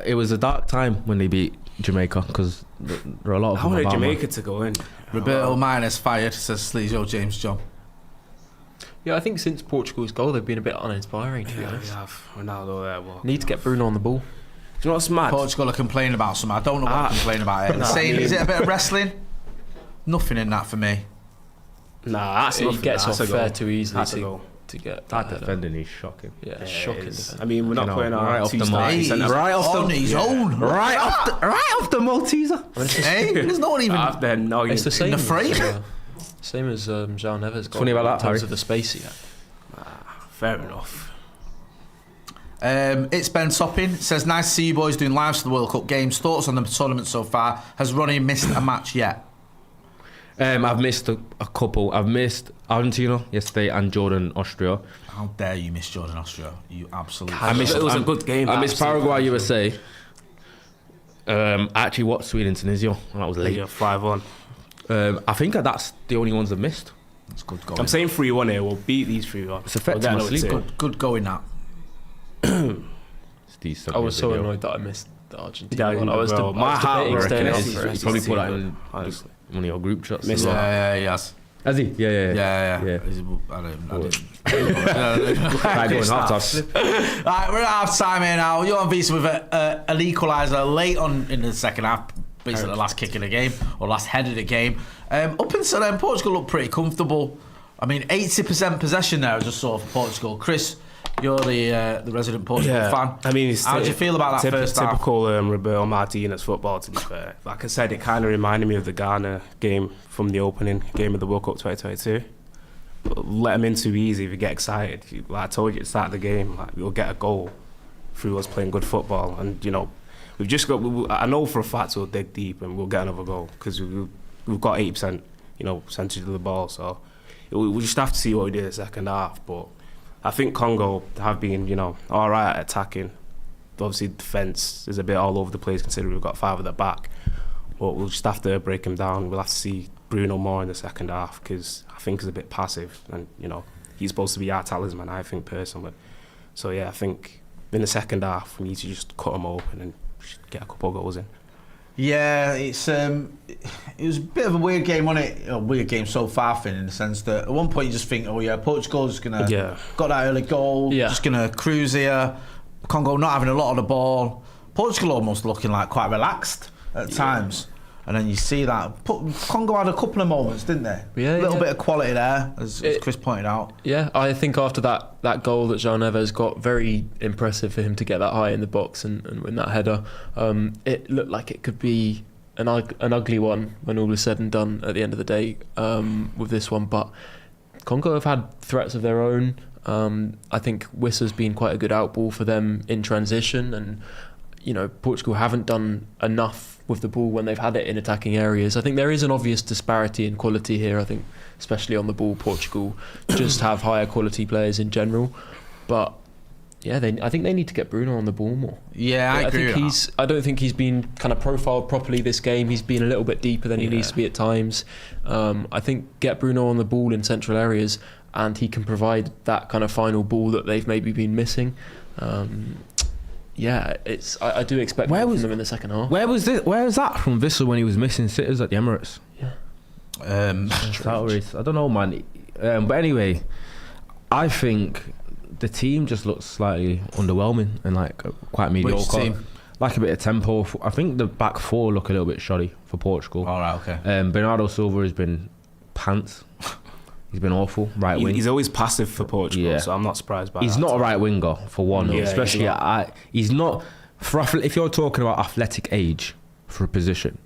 it was a dark time when they beat Jamaica, because there are a lot of I wanted Jamaica to go in. Roberto Minus fired, says Sleazo James John. Yeah, I think since Portugal's goal, they've been a bit uninspiring, to be honest. We have Ronaldo there. Need to get Bruno on the ball. Do you know what's mad? Portugal are complaining about something. I don't know what they're complaining about. They're saying, is it a bit of wrestling? Nothing in that for me. Nah, that's nothing. He gets off fair too easily to get that defending is shocking. Yeah, shocking defending. I mean, we're not putting our right off the mark. Right off his own. Right off the Malteser. Hey, there's no one even. It's the same in the frame. Same as Jean Neves got funny about that, in terms Harry. of the space he had. Fair enough. It's Ben Topping. It says, nice to see you boys doing lives for the World Cup games. Thoughts on the tournament so far? Has Ronnie missed a match yet? I've missed a couple. I've missed Argentina yesterday and Jordan, Austria. How dare you miss Jordan, Austria? You absolutely. It was a good game. I missed Paraguay, USA. I actually watched Sweden, Tunisia, and that was late. 5-1. I think that's the only ones I've missed. It's good going. I'm saying 3-1 here. We'll beat these 3-1. It's affecting my sleep. Good going that. I was so annoyed that I missed the Argentina one. I was my heart debating staying out He for it. probably put that in one of your group chats. Yeah, yes. Has he? Yeah. I didn't. Right, going half-time. Right, we're at half-time here now. You're on Visa with an equaliser late on in the second half. Basically the last kick of the game, or last head of the game. Up until then, Portugal looked pretty comfortable. I mean, 80% possession there, I just saw for Portugal. Chris, you're the resident Portugal fan. I mean, how do you feel about that first half? Typical Roberto Martinez football, to be fair. Like I said, it kind of reminded me of the Ghana game from the opening game of the World Cup 2022. Let them in too easy if you get excited. Like I told you at the start of the game, like, we'll get a goal through us playing good football. And, you know, we've just got... I know for a fact we'll dig deep and we'll get another goal because we've got 80%, percentage of the ball. So we just have to see what we do in the second half. But I think Congo have been, all right at attacking. Obviously, defence is a bit all over the place considering we've got 5 at the back. But we'll just have to break him down. We'll have to see Bruno more in the second half because I think he's a bit passive. And, he's supposed to be our talisman, I think, personally. So, yeah, I think in the second half, we need to just cut him open and get a couple of goals in. Yeah, it was a bit of a weird game, wasn't it? A weird game so far, Finn, in the sense that at one point you just think, Portugal's got that early goal, just gonna cruise here. Congo not having a lot of the ball. Portugal almost looking like quite relaxed at times. And then you see that Congo had a couple of moments, didn't they? Yeah, a little bit of quality there, as Chris pointed out. Yeah, I think after that goal that Jean Neves got, very impressive for him to get that high in the box and win that header. It looked like it could be an ugly one when all is said and done at the end of the day with this one. But Congo have had threats of their own. I think Wissa's been quite a good outball for them in transition, and Portugal haven't done enough with the ball when they've had it in attacking areas. I think there is an obvious disparity in quality here. I think especially on the ball, Portugal just have higher quality players in general. But yeah, I think they need to get Bruno on the ball more. Yeah, I agree with that. I don't think he's been kind of profiled properly this game. He's been a little bit deeper than he needs to be at times. I think get Bruno on the ball in central areas and he can provide that kind of final ball that they've maybe been missing. I do expect more from them in the second half. Where was that from Vissel when he was missing sitters at the Emirates? Yeah. Salaries. I don't know, man. But anyway, I think the team just looks slightly underwhelming and like quite mediocre. Which team? Like a bit of tempo. I think the back four look a little bit shoddy for Portugal. All right, okay. Bernardo Silva has been pants. He's been awful. Right wing. He's always passive for Portugal, so I'm not surprised by that. He's not a right winger for one, especially he's not. If you're talking about athletic age for a position,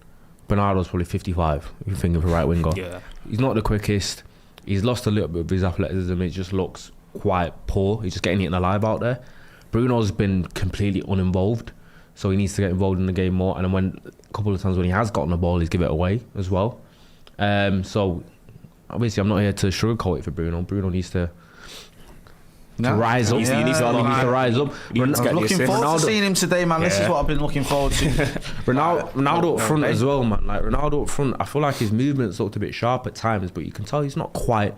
Bernardo's probably 55. If you're thinking of a right winger, he's not the quickest. He's lost a little bit of his athleticism. It just looks quite poor. He's just getting eaten alive out there. Bruno's been completely uninvolved, so he needs to get involved in the game more. And then a couple of times when he has gotten the ball, he's given it away as well. So obviously, I'm not here to sugarcoat it for Bruno. Bruno needs to rise up. He needs to rise up. I'm looking forward to seeing him today, man. This is what I've been looking forward to. Ronaldo up front as well, man. Like Ronaldo up front, I feel like his movements looked a bit sharp at times, but you can tell he's not quite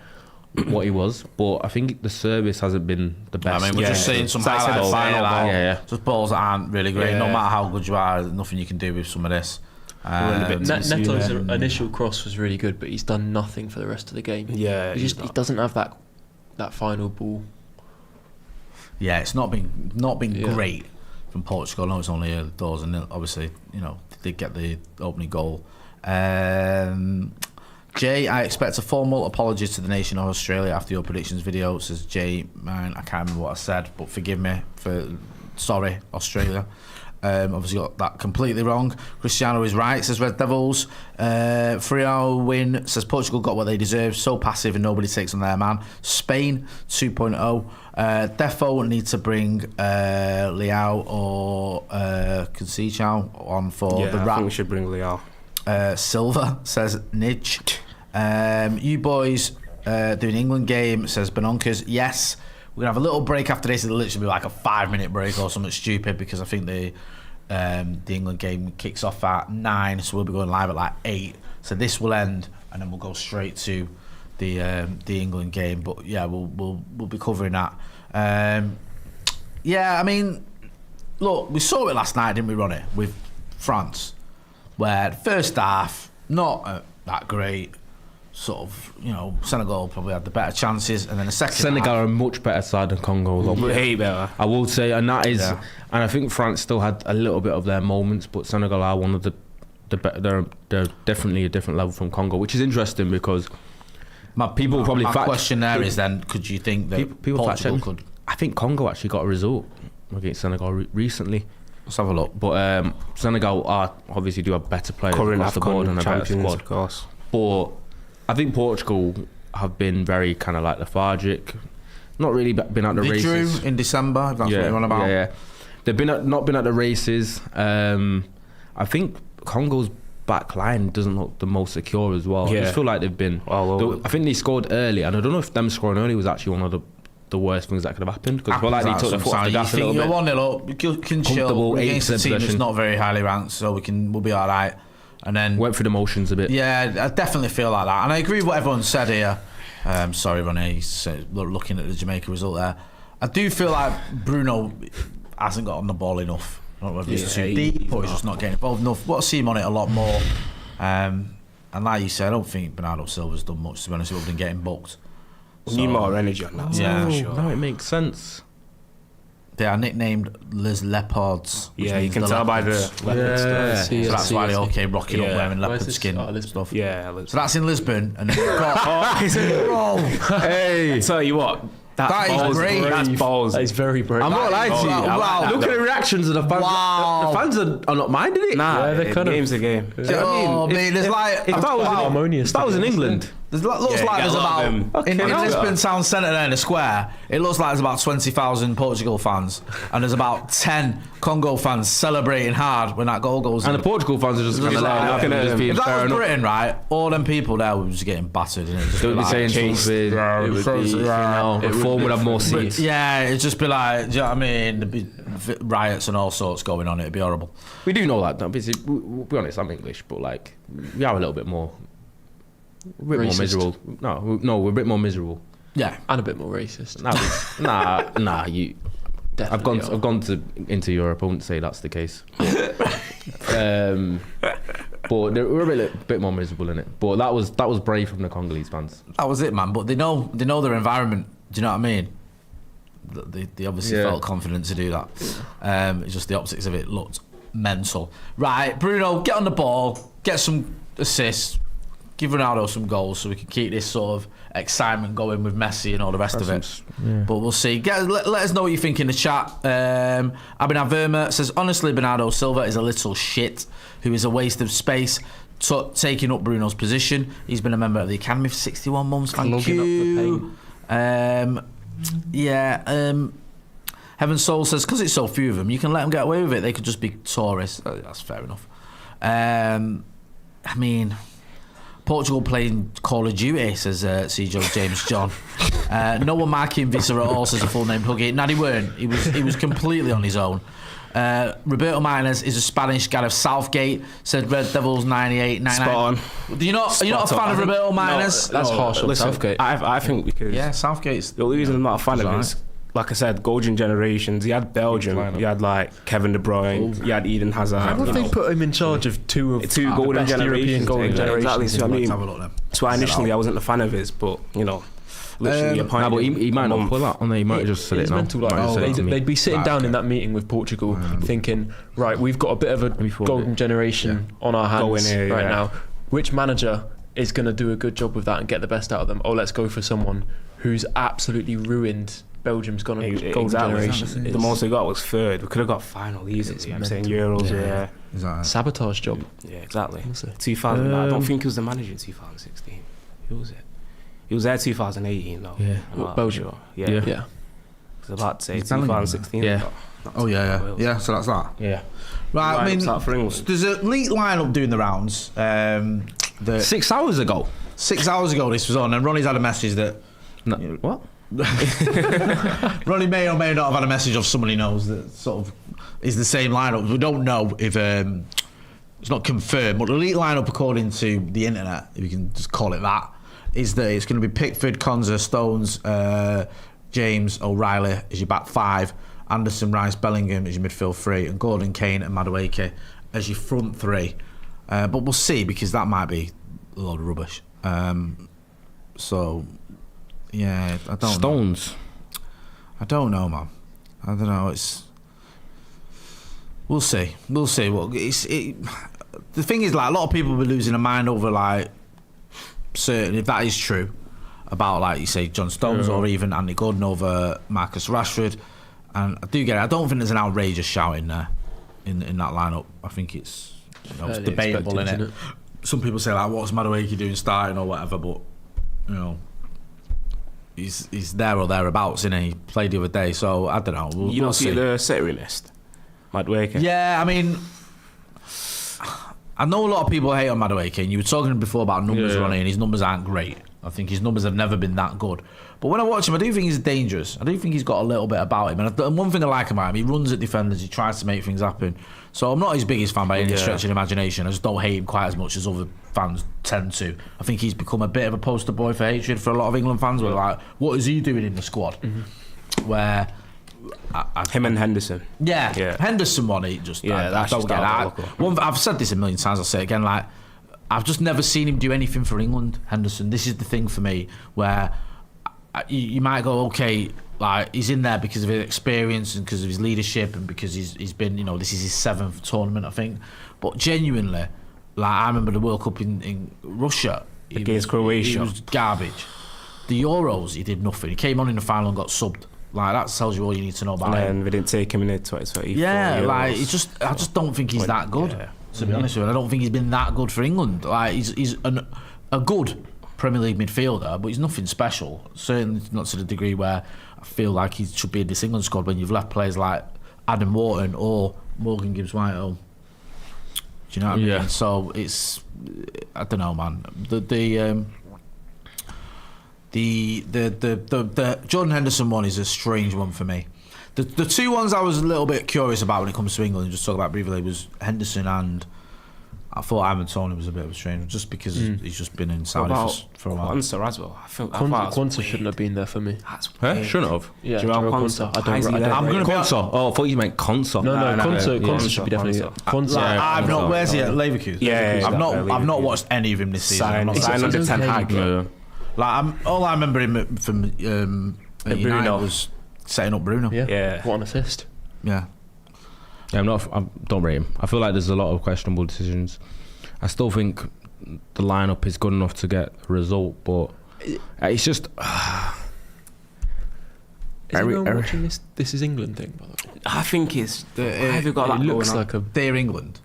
what he was. But I think the service hasn't been the best. I mean, we're just seeing some highlights. Just balls that aren't really great. No matter how good you are, there's nothing you can do with some of this. Neto's initial cross was really good, but he's done nothing for the rest of the game. Yeah, he doesn't have that final ball. Yeah, it's not been great from Portugal. I know it's only a doors, and obviously, you know, they did get the opening goal. Jay, I expect a formal apology to the nation of Australia after your predictions video. Says Jay, man, I can't remember what I said, but forgive me for sorry, Australia. Obviously got that completely wrong. Christiano is right, says Red Devils. 3-0 win, says Portugal got what they deserve. So passive and nobody takes on their man. Spain 2.0. Defo need to bring Leao or Conceição on for the I rap. think we should bring Leao. Silva, says Nidge. You boys doing England game, says Benonkers. Yes, we're going to have a little break after this. It'll literally be like a 5-minute break or something stupid, because I think the England game kicks off at 9, so we'll be going live at like 8. So this will end, and then we'll go straight to the England game. But yeah, we'll be covering that. Yeah, I mean, look, we saw it last night, didn't we, Ronnie, with France, where the first half not that great. Sort of, you know, Senegal probably had the better chances, and then the second Senegal are a much better side than Congo, though. Way better, I will say, and that is, and I think France still had a little bit of their moments, but Senegal are one of the better. They're definitely a different level from Congo, which is interesting because my question there is then, could you think that Portugal could? I think Congo actually got a result against Senegal recently. Let's have a look. But Senegal obviously do have better players across the board and a better squad, of course. But I think Portugal have been very kind of like lethargic, not really been at the races. They drew in December, if that's what you're on about. Yeah. They've not been at the races. I think Congo's back line doesn't look the most secure as well. I just feel like they've been. I think they scored early, and I don't know if them scoring early was actually one of the worst things that could have happened, because I feel like they took the foot off the gas a little bit. You're 1-0 up, you can chill against a team that's not very highly ranked, so we'll be all right. And then went through the motions a bit. Yeah, I definitely feel like that, and I agree with what everyone said here. Sorry, Ronnie, looking at the Jamaica result there, I do feel like Bruno hasn't got on the ball enough. I don't know whether it's too deep or he's just not getting involved enough. We'll see him on it a lot more. And like you said, I don't think Bernardo Silva's done much, to be honest, other than getting booked. Need more energy on that. Yeah, sure. No, it makes sense. They are nicknamed Les Leopards. Yeah, you can tell by the leopard stuff. So that's why they all came rocking up wearing leopard skin stuff. Yeah, so that's in Lisbon, and then we've got. Hey, tell you what. That is great. That's balls. That is very brave. I'm not lying to you. Wow. Look at the reactions of the fans. Wow. The fans are not minding it. Nah, they're kind of. Game's a game. I mean, there's like. If that was in England. It looks like there's about in Lisbon town centre there in the square. It looks like there's about 20,000 Portugal fans, and there's about 10 Congo fans celebrating hard when that goal goes in. And the Portugal fans are just kind of like, if that was Britain, right, all them people there were just getting battered. They would be saying something. The form would have more seats. Yeah, it'd just be like, do you know what I mean? There'd be riots and all sorts going on. It'd be horrible. We do know that. We'll be honest, I'm English, but like we are a little bit more. We're a bit more miserable. No, we're a bit more miserable. Yeah, and a bit more racist. Nah. You. Definitely I've gone into Europe. I wouldn't say that's the case. But they were a bit more miserable in it. But that was brave from the Congolese fans. That was it, man. But they know their environment. Do you know what I mean? They obviously felt confident to do that. It's just the optics of it looked mental. Right, Bruno, get on the ball, get some assists, give Ronaldo some goals so we can keep this sort of excitement going with Messi and all the rest of it. But we'll see. Let us know what you think in the chat. Abhinav Verma says, honestly, Bernardo Silva is a little shit who is a waste of space taking up Bruno's position. He's been a member of the academy for 61 months. Thank you. Heaven Soul says, because it's so few of them, you can let them get away with it. They could just be tourists. That's fair enough. I mean, Portugal playing Call of Duty, says C.J. James John. No one marking Visser at all, says a full name Huggy. No, he weren't. He was completely on his own. Roberto Martinez is a Spanish Gareth Southgate, said Red Devils 98, 99. Spot on. Are you not a fan of Roberto Martinez? That's harsh on Southgate. I think because Southgate's the only reason I'm not a fan of is, like I said, golden generations. You had Belgium, you had like Kevin De Bruyne, you had Eden Hazard. How would they put him in charge of two golden generations? Exactly. So I mean, that's why initially I wasn't a fan of his, but but he might not pull that on there. He might have just said it now. They'd be sitting down in that meeting with Portugal thinking, right, we've got a bit of a golden generation on our hands now. Which manager is going to do a good job with that and get the best out of them? Oh, let's go for someone who's absolutely ruined Belgium's golden generation. The most they got was third. We could have got final easily. I'm saying Euros. Sabotage job. Yeah, exactly. 2000. I don't think he was the manager in 2016. Who was it? He was there 2018 though. Yeah. Belgium. Sure. Yeah. I was about to say 2016. Yeah. Yeah. So that's that. Yeah. Right. I mean, there's a elite lineup doing the rounds. 6 hours ago. 6 hours ago, this was on, and Ronnie's had a message that. What? Ronnie may or may not have had a message of someone he knows that sort of is the same lineup. We don't know if it's not confirmed, but the elite lineup, according to the internet, if you can just call it that, is that it's going to be Pickford, Konza, Stones, James, O'Reilly as your back five, Anderson, Rice, Bellingham as your midfield three, and Gordon, Kane and Madueke as your front three. But we'll see, because that might be a load of rubbish. So, yeah, I don't Stones. know. I don't know, man. I don't know. We'll see. Well, the thing is, like, a lot of people will be losing their mind over, like, certain, if that is true, about, like you say, John Stones or even Andy Gordon over Marcus Rashford. And I do get it. I don't think there's an outrageous shout in there in that lineup. I think it's it's debatable, innit? Some people say, like, what's Madueke doing starting or whatever, but he's there or thereabouts, innit? He played the other day, so I don't know. We'll see the city list, Madueke. Yeah, I mean, I know a lot of people hate on Madueke, and you were talking before about numbers running, and his numbers aren't great. I think his numbers have never been that good. But when I watch him, I do think he's dangerous. I do think he's got a little bit about him. And one thing I like about him, he runs at defenders, he tries to make things happen. So I'm not his biggest fan by any stretch of imagination. I just don't hate him quite as much as other fans tend to. I think he's become a bit of a poster boy for hatred for a lot of England fans. Where like, what is he doing in the squad? Mm-hmm. Where... him and Henderson. Yeah. Henderson one, he just... I don't get that. I've said this a million times, I'll say it again, like, I've just never seen him do anything for England, Henderson. This is the thing for me, where you might go, okay, like, he's in there because of his experience and because of his leadership and because he's been, this is his 7th tournament, I think. But genuinely, like, I remember the World Cup in Russia. Against Croatia. He was garbage. The Euros, he did nothing. He came on in the final and got subbed. Like, that tells you all you need to know about him. And we didn't take him in the 2024 Yeah, Euros. Like, I just don't think he's that good. Yeah. To be honest with you, I don't think he's been that good for England. Like, he's a good Premier League midfielder, but he's nothing special. Certainly not to the degree where I feel like he should be in this England squad when you've left players like Adam Wharton or Morgan Gibbs-White home. Do you know what I mean? Yeah. So it's, I don't know, man. The Jordan Henderson one is a strange one for me. The two ones I was a little bit curious about when it comes to England, just talk about briefly, was Henderson and I thought Ivan Toney was a bit of a stranger just because he's just been in Saudi for a while. Quansah as well. Quansah shouldn't have been there for me. Shouldn't have. Yeah, Joel Quansah. I'm going to be. Oh, I thought you meant Quansah. No, Quansah should be definitely. Quansah. I've not. Where's he at? Leverkusen. Yeah, I've not watched any of him this season. Signed under Ten Hag. All I remember him from United was setting up Bruno. Yeah. What an assist. Yeah. I don't rate him. I feel like there's a lot of questionable decisions. I still think the lineup is good enough to get a result, but it's just. Is anyone watching this? This is England thing, by the way. I think it's. Why have you got that? It looks going on? like a Dear England.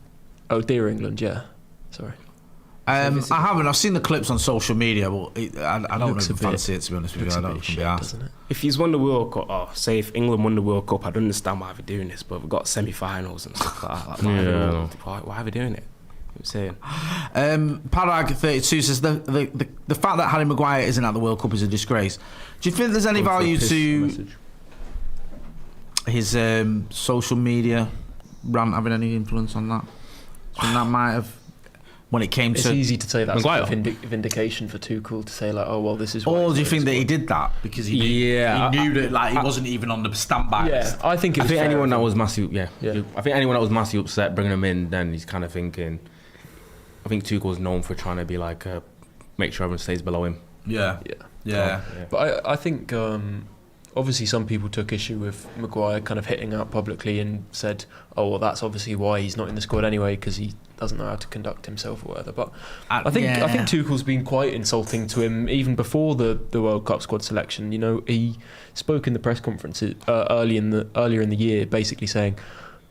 Oh, Dear England. Yeah. Sorry. I haven't. I've seen the clips on social media, but I don't even fancy it, to be honest with you. I don't be asked. If he's won the World Cup, or say if England won the World Cup, I'd understand why they're doing this, but we've got semi-finals and stuff like that. Why are we doing it? I'm saying. Paddock 32 says the fact that Harry Maguire isn't at the World Cup is a disgrace. Do you think there's any value to his social media rant having any influence on that? And that might have. When it came it's to, easy to say that's vindication for Tuchel to say like, oh well, this is. Or do you think that he did that because he knew that like he wasn't even on the standby? Yeah, I think it was. I think anyone that was massively, I think anyone that was massively upset bringing him in, then he's kind of thinking. I think Tuchel's known for trying to be like, make sure everyone stays below him. Yeah. But I think obviously some people took issue with Maguire kind of hitting out publicly and said, oh well, that's obviously why he's not in the squad anyway because he doesn't know how to conduct himself or whatever. But I think Tuchel's been quite insulting to him even before the World Cup squad selection. You know, he spoke in the press conference earlier in the year, basically saying,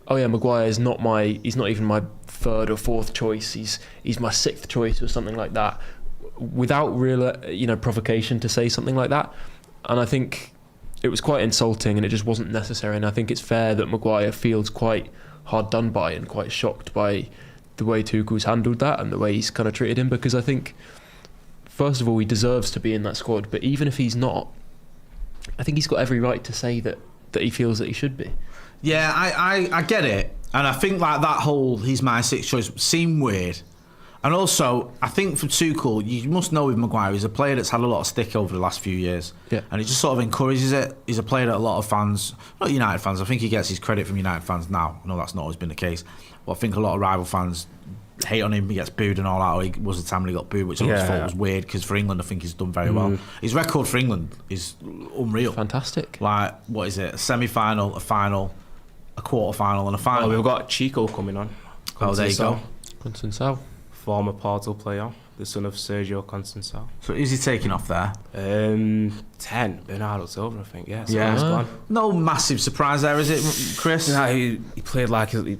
"Oh yeah, Maguire is he's not even my third or fourth choice. He's my sixth choice or something like that," without real provocation to say something like that. And I think it was quite insulting and it just wasn't necessary. And I think it's fair that Maguire feels quite hard done by and quite shocked by the way Tuchel's handled that and the way he's kind of treated him, because I think first of all he deserves to be in that squad, but even if he's not, I think he's got every right to say that he feels that he should be. Yeah, I get it, and I think like that whole he's my sixth choice seemed weird. And also, I think for Tuchel, you must know with Maguire, he's a player that's had a lot of stick over the last few years. Yeah. And he just sort of encourages it. He's a player that a lot of fans, not United fans, I think he gets his credit from United fans now. I know that's not always been the case. But I think a lot of rival fans hate on him, he gets booed and all that, or he was the time when he got booed, which I always thought was weird, because for England, I think he's done very well. His record for England is unreal. Fantastic. Like, what is it? A semi-final, a final, a quarter-final, and a final. Oh, we've got Chico coming on. Oh, there you go. Conceição. Former Porto player, the son of Sergio Conceição. So who's he taking off there? 10, Bernardo Silva, I think. Yeah. Yeah. Gone. No massive surprise there, is it, Chris? No, he played like a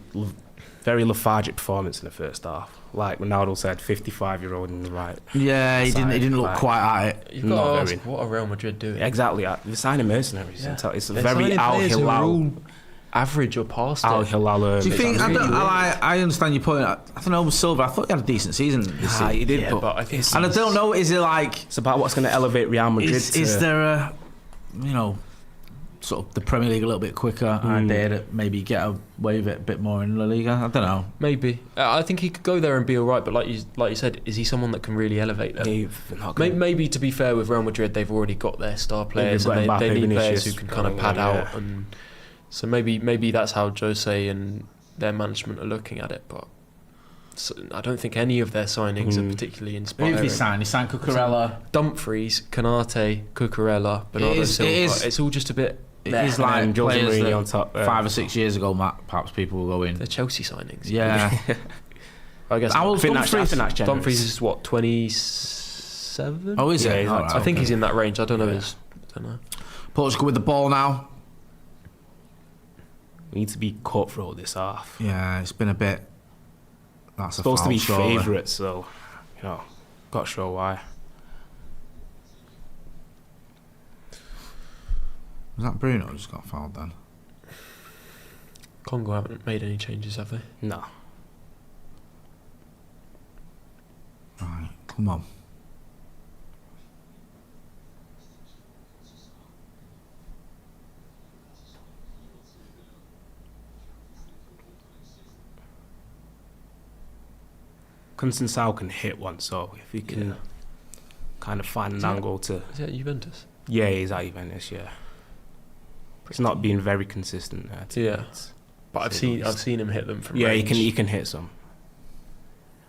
very lethargic performance in the first half. Like Ronaldo said, 55-year-old in the right. Yeah, he didn't look quite at it. You've got to ask, what are Real Madrid doing? Exactly. They're signing mercenaries. Yeah. It's They're very Al Hilal. Average or past Al Hilal. Do you think? I understand your point. I don't know, Silva. I thought he had a decent season. He did, yeah, but I think. And I don't know. Is it like? It's about what's going to elevate Real Madrid. Is there a, sort of the Premier League a little bit quicker idea that maybe get away with it a bit more in La Liga? I don't know. Maybe. I think he could go there and be all right. But like you said, is he someone that can really elevate them? Maybe to be fair with Real Madrid, they've already got their star players and they need players who can kind of pad out and. So maybe that's how Jose and their management are looking at it, but I don't think any of their signings are particularly inspiring. Who have he signed? He signed Cucurella, Dumfries, Canate, Cucurella, Bernardo Silva. It's all just a bit. It is like players that on top, 5 or 6 years ago, Matt. Perhaps people will go in. They're Chelsea signings. Yeah. I guess. Dumfries is what, 27? Oh, is it? Yeah, I think he's in that range. I don't know. Portugal with the ball now. We need to be cutthroat this half. Yeah, it's been a bit. That's supposed to be favourites, so got to show why. Was that Bruno who just got fouled then? Congo haven't made any changes, have they? No. Right, come on. Conceição can hit one, so if he can kind of find an angle to... Is that Juventus? Yeah, he's at Juventus, yeah. It's not been very consistent there. But I've seen him hit them from range. he can hit some.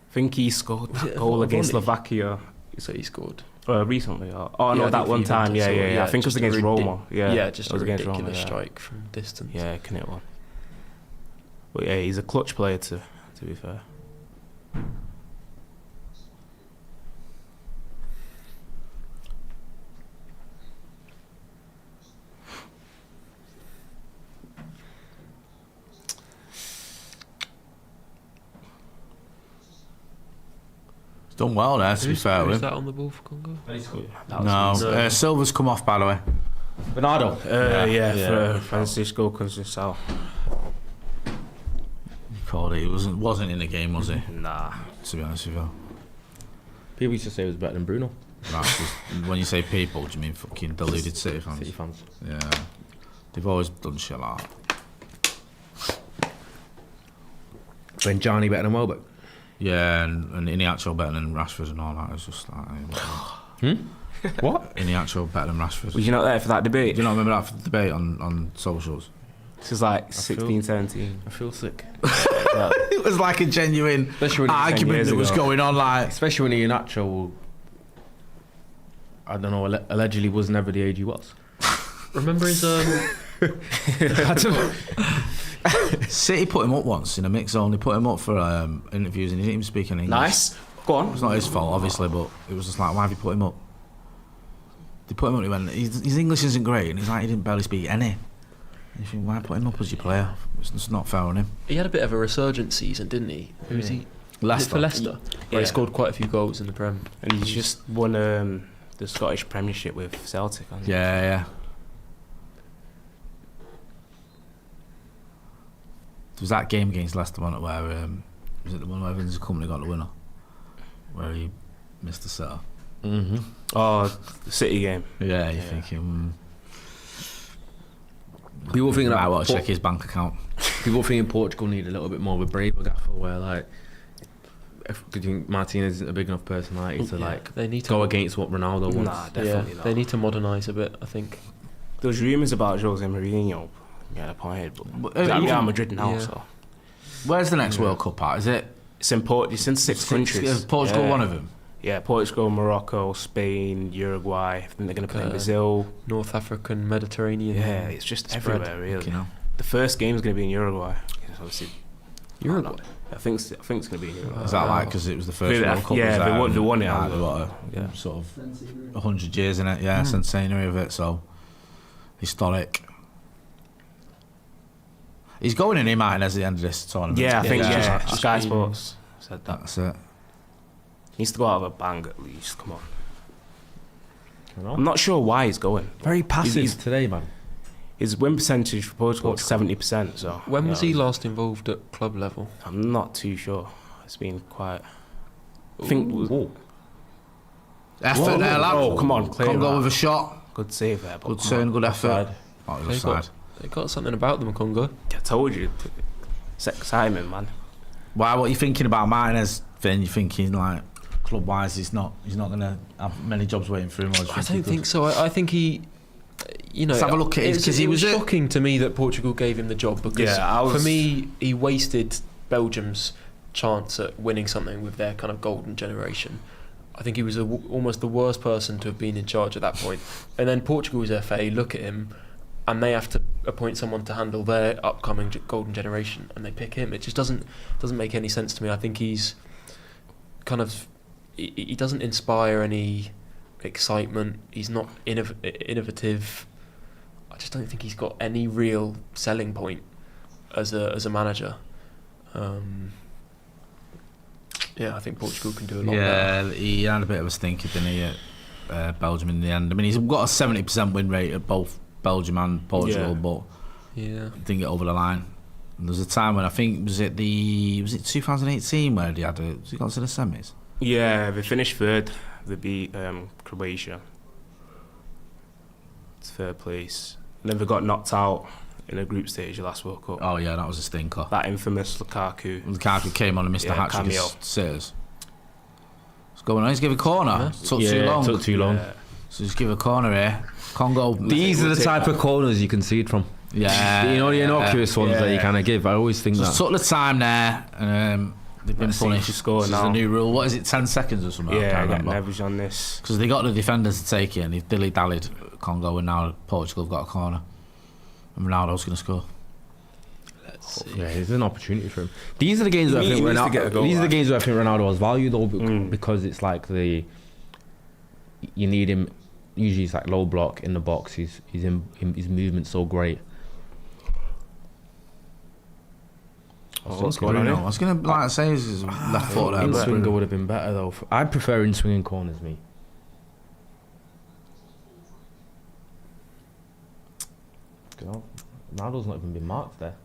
I think he scored that goal against Slovakia. So he scored recently. That one time. Yeah. I think it was against Roma. Yeah, just a ridiculous strike from distance. Yeah, can hit one. But yeah, he's a clutch player to be fair. Done well there, to be fair with him. Is that on the ball for Congo? No, Silva's come off, by the way. Ronaldo. For Francisco Conceição. He called it. He wasn't in the game, was he? Nah. To be honest with you. People used to say he was better than Bruno. That's just, when you say people, do you mean fucking deluded City fans? City fans. Yeah. They've always done shit like that. When Johnny better than Welbeck. Yeah, and in the actual better than Rashford and all that. It's just like... What? In the actual better than Rashford. Was you not there for that debate? Do you not remember that debate on socials? This is like 16, 17. I feel sick. It was like a genuine argument that was going on, like... Especially when Iheanacho, I don't know, allegedly was never the age he was. Remember his... City put him up once in a mix zone. They put him up for interviews and he didn't even speak in English. Nice. Go on. It's not his fault, obviously, but it was just like, why have you put him up? They put him up and he went, his English isn't great, and he's like, he didn't barely speak any. And you think, why put him up as your player? It's just not fair on him. He had a bit of a resurgent season, didn't he? Who was he? Leicester. For Leicester. Where he scored quite a few goals in the Prem. And he's just won the Scottish Premiership with Celtic. Yeah. There was that game against Leicester one where was it the one where Evans' company got the winner, where he missed the setter. Mm-hmm. Oh, the City game. Yeah, you're thinking. People thinking I want to check his bank account. People thinking Portugal need a little bit more of a braver gaffer, where like, do you think Martinez isn't a big enough personality to like they need to go against what Ronaldo wants? Nah, definitely not. They need to modernise a bit, I think. There was rumours about Jose Mourinho. Yeah, appointed, but Real Madrid now. So, where's the next World Cup at? Is it? It's in It's in 6 countries. Is Portugal one of them? Yeah, Portugal, Morocco, Spain, Uruguay. I think they're going to play in Brazil, North African, Mediterranean. Yeah, it's just everywhere really. You know. The first game's going to be in Uruguay. Obviously, Uruguay. I think it's going to be in Uruguay. Is that like because it was the first World Cup? Yeah, they won it. Sort of 100 years in it. Yeah, centenary of it. So historic. He's going in Martinez at the end of this tournament. Yeah, I think Sky Sports said that. That's it. He needs to go out of a bang at least. Come on. I'm not sure why he's going. Very passive today, man. His win percentage for Portugal is 70%. So when was he last involved at club level? I'm not too sure. It's been quite. I think. Effort there, lad. Oh, come on, Congo with a shot. Good save there. Good turn, good effort. They've got something about them, Congo. I told you. It's excitement, man. Why? What are you thinking about Martinez? Then you're thinking like club-wise, he's not going to have many jobs waiting for him. I don't think so. I think he. Let's have a look at it because he was shocking to me that Portugal gave him the job because for me he wasted Belgium's chance at winning something with their kind of golden generation. I think he was almost the worst person to have been in charge at that point. And then Portugal's FA look at him, and they have to appoint someone to handle their upcoming golden generation, and they pick him. It just doesn't make any sense to me. I think he's kind of he doesn't inspire any excitement. He's not innovative. I just don't think he's got any real selling point as a manager. I think Portugal can do a lot better. Yeah, he had a bit of a stinker, didn't he, at Belgium in the end. I mean, he's got a 70% win rate at both Belgium and Portugal, but didn't get over the line. And there was a time when I think was it 2018 where he got to the semis. Yeah, they finished third. They beat Croatia. It's third place. And then they got knocked out in a group stage last World Cup. Oh yeah, that was a stinker. That infamous Lukaku. Lukaku came on and missed the hat-trick against Sitters. What's going on? He's giving a corner. Took too long. Took too long. So just give a corner here. Congo. These are the type of corners you can see it from. Yeah. You know, the innocuous ones that you kind of give. I always think just that. took the time there. They've been punished. This is the new rule. What is it, 10 seconds or something? Yeah, I got leverage on this. Because they got the defenders to take it and they've dilly-dallied Congo, and now Portugal have got a corner. And Ronaldo's going to score. Let's see. Yeah, it's an opportunity for him. These are the games where I think Ronaldo. These are the games where I think Ronaldo has value though, because it's like you need him. Usually, it's like low block in the box. His movement's so great. What's going on? I was going to say his left foot there. In-swinger would have been better though. I prefer in-swinging corners, me. Ronaldo's not even been marked there.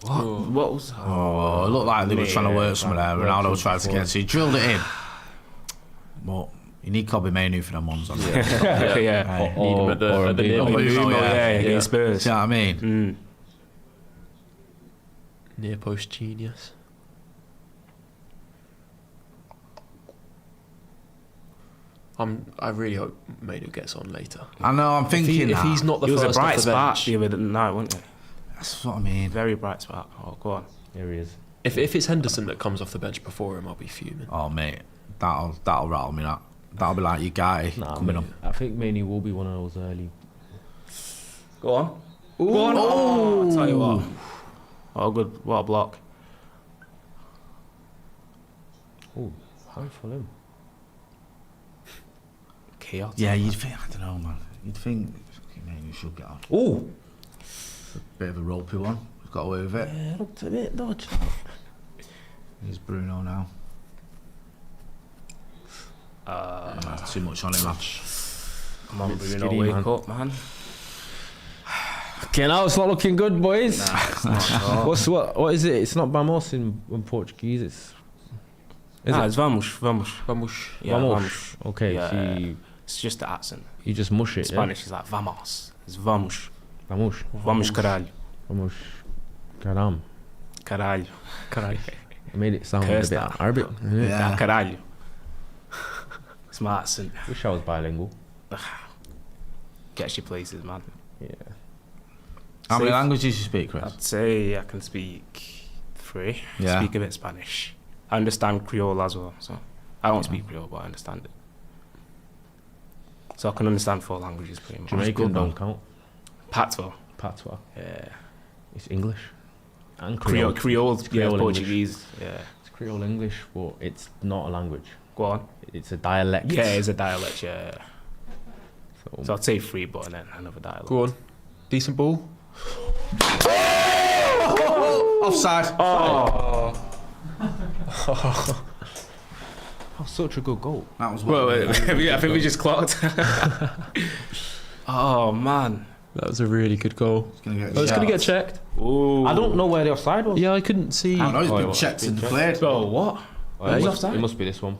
What was? Oh, it looked like they were trying to work something there. Ronaldo tried to get, so he drilled it in. But you need Kobe Mainu for them ones. On Yeah. Need him at the near against Spurs. Do you know what I mean? Near post genius. I really hope Mainu gets on later. I know. I'm thinking if he's not the first, he was a bright off the spark bench. the other night, wasn't he? That's what I mean. Very bright spark. Oh, go on. Here he is. If it's Henderson that comes off the bench before him, I'll be fuming. Oh mate, that'll rattle me. That'll be like your guy coming up. I think Mainu will be one of those early. Go on. Go on. Oh, I'll tell you what. Oh, good. What a block. Oh, high for him. Chaos. Yeah, you'd think. I don't know, man. You'd think. Man, you should get on. Oh, Bit of a ropey one. He's got away with it. yeah, looked a bit dodgy. Here's Bruno now. Too much on him, man. Come on, Bruno, skiddy, wake man. up, man. Okay, now it's not looking good, boys. Nah, What is it? It's not Vamos in Portuguese. It's Vamos. Yeah, Vamos. Okay, Yeah. so It's just the accent. you just mush it. Spanish is like vamos. It's vamos. Yeah? Vamos. Vamos caralho. Vamos. Caram. Caralho. Caralho. I made it sound Curse a bit that. Arabic. Yeah, caralho. It's my accent. Wish I was bilingual. Gets you places, man. Yeah. How many languages do you speak, Chris? I'd say I can speak 3. Yeah. Speak a bit Spanish. I understand Creole as well, so I don't speak Creole, but I understand it. So I can understand 4 languages pretty much. Jamaican don't count. Patois. Patois. Yeah. It's English. And Creole, Creole English. Portuguese. Yeah. It's Creole English, but it's not a language. Go on. It's a dialect. Yeah, it's a dialect, yeah. So, So I'd say 3, but then another dialect. Go on. Decent ball. Offside. Oh, such a good goal. That was well, I think we just clocked. Oh, man. That was a really good goal. It's gonna get It's going to get checked. Ooh. I don't know where the offside was. Yeah, I couldn't see. I don't know, he's been Oh, checked and been declared. Oh, what? It must be this one.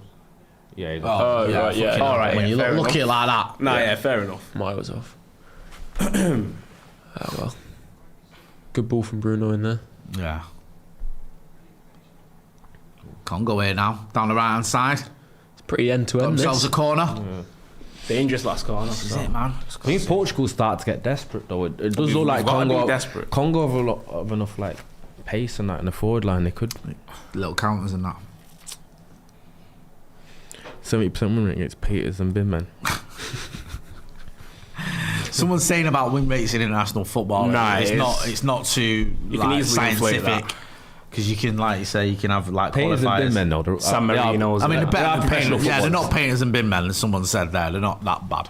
Yeah. Oh, right, fucking yeah. hell. All right, When you fair look at it like that. Nah, yeah, fair enough. Miles off. Well. Good ball from Bruno in there. Yeah. Congo here now, down the right hand side. It's pretty end to end. Themselves a corner. Dangerous last corner. This is it, man. I think Portugal start to get desperate though. It does We've look like gotta be Congo. desperate. Congo have a lot of enough like pace and that in the forward line. They could Little counters and that. 70% win rate against Peters and Binman. Someone's saying about win rates in international football. Nah, it's not too You can like, easily inflate scientific. that. Because you can, like you say, you can have like Peters and qualifiers. Binman though. San Marino's. I mean, they're They are better than professional painters. Yeah, they're footballers. not painters and bin men, as someone said there. They're not that bad.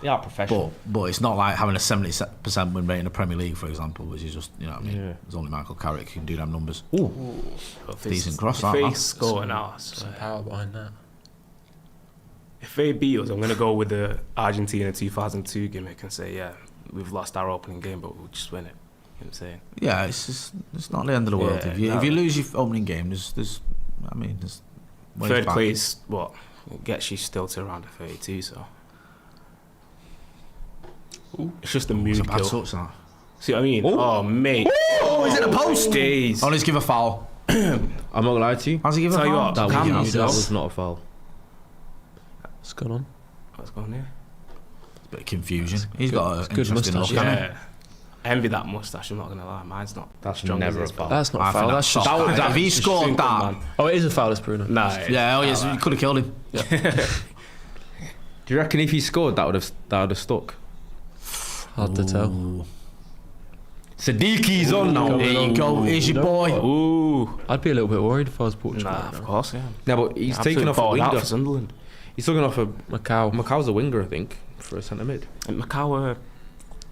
They are professional. But it's not like having a 70% win rate in the Premier League, for example, which is just, you know what I mean? Yeah. There's only Michael Carrick who can do them numbers. Decent cross, that, man. Face scoring out. Some power behind that. If they beat us, I'm going to go with the Argentina 2002 gimmick and say, yeah, we've lost our opening game, but we'll just win it. You know what I'm saying? Yeah, it's not the end of the world. Yeah, if you lose your opening game, there's ways Third back. place, what? It gets you still to around a 32, so. It's just a It's a mood bad kill. touch, that. See what I mean? Oh, mate. Oh, is it a post? Days. Oh, let's give a foul. I'm not gonna lie to you. How's he give a Tell you foul? what, That was not a foul. What's going on? What's going on here? It's a bit of confusion. He's got a good interesting moustache, look. Yeah. I envy that moustache, I'm not going to lie. Mine's not. That's strong never as a his, foul. That's not I a foul. think That's just. if he scored that, Oh, it is a foul, it's Bruno. Nah. yeah, you could have killed him. Do you reckon if he scored, that would have stuck? Hard to tell. Sadiqi's on now. There you go. Here's your boy. Ooh. I'd be a little bit worried if I was Portugal. Nah, right of now. course, yeah. Yeah, but he's Absolutely taking off a balled out winger. for Sunderland. He's taking off a Macau. Macau's a winger, I think, for a centre mid. And Macau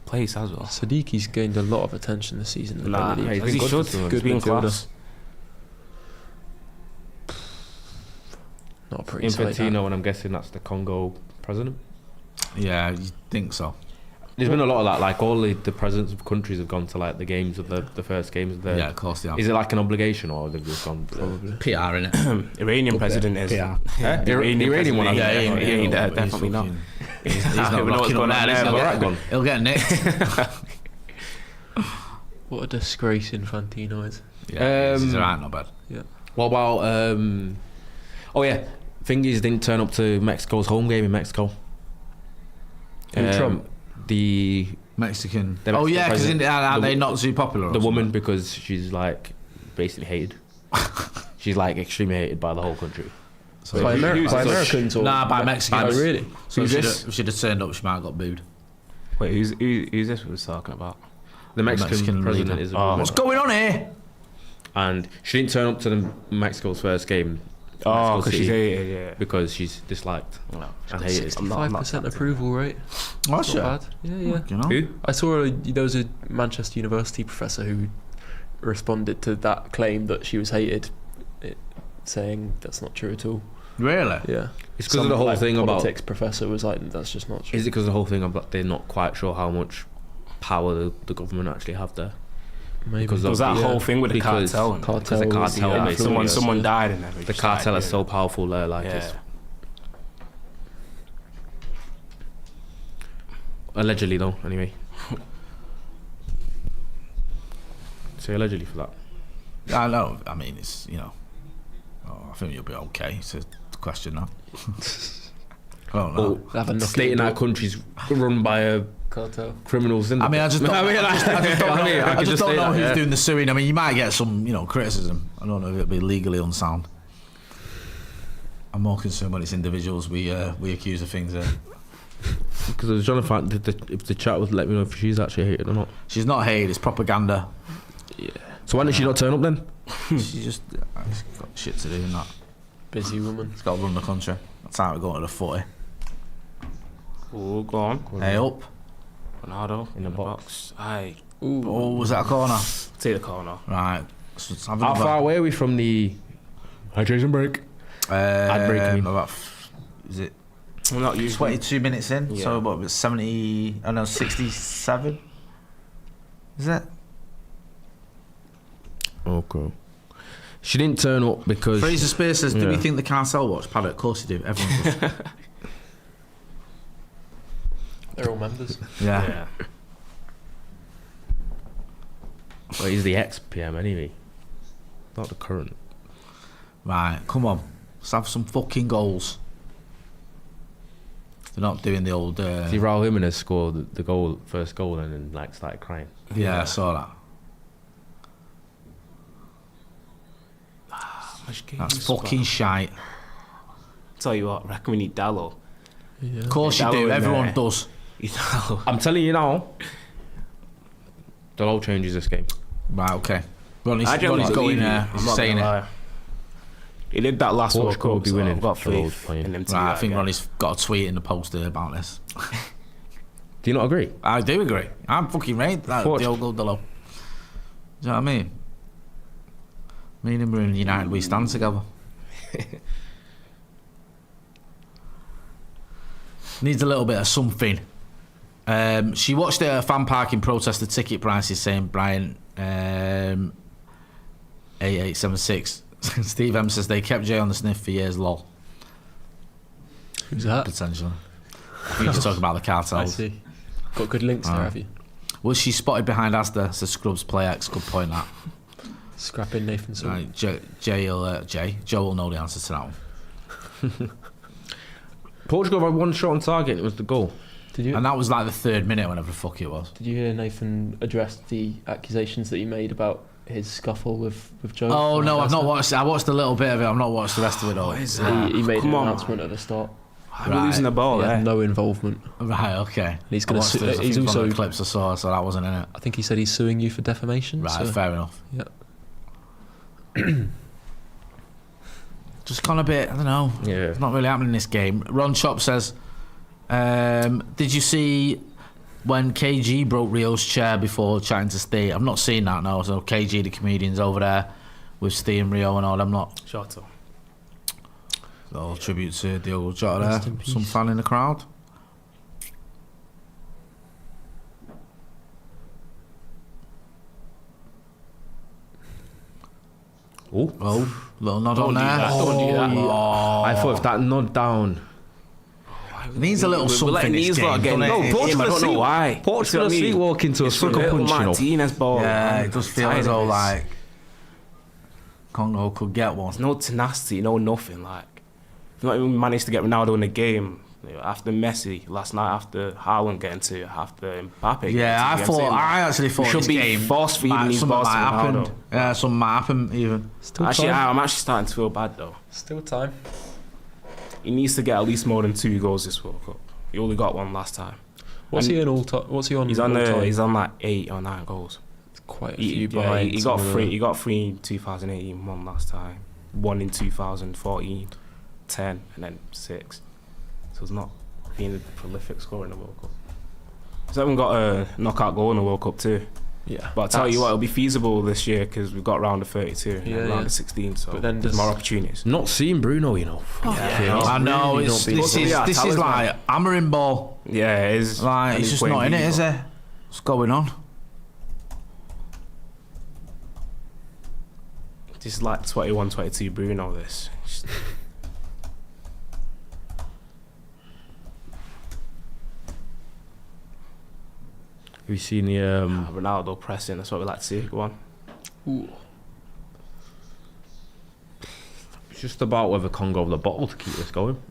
plays as well. Sadiqi's gained a lot of attention this season. In the Nah, Premier League. as he good should. for Sunderland. Good being midfielder. class. Not a pretty sight. Infantino, and I'm guessing that's the Congo president. Yeah, you think so? There's been a lot of that. Like all the presidents of countries have gone to like the games of the first games of the. Yeah, of course they have. Is it like an obligation or they've just gone? Probably. PR in it. Iranian president is. PR. Yeah, The Iranian one, Yeah, yeah, he ain't definitely not. He's I not don't know what's rocking going up on there. there, He'll but- get- He'll get nicked. What a disgrace Infantino is. Yeah, he's alright, not bad. What about? Oh yeah, Thingies didn't turn up to Mexico's home game in Mexico. Trump? The Mexican. The Oh yeah, because Mexican are president. they not too popular? or the woman something? because she's like basically hated. She's like extremely hated by the whole country. So By, if- Who's Americans or Nah, by Mexicans. Oh, really? So Who's if this? she'd have turned up, she might have got booed. Wait, who's this we was talking about? The Mexican Mexican president leader. is a Oh. woman, What's going on here? and she didn't turn up to the Mexico's first game. Oh, Mexico because she's City, hated, yeah. because she's disliked No, and hated. 65% approval rate. Oh, Not sure. bad. Yeah, yeah. You know? Who? I saw there was a Manchester University professor who responded to that claim that she was hated, saying that's not true at all. Really? Yeah. It's because of the whole thing about. politics professor was like, that's just not true. Is it because of the whole thing about they're not quite sure how much power the government actually have there? Maybe. Because There was that whole thing with the because- cartel. and- Because the Cartels, cartel, yeah. basically. Someone died and everything. The cartel is so powerful there, like Yeah. it's allegedly though. Anyway, say allegedly for that. I know. I mean, it's I think you'll be okay. It's a question now. I don't know. Have a knock State at in the our door. country's run by a Cartel. criminal syndicate. I mean, I just don't, I just don't know who's that. doing the suing. I mean, you might get some, criticism. I don't know if it'll be legally unsound. I'm more concerned when it's individuals we accuse of things. Because I was trying to find if the chat would let me know if she's actually hated or not. She's not hated. It's propaganda. So why did she not turn up then? She's just she's got shit to do and that. Busy woman. She's got to run the country. That's how we go to the footy. Oh, go on. Hey up. Ronaldo In the box. Aye. Ooh. Oh, was that a corner? Take the corner. Right. So let's have How another. far away are we from the hydration break? Ad break, I mean. About, is it I'm not usually. 22 minutes in? Yeah. So what, 70, 67? Is that? Okay. She didn't turn up because Fraser Spear says, do we Yeah. think the cartel watch? Paddock, of course you do. Everyone does. They're all members. Yeah. Yeah. well, he's the ex-PM anyway, not the current. Right, come on. Let's have some fucking goals. They're not doing the old... See, Raul Jimenez scored the first goal, and then like started crying. yeah, I saw that. That's fucking shite. Tell you what, I reckon we need Dallo. Yeah. Of course you Dallo do. in Everyone there. does. Dallo. I'm telling you now, Dalot changes this game. Right, okay. Ronnie's I generally going believe you. there. I'm He's not saying gonna it. lie. He did that last World Portugal will Cup, be so winning I've got for those faith playing. in them to Right, do I that think again. Ronnie's got a tweet in the post there about this. Do you not agree? I do agree. I'm fucking right. That What? Diogo Dalot. Do you know what I mean? Me and him are in United. We stand together. Needs a little bit of something. She watched a fan parking protest the ticket prices, saying Brian 8876. Steve M says they kept Jay on the sniff for years. Lol. Who's that? Potentially. We just talking about the I cartels. see. Got good links there, have you? Was she spotted behind Asda? Says Scrubs Play X. Good point that. Scrapping Nathan Silva. Right, Joe will know the answer to that one. Portugal had one shot on target. It was the goal. Did you? And that was like the 3rd minute, whenever the fuck it was. Did you hear Nathan address the accusations that he made about his scuffle with Joe? Oh no, I've not watched it. I watched a little bit of it. I've not watched the rest of it all. He made an announcement at the start. We're losing the ball. He had no involvement. Right, okay. And he's going to. He's also the clips I saw, so that wasn't in it. I think he said he's suing you for defamation. Right, fair enough. Yeah. Just gone a bit. I don't know. Yeah. It's not really happening in this game. Ron Chop says, "Did you see when KG broke Rio's chair before chatting to Steve? I've not seen that. No. So KG, the comedian's over there with Steve and Rio and all. I'm not. Shut up. Little tribute to Diogo Jota there. Some fan in the crowd. Oh, little nod on there. Don't do that. Oh. I thought if that nod down. It needs a little something. This game, doesn't it? Portugal, I don't know why. Portugal sleepwalking to a sucker punch, Martinez ball. Yeah, it does feel as though like Congo could get one. There's no tenacity, no nothing. Like, if not even managed to get Ronaldo in the game after Messi last night, after Haaland getting to, after Mbappe. Yeah, I actually thought should this be game force feeding these balls to Ronaldo. Yeah, something might happen even. I'm actually starting to feel bad though. Still time. He needs to get at least more than 2 goals this World Cup. He only got 1 last time. What's he on? He's on like 8 or 9 goals. It's quite a few behind. He got 3. He got 3 in 2018, 1 last time, 1 in 2014, 10, and then 6. So it's not being a prolific scorer in the World Cup. He's even got a knockout goal in the World Cup too. Yeah, but I tell you what, it'll be feasible this year because we've got round of 32 and round of 16, so but then there's more opportunities. Not seeing Bruno, you know. I know. Really this is like hammering ball. Yeah, it is. Like it's just not in it, is it? What's going on? This is like 21, 22 Bruno. This. Have you seen the Ronaldo pressing? That's what we like to see. Go on. Ooh. It's just about whether Congo have the bottle to keep this going.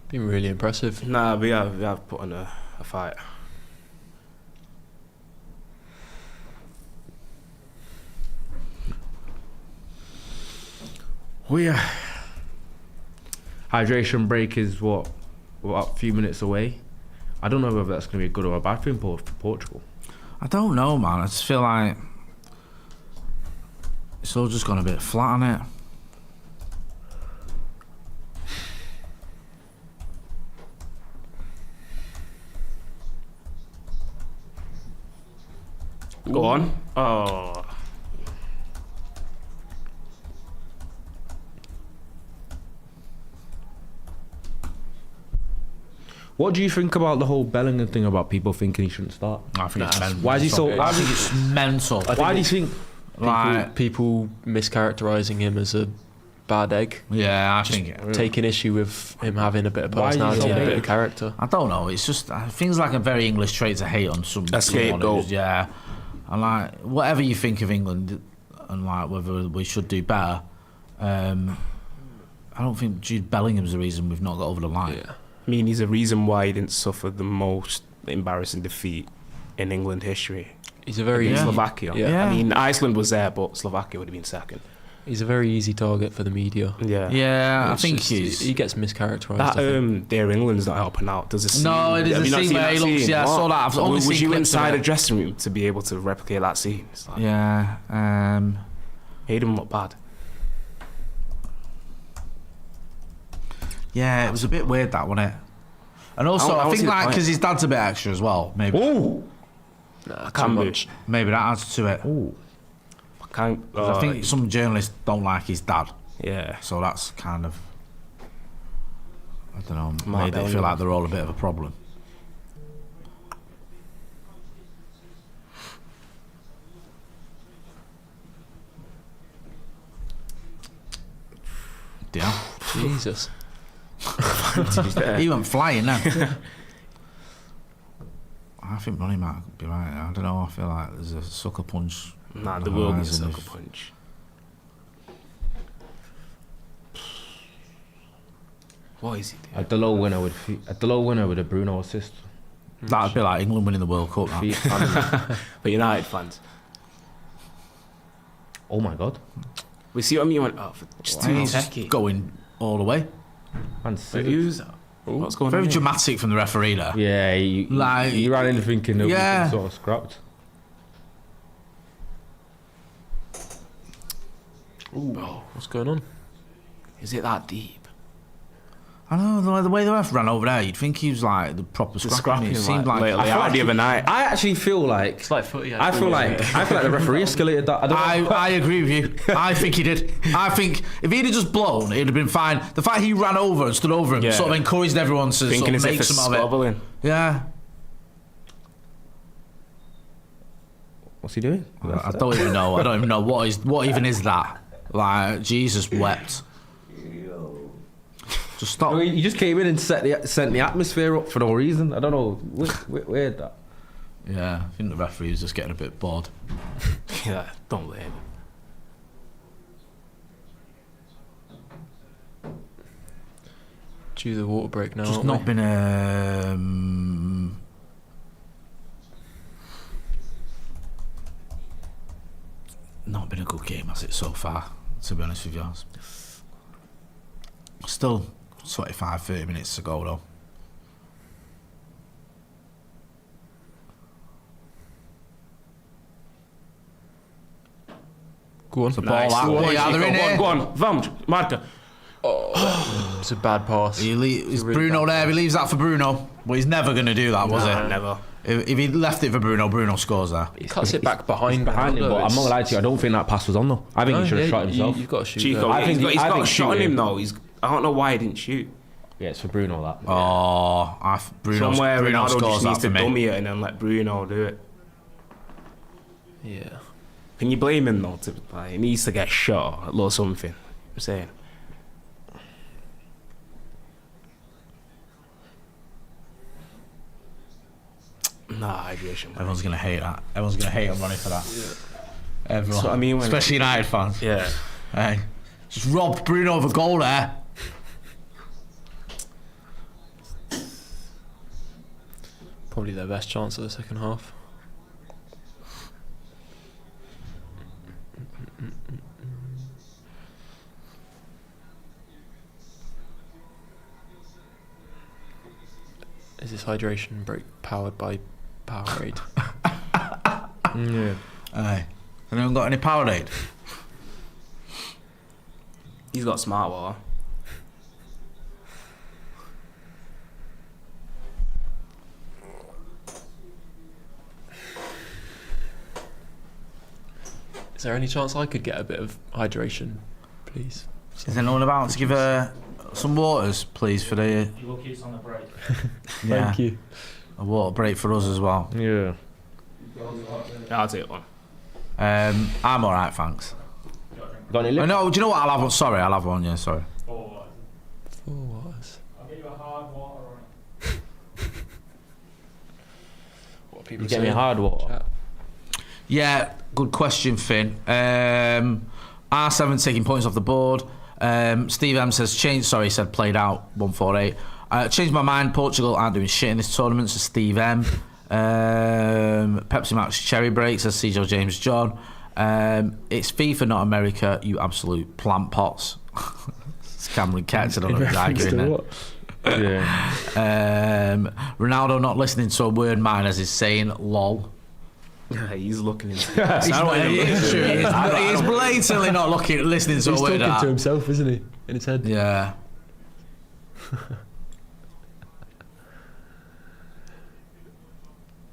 Been really impressive. Nah, we have put on a fight. Oh yeah. Hydration break is what, about a few minutes away. I don't know whether that's going to be a good or a bad thing for Portugal. I don't know, man. I just feel like it's all just gone a bit flat on it. Go on. Oh. What do you think about the whole Bellingham thing about people thinking he shouldn't start? I think it's mental. Why is he so? I think it's mental. Why do you think? People mischaracterising him as a bad egg. Yeah, I think taking issue with him having a bit of personality and a bit of character. I don't know. It's just things like a very English trait to hate on some. A scapegoat. Yeah, and like whatever you think of England and like whether we should do better. I don't think Jude Bellingham's the reason we've not got over the line. Yeah. I mean, he's a reason why he didn't suffer the most embarrassing defeat in England history. He's a very Slovakia. Yeah. I mean, Iceland was there, but Slovakia would have been second. He's a very easy target for the media. Yeah. I think he gets mischaracterised. That Dear England's not helping out. Does it seem? No, it is a scene where he looks. Yeah, I saw that. Was you inside a dressing room to be able to replicate that scene? It's like, he didn't look bad. Yeah, it was a bit weird that, wasn't it? And also, I think like because his dad's a bit extra as well. Maybe. Ooh. Maybe that adds to it. Ooh. I think some journalists don't like his dad. Yeah. So that's kind of, I don't know, made it feel like they're all a bit of a problem. Damn. Jesus. He went flying now. I think Ronnie might be right. I don't know. I feel like there's a sucker punch Nah, there will be a sucker punch. What is he doing? At the low winner with a Bruno assist. That'd be like England winning the World Cup. For United fans. Oh my God. We see what I mean. Just too techie. Going all the way. Who's that? What's going on? Very dramatic from the referee there. Yeah, he ran in thinking that we were sort of scrapped. Ooh, what's going on? Is it that deep? I don't know, the way the ref ran over there, you'd think he was like the proper scrapping. It seemed like the other night. I actually feel like It's like footy. I feel like the referee escalated that. I agree with you. I think he did. I think if he'd have just blown, it'd have been fine. The fact he ran over and stood over him sort of encouraged everyone to sort of make some of it. Yeah. What's he doing? I don't even know. I don't even know what even is that. Like Jesus wept. Just stop. I mean, he just came in and sent the atmosphere up for no reason. I don't know. Weird that. Yeah, I think the referee was just getting a bit bored. Yeah, don't blame him. Due the water break now. Just not been not been a good game, has it, so far, to be honest with you. Still 25-30 minutes to go though. Go on. The ball out. Yeah, they're in here. Go on. Vamos, marca. Oh, it's a bad pass. Is Bruno there? He leaves that for Bruno. Well, he's never going to do that, was he? Never. If he left it for Bruno scores there. He cuts it back behind him, but I'm not gonna lie to you, I don't think that pass was on though. I think he should have shot himself. You've got to shoot. Chico, I think he's got a shot on him though. I don't know why he didn't shoot. Yeah, it's for Bruno that. Oh, Bruno Ronaldo scores just needs that to for me. dummy it and then let Bruno do it. Yeah. Can you blame him though? He needs to get shot, a little something. I'm saying. Nah, hydration. Everyone's going to hate that. Everyone's going to hate him running for that. Yeah. Everyone. So, I mean, especially United fans. Yeah. Hey, just robbed Bruno of a goal there. Probably their best chance of the second half. Is this hydration break powered by Powerade? Yeah. Aye. Anyone got any Powerade? He's got smart water. Is there any chance I could get a bit of hydration, please? Is anyone about to give her some waters, please, for the... Your kids on the break. Yeah, Thank you. a water break for us as well. Yeah. I'll take one. I'm alright, thanks. Got any lip? No, do you know what? I'll have one. Sorry, I'll have one, yeah, sorry. 4 waters. 4 waters. I'll get you a hard water on it. What are people You get me saying? hard water. Chat. Yeah, good question, Finn. R7 taking points off the board. Steve M says, said played out 148. Changed my mind, Portugal aren't doing shit in this tournament, says Steve M. Pepsi Max Cherry Break, says CJ James John. It's FIFA, not America, you absolute plant pots. It's Cameron Ketz, I don't know who's arguing there. Yeah. Ronaldo not listening to a word mine as he's saying lol. He's looking into He's blatantly not listening to He's a word. talking to himself, isn't he? In his head. Yeah.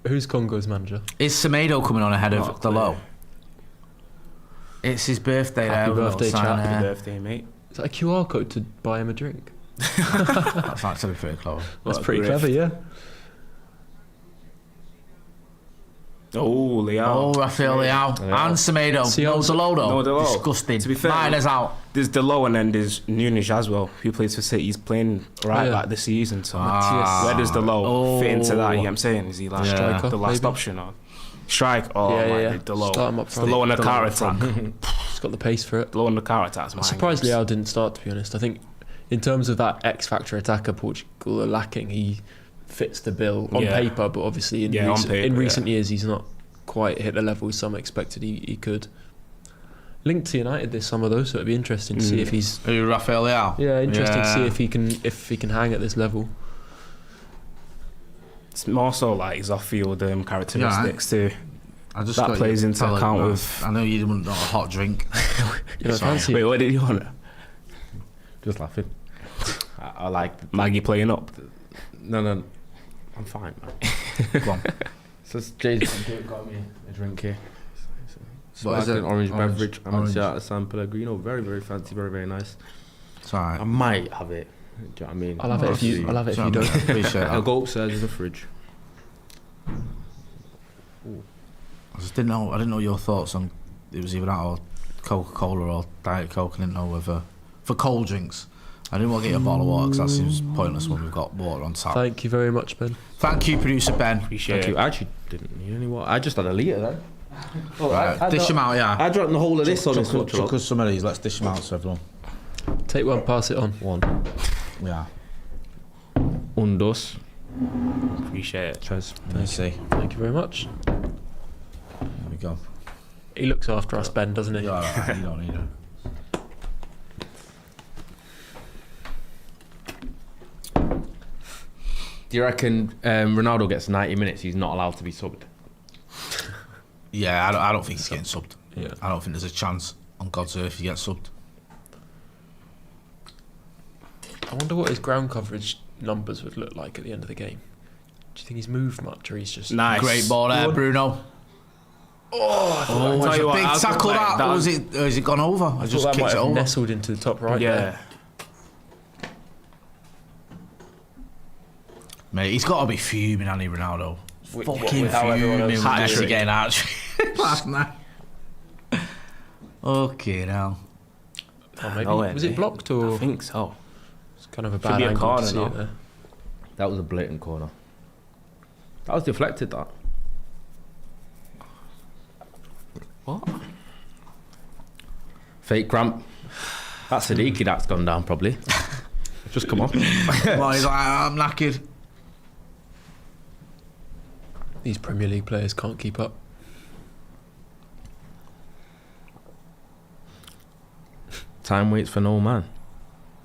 Who's Congo's manager? Is Semedo coming on ahead of the low? It's his birthday. Happy there, birthday, sign, chap. Happy birthday, mate. Is that a QR code to buy him a drink? That's actually pretty close. That's What a pretty grift. clever, yeah. Oh, Leao. Oh, Rafael Leao and Semedo. See, No Delodo. No Delo. Disgusting. To be fair, Miners out. There's Delo and then there's Nunes as well, who plays for City. He's playing right back this season. So Ah. where does Delo fit into that? You know what I'm saying? Is he like Yeah. the last Maybe. option? Or? Strike. Oh, yeah. the low. Start him up It's front. the low on the counter attack. He's got the pace for it. The low on the counter attack. I'm surprised Leao didn't start, to be honest. I think in terms of that X factor attacker Portugal are lacking, he fits the bill on paper, but obviously in recent years he's not quite hit the level some expected he could. Linked to United this summer though, so it'd be interesting to see if he's Rafael Leao. Yeah, interesting to see if he can hang at this level. It's more so like his off-field characteristics too. I just that plays into account with. I know you didn't want a hot drink. Fancy. Wait, what did you want? Just laughing. I like Maggie playing up. No, I'm fine, man. Go on. So Jay's got me a drink here. What is it? Sparkling orange beverage. Amanciata San Pellegrino. Very, very fancy. Very, very nice. It's alright. I might have it. Do you know what I mean? I'll have it if you don't. Appreciate I'll that. go upstairs in the fridge. I just didn't know. I didn't know your thoughts on it was either that or Coca-Cola or Diet Coke. I didn't know whether for cold drinks. I didn't want to get a bottle of water because that seems pointless when we've got water on tap. Thank you very much, Ben. Thank you, producer Ben. Appreciate Thank it. you. I actually didn't need any water. I just had a litre then. Oh, Right, dish them out, yeah. I drank the whole of this on this one. Chuck us some of these. Let's dish them out to everyone. Take one, pass it on. One. Yeah. Un, dos. Appreciate it. Tres. Let me see. Thank you very much. There we go. He looks after us, Ben, doesn't he? You're alright. You don't need it. Do you reckon Ronaldo gets 90 minutes? He's not allowed to be subbed. Yeah, I don't think he's getting subbed. Yeah. I don't think there's a chance on God's earth he gets subbed. I wonder what his ground coverage numbers would look like at the end of the game. Do you think he's moved much, or he's just Nice. Great ball there, Bruno. Oh, it's a big tackle that. Or has it gone over? I just that kicked might it have over. nestled into the top right. Yeah. There. Mate, he's got to be fuming, hasn't he, Ronaldo? Fucking with how everyone fuming. else Hat is trick doing it. again, hat last night. Okay, now. Or maybe No, was it blocked or I think so. it's kind of a Should bad be a angle corner to see now. it there. That was a blatant corner. That was deflected, that. What? Fake cramp. That's Siddiqui that's gone down, probably. Just come on. Well, he's like, I'm knackered. These Premier League players can't keep up. Time waits for no man.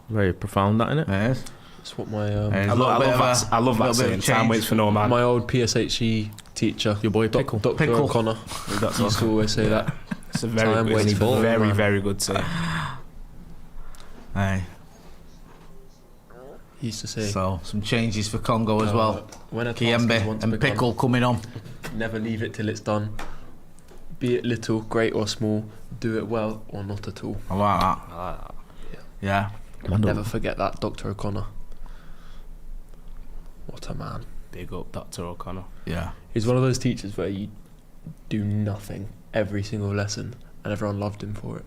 Very profound, that, innit? Yes. That's what my Yes. I love that saying. Time waits for no man. my old PSHE teacher, Your boy Pickle. Dr. Pickle. O'Connor, used to always say that. It's a very Time good, waits it's for no very, man. very good saying. Hey. He used to say. So, some changes for Congo as well. When a task is Kiembe once and begun, Pickle coming on. never leave it till it's done. Be it little, great or small, do it well or not at all. I like that. Yeah. Never forget that, Dr. O'Connor. What a man. Big up Dr. O'Connor. Yeah. He's one of those teachers where you do nothing every single lesson and everyone loved him for it.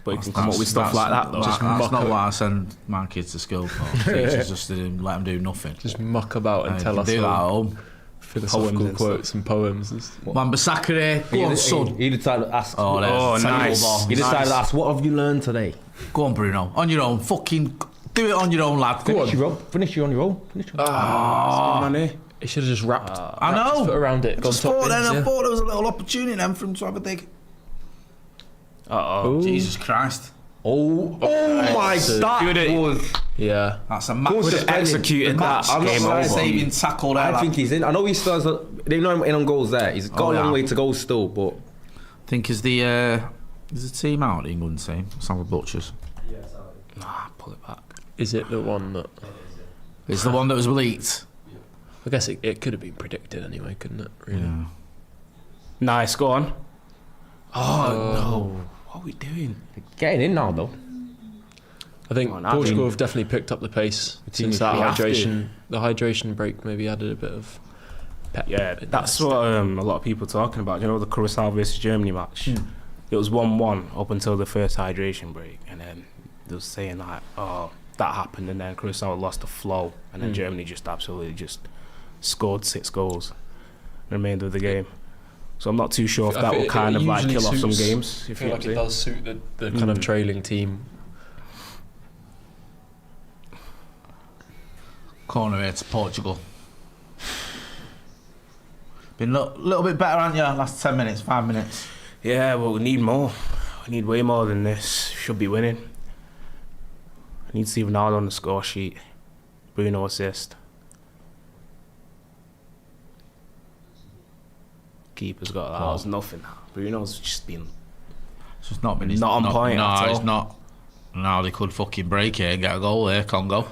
But you can come up with stuff like that though. That's muck not up. why I send my kids to school for. Teachers just didn't let them do nothing. Just muck about and Hey, tell you us can do that at all home. philosophical Poems and quotes and poems. And Wambasakere, go on, son. He decided to ask. Oh, Oh, nice. He decided to ask, what have you learned today? Go on, Bruno. On your own. Fucking do it on your own, lad. Go on. Finish you on your own. Finish you on He should have just wrapped I know. his foot around it. Just thought then, I thought there was a little opportunity then for him to have a dig. Uh-oh. Jesus Christ. Oh my God. Good. Was, Yeah. That's a Would have executed that game over. saving tackle there. I lad. think he's in. I know he still has they know him in on goals there. He's got a long way to go still, but I think is the team out, the England team? Let's have a butchers. Nah, pull it back. Is it the one that... It's the one that was leaked. I guess it could have been predicted anyway, couldn't it? Really? Yeah. Nice, go on. Oh, No. What are we doing? getting in now though. I think Oh, nah, Portugal I mean- have definitely picked up the pace team since that we have to. hydration. The hydration break maybe added a bit of pep. Yeah, in that's there. what a lot of people are talking about. You know the Curacao versus Germany match? It was 1-1 up until the first hydration break. And then they were saying like, oh, that happened. And then Curacao lost the flow. And then Germany just absolutely just scored 6 goals the remainder of the game. So I'm not too sure if that will kind of like kill off some games. I feel like it does suit the kind of trailing team. Corner here to Portugal. Been a little bit better, haven't you? Last 10 minutes, 5 minutes. Yeah, well, we need more. We need way more than this. Should be winning. I need to see Ronaldo on the score sheet. Bruno assist. Keeper's got that. That was nothing. Bruno's just been... It's just not been... Not on point at all. No, it's not. Now they could fucking break it and get a goal there, Congo.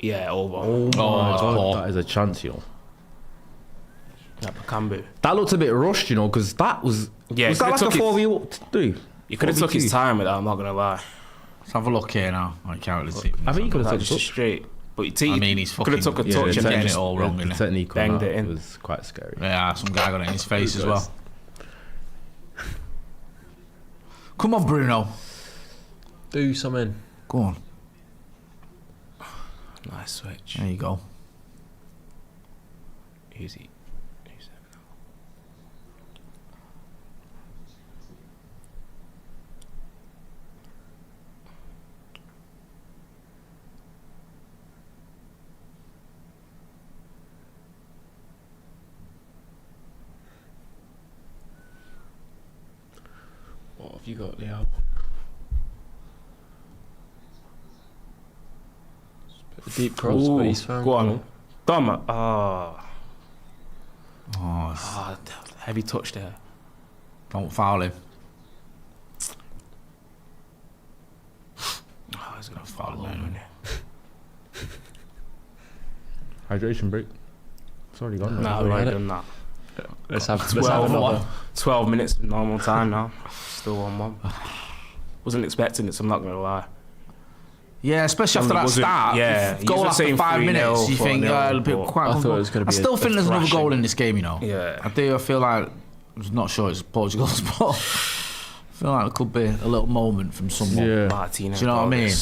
Yeah, over. Oh my God, that is a chance, you know. Yeah, Bakambu. That looked a bit rushed, you know, because that was... Yeah, was that like a 4v up to do? You could have took his time with that, I'm not going to lie. Let's have a look here now. I can't really see. I think he could have took it straight. But I mean, he's fucking... could have took a touch and getting it all wrong, the technique banged it in. Was quite scary. Yeah, some guy got it in his face as well. Come on, Bruno. Do something. Go on. Nice switch. There you go. Easy. What have you got, Leo? A deep cross, Ooh, but he's found. go on. Dom. Oh, heavy touch there. Don't foul him. Oh, he's going to foul him. Hydration break. It's already gone. No, I've already done that. Let's have 12 minutes of normal time now. Still 1-1. Wasn't expecting it, so I'm not going to lie. Yeah, especially after that start. Yeah, goal after 5 minutes, you think it'll be quite. I thought it was going to be. I still think there's another goal in this game, you know. Yeah, I do. I feel like I'm not sure it's Portugal's, but I feel like it could be a little moment from someone. Yeah. Martinez. Do you know what I mean?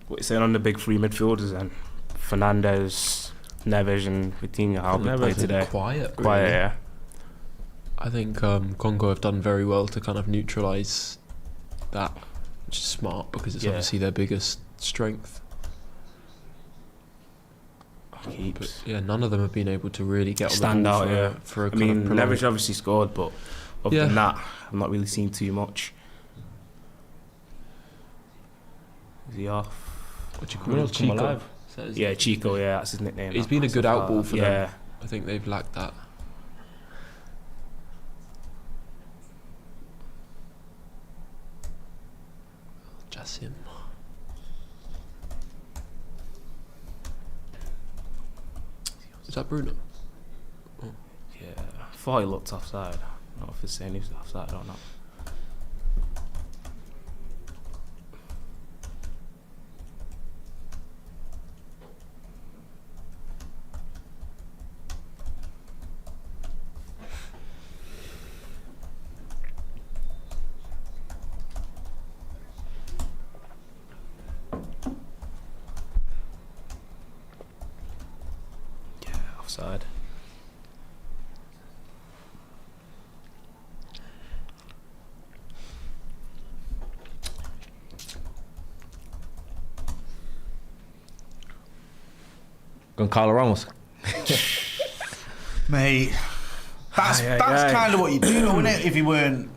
What you saying on the big three midfielders then? Fernandes, Neves and Vitinha, how they played today? Quiet, yeah. I think Congo have done very well to kind of neutralise that, which is smart because it's obviously their biggest strength. But yeah, none of them have been able to really get stand on out. the Yeah, for a I mean, kind of Neves obviously scored, but other than that, I've not really seen too much. Is he off? What do you call it? Chico. Yeah, Chico. Yeah, that's his nickname. He's been a good outball for them. Yeah, I think they've lacked that. Jassim. Is that Bruno? Oh. Yeah, I thought he looked offside. I don't know if it's saying he's offside or not. Offside. Goncalo Ramos. Mate, that's kind of what you do, isn't it? If you weren't...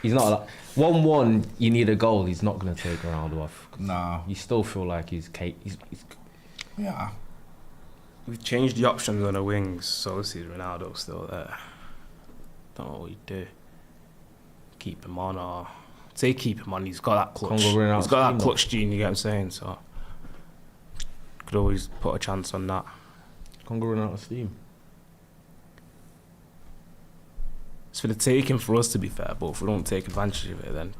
He's not... 1-1, you need a goal. He's not going to take Ronaldo off. No. You still feel like he's Yeah. We've changed the options on the wings, so this is Ronaldo still there. Don't know what we do. Keep him on, or say keep him on. He's got that clutch. He's got that clutch gene. You get what I'm saying? So could always put a chance on that. Congo run out of steam. It's for the taking for us, to be fair, but if we don't take advantage of it, then...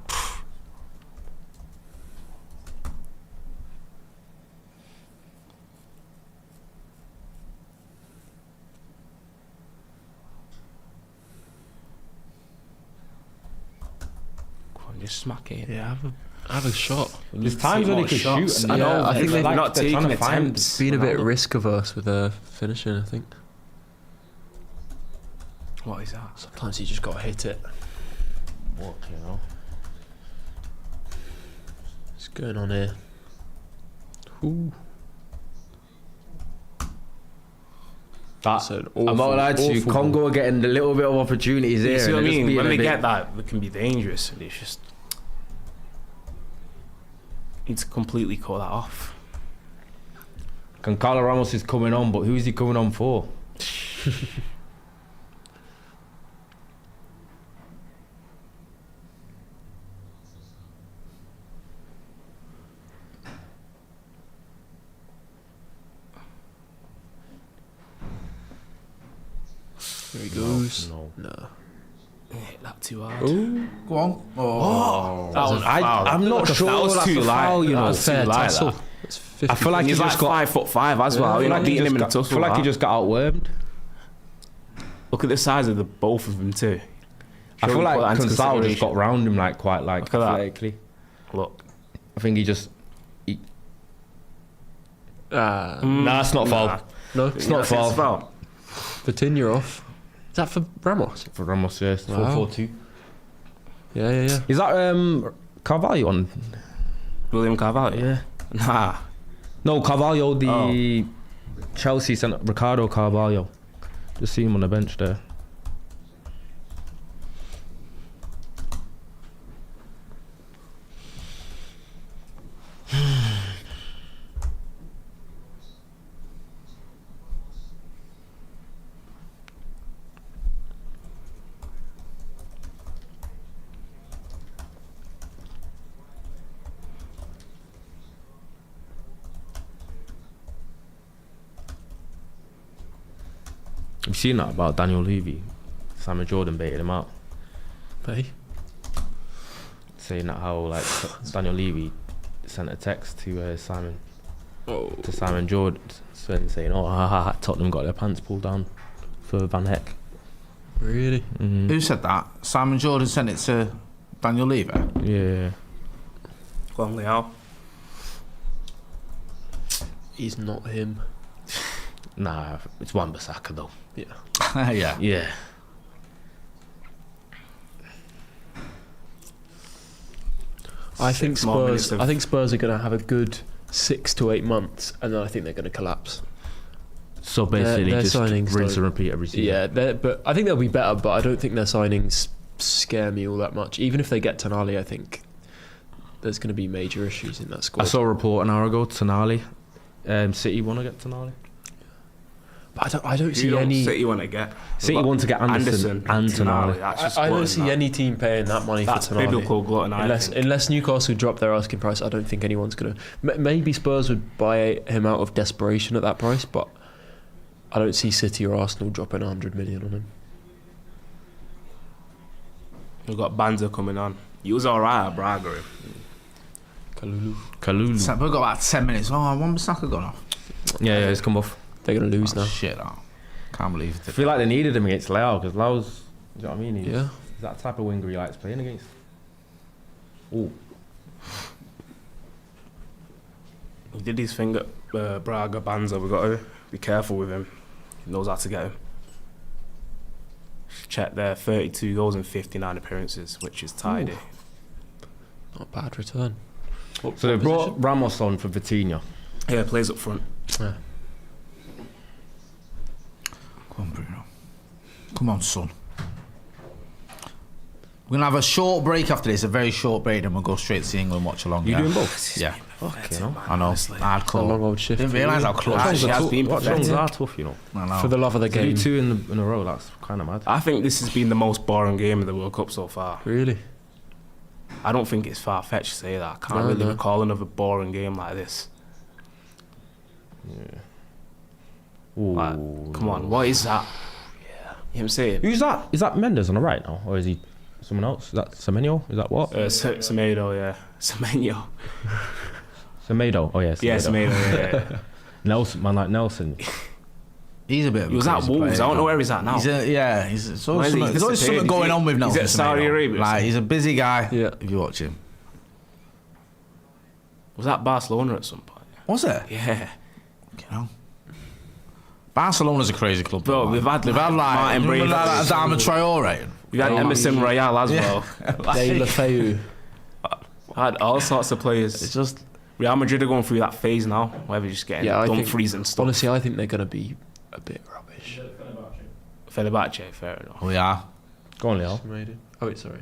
Come on, just smack it. Yeah, have a shot. There's times when they could shoot. I know. I think they're not taking attempts. Being a bit risk averse with finishing, I think. What is that? Sometimes you just got to hit it. What, you know? What's going on here? Ooh. That's an I'm not gonna lie to you. Congo are getting a little bit of opportunities here. You see what I mean? When they get that, it can be dangerous. It's just need to completely cut that off. Carlos Ramos is coming on, but who is he coming on for? There he goes. No. Hit that too hard. Ooh. Go on. Oh. That was a foul. I'm not sure that was that's too a light. foul, you know. That's too light. That. I feel like he's he like just got 5'5" as well. I You're feel not like he beating him in a just got- tussle. I feel like he just got outwormed. Look at the size of the both of them too. I feel Surely like put that into Consal just consideration. got round him like quite like Look at that. athletically. Look. I think he just. Nah, Nah, it's not a foul. no, It's not a foul. Vitinha off. Is that for Ramos? For Ramos, yes. Wow. 4-4-2. Yeah. Is that Carvalho on? William Carvalho. Yeah. Nah. No, Carvalho, the Chelsea centre, Ricardo Carvalho. Just see him on the bench there. You've seen that about Daniel Levy? Simon Jordan baited him out, Hey. saying that how like Daniel Levy sent a text to Simon Jordan saying, "Oh, Tottenham got their pants pulled down for Van Heck." Really? Who said that? Simon Jordan sent it to Daniel Levy? Yeah. Go on, Leo. He's not him. Nah, it's Wan-Bissaka though. Yeah. Yeah. Yeah. I think 6 more minutes Spurs. I think Spurs are going to have a good 6 to 8 months, and then I think they're going to collapse. So basically, Their just signings rinse don't- and repeat every season. Yeah, but I think they'll be better. But I don't think their signings scare me all that much. Even if they get Tonali, I think there's going to be major issues in that squad. I saw a report an hour ago. Tonali, City want to get Tonali. But I don't see Who any. City want to get? City want to get Anderson and Tonali. That's just I don't glutton, see that. any team paying that money That's for Tonali. biblical glutton, I think. Unless Newcastle drop their asking price, I don't think anyone's going to. Maybe Spurs would buy him out of desperation at that price, but I don't see City or Arsenal dropping 100 million on him. We've got Banza coming on. He was alright at Braga. Kalulu. So we've got about 10 minutes. Oh, Wan-Bissaka gone off. Yeah, it's come off. They're going to lose now. Shit, can't believe I it. feel like they needed him against Leao because Leao's, you know what I mean? Yeah. He's that type of winger he likes playing against. Ooh. He did his thing at Braga, Banza. We've got to be careful with him. He knows how to get him. Check there, 32 goals and 59 appearances, which is tidy. Not a bad return. So they brought Ramos on for Vitinha. Yeah, plays up front. Yeah. Come on, Bruno. Come on, son. We're going to have a short break after this, a very short break, and we'll go straight to the England watch-along. You doing both? Yeah. Okay, no. I know. It's a Hardcore. long old shift. Didn't realise how close Actually, it has was. been What songs pathetic. are tough, you know. I know. For the love of the To do game. 2 in a row, that's kind of mad. I think this has been the most boring game of the World Cup so far. Really? I don't think it's far-fetched to say that. I can't No, really no. recall another boring game like this. Ooh, Like, come on, what is that? I'm saying. Who's that? Is that Mendes on the right now, or is he someone else? Is that Semenyo? Is that what? Semedo, yeah. Semenyo. Semedo. Oh yeah. Semedo. Yeah, Semedo. Yeah. Nelson, man, like Nelson. He's a bit of a He was at Wolves. I don't know where he's at now. There's always something going on with Nelson. He's at Saudi Arabia. Like, he's a busy guy. Yeah. If you watch him. Was that Barcelona at some point? Was it? Yeah. You know. Barcelona's a crazy club. Bro, we've had like Martin Brady, like Adama Traore. We've had Emerson Royale as well. De La Feu. Had all sorts of players. It's just Real Madrid are going through that phase now, where they're just getting Dumfries and stuff. Honestly, I think they're going to be a bit rubbish. Fenerbahce, fair enough. we are. Go on, Leo. Oh, wait, sorry.